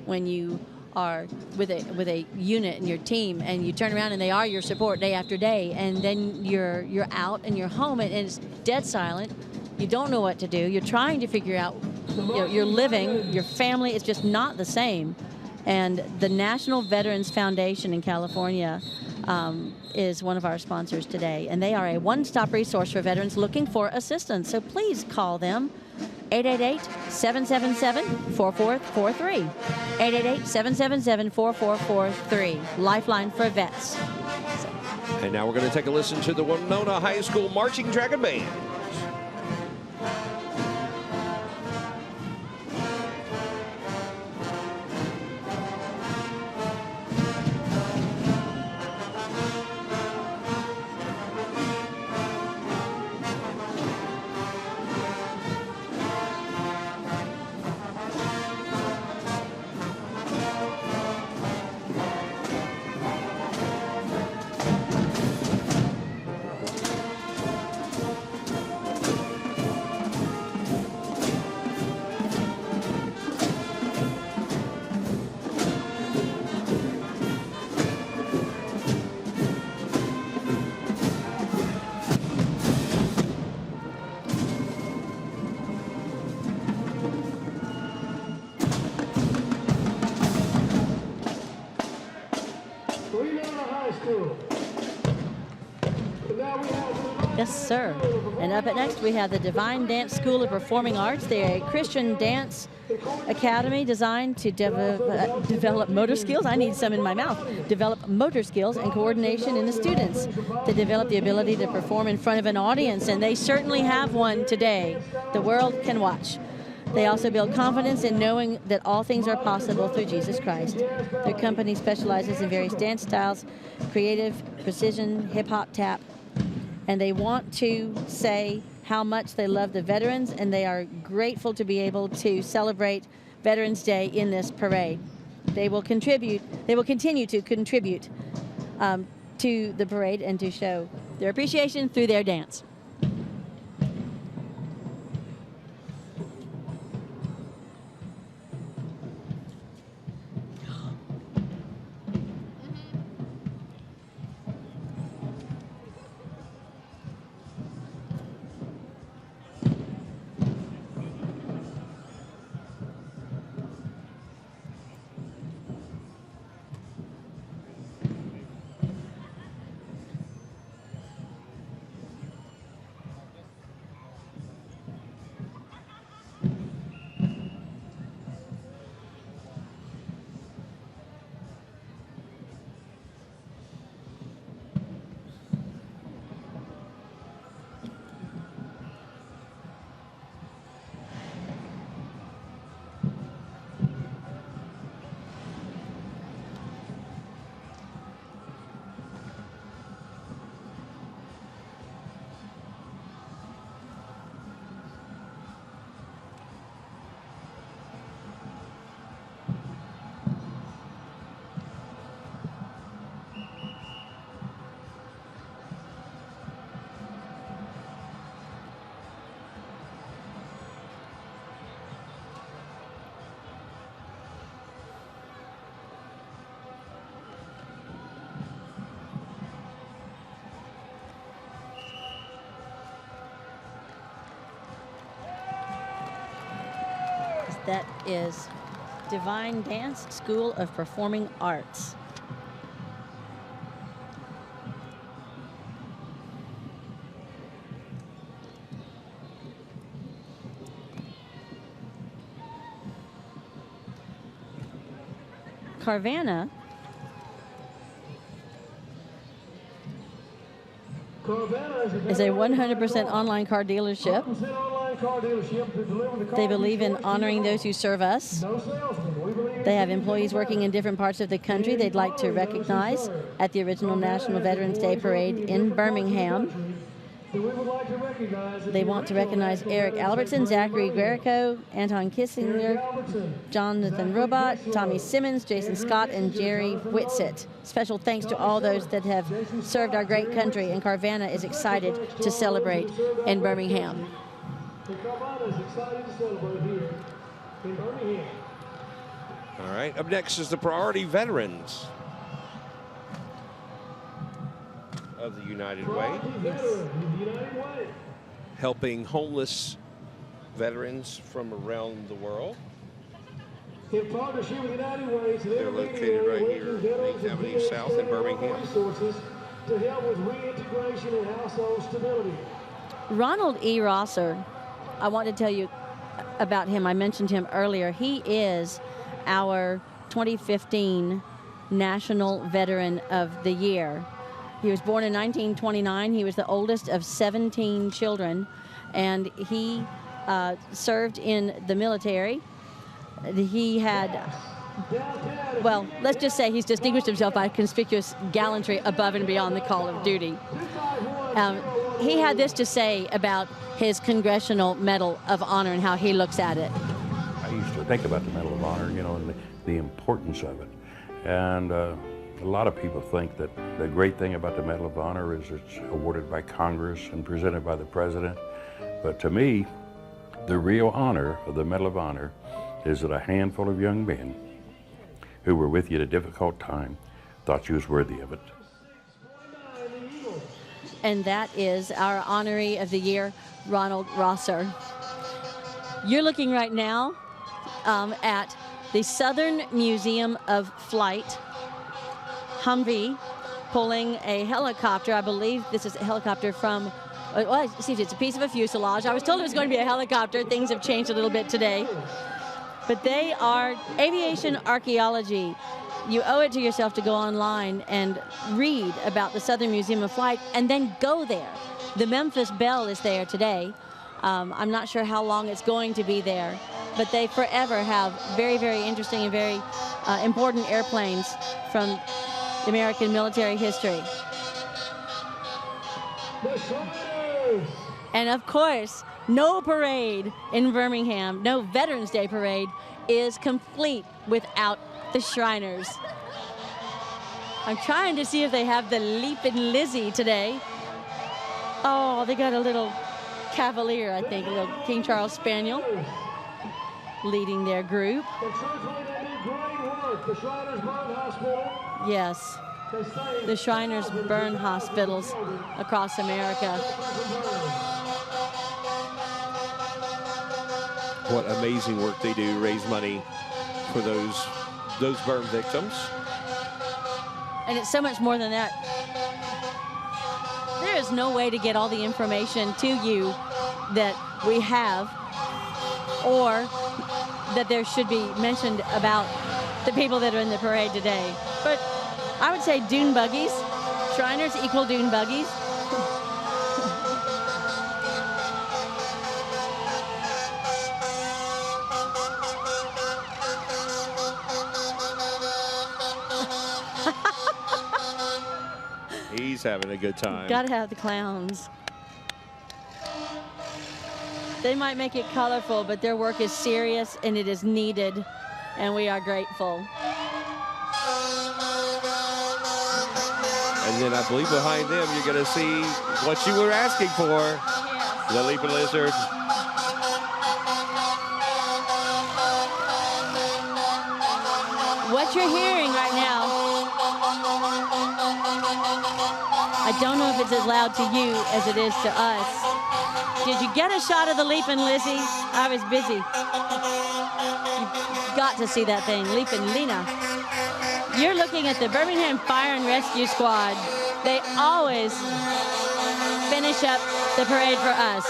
when you are with a unit and your team, and you turn around and they are your support day after day, and then you're out and you're home and it's dead silent. You don't know what to do. You're trying to figure out, you're living, your family. It's just not the same. And the National Veterans Foundation in California is one of our sponsors today. And they are a one-stop resource for veterans looking for assistance. So please call them, 888-777-4443. 888-777-4443. Lifeline for Vets. And now we're going to take a listen to the Winona High School Marching Dragon Band. Yes, sir. And up at next, we have the Divine Dance School of Performing Arts. They're a Christian dance academy designed to develop motor skills. I need some in my mouth. Develop motor skills and coordination in the students to develop the ability to perform in front of an audience. And they certainly have one today. The world can watch. They also build confidence in knowing that all things are possible through Jesus Christ. Their company specializes in various dance styles, creative, precision, hip-hop, tap, and they want to say how much they love the veterans, and they are grateful to be able to celebrate Veterans Day in this parade. They will continue to contribute to the parade and to show their appreciation through their dance. That is Divine Dance School of Performing Arts. Carvana is a 100% online car dealership. They believe in honoring those who serve us. They have employees working in different parts of the country they'd like to recognize at the original National Veterans Day Parade in Birmingham. They want to recognize Eric Albertson, Zachary Guerico, Anton Kissinger, Jonathan Robot, Tommy Simmons, Jason Scott, and Jerry Whitsitt. Special thanks to all those that have served our great country, and Carvana is excited to celebrate in Birmingham. All right, up next is the Priority Veterans of the United Way. Yes. Helping homeless veterans from around the world. In partnership with United Way, they're located right here, 8th Avenue South in Birmingham. Resources to help with reintegration and household stability. Ronald E. Rosser, I want to tell you about him. I mentioned him earlier. He is our 2015 National Veteran of the Year. He was born in 1929. He was the oldest of 17 children, and he served in the military. He had, well, let's just say he's distinguished himself by conspicuous gallantry above and beyond the call of duty. He had this to say about his Congressional Medal of Honor and how he looks at it. I used to think about the Medal of Honor, you know, and the importance of it. And a lot of people think that the great thing about the Medal of Honor is it's awarded by Congress and presented by the President. But to me, the real honor of the Medal of Honor is that a handful of young men who were with you at a difficult time thought you was worthy of it. And that is our honoree of the year, Ronald Rosser. You're looking right now at the Southern Museum of Flight Humvee pulling a helicopter. I believe this is a helicopter from, well, see, it's a piece of a fuselage. I was told it was going to be a helicopter. Things have changed a little bit today. But they are aviation archaeology. You owe it to yourself to go online and read about the Southern Museum of Flight and then go there. The Memphis Belle is there today. I'm not sure how long it's going to be there, but they forever have very, very interesting and very important airplanes from American military history. And of course, no parade in Birmingham, no Veterans Day parade is complete without the Shriners. I'm trying to see if they have the Leapin' Lizzie today. Oh, they got a little Cavalier, I think, a little King Charles Spaniel leading their group. Yes, the Shriners burn hospitals across America. What amazing work they do, raise money for those burn victims. And it's so much more than that. There is no way to get all the information to you that we have, or that there should be mentioned about the people that are in the parade today. But I would say dune buggies. Shriners equal dune buggies. He's having a good time. Gotta have the clowns. They might make it colorful, but their work is serious and it is needed, and we are grateful. And then I believe behind them you're going to see what you were asking for, the Leaping Lizard. What you're hearing right now, I don't know if it's as loud to you as it is to us. Did you get a shot of the Leapin' Lizzie? I was busy. You've got to see that thing, Leapin' Lena. You're looking at the Birmingham Fire and Rescue Squad. They always finish up the parade for us.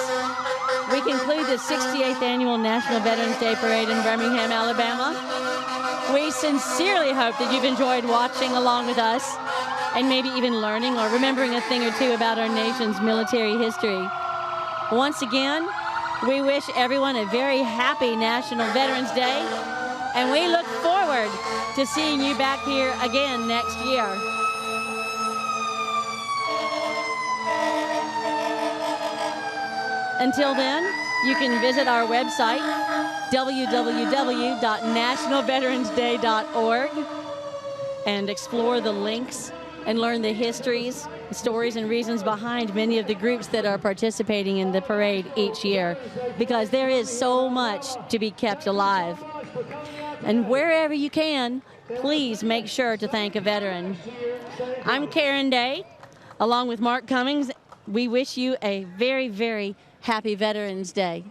We conclude the 68th Annual National Veterans Day Parade in Birmingham, Alabama. We sincerely hope that you've enjoyed watching along with us and maybe even learning or remembering a thing or two about our nation's military history. Once again, we wish everyone a very happy National Veterans Day, and we look forward to seeing you back here again next year. Until then, you can visit our website, www.nationalveteransday.org, and explore the links and learn the histories, stories, and reasons behind many of the groups that are participating in the parade each year, because there is so much to be kept alive. And wherever you can, please make sure to thank a veteran. I'm Karen Day, along with Mark Cummings. We wish you a very, very happy Veterans Day.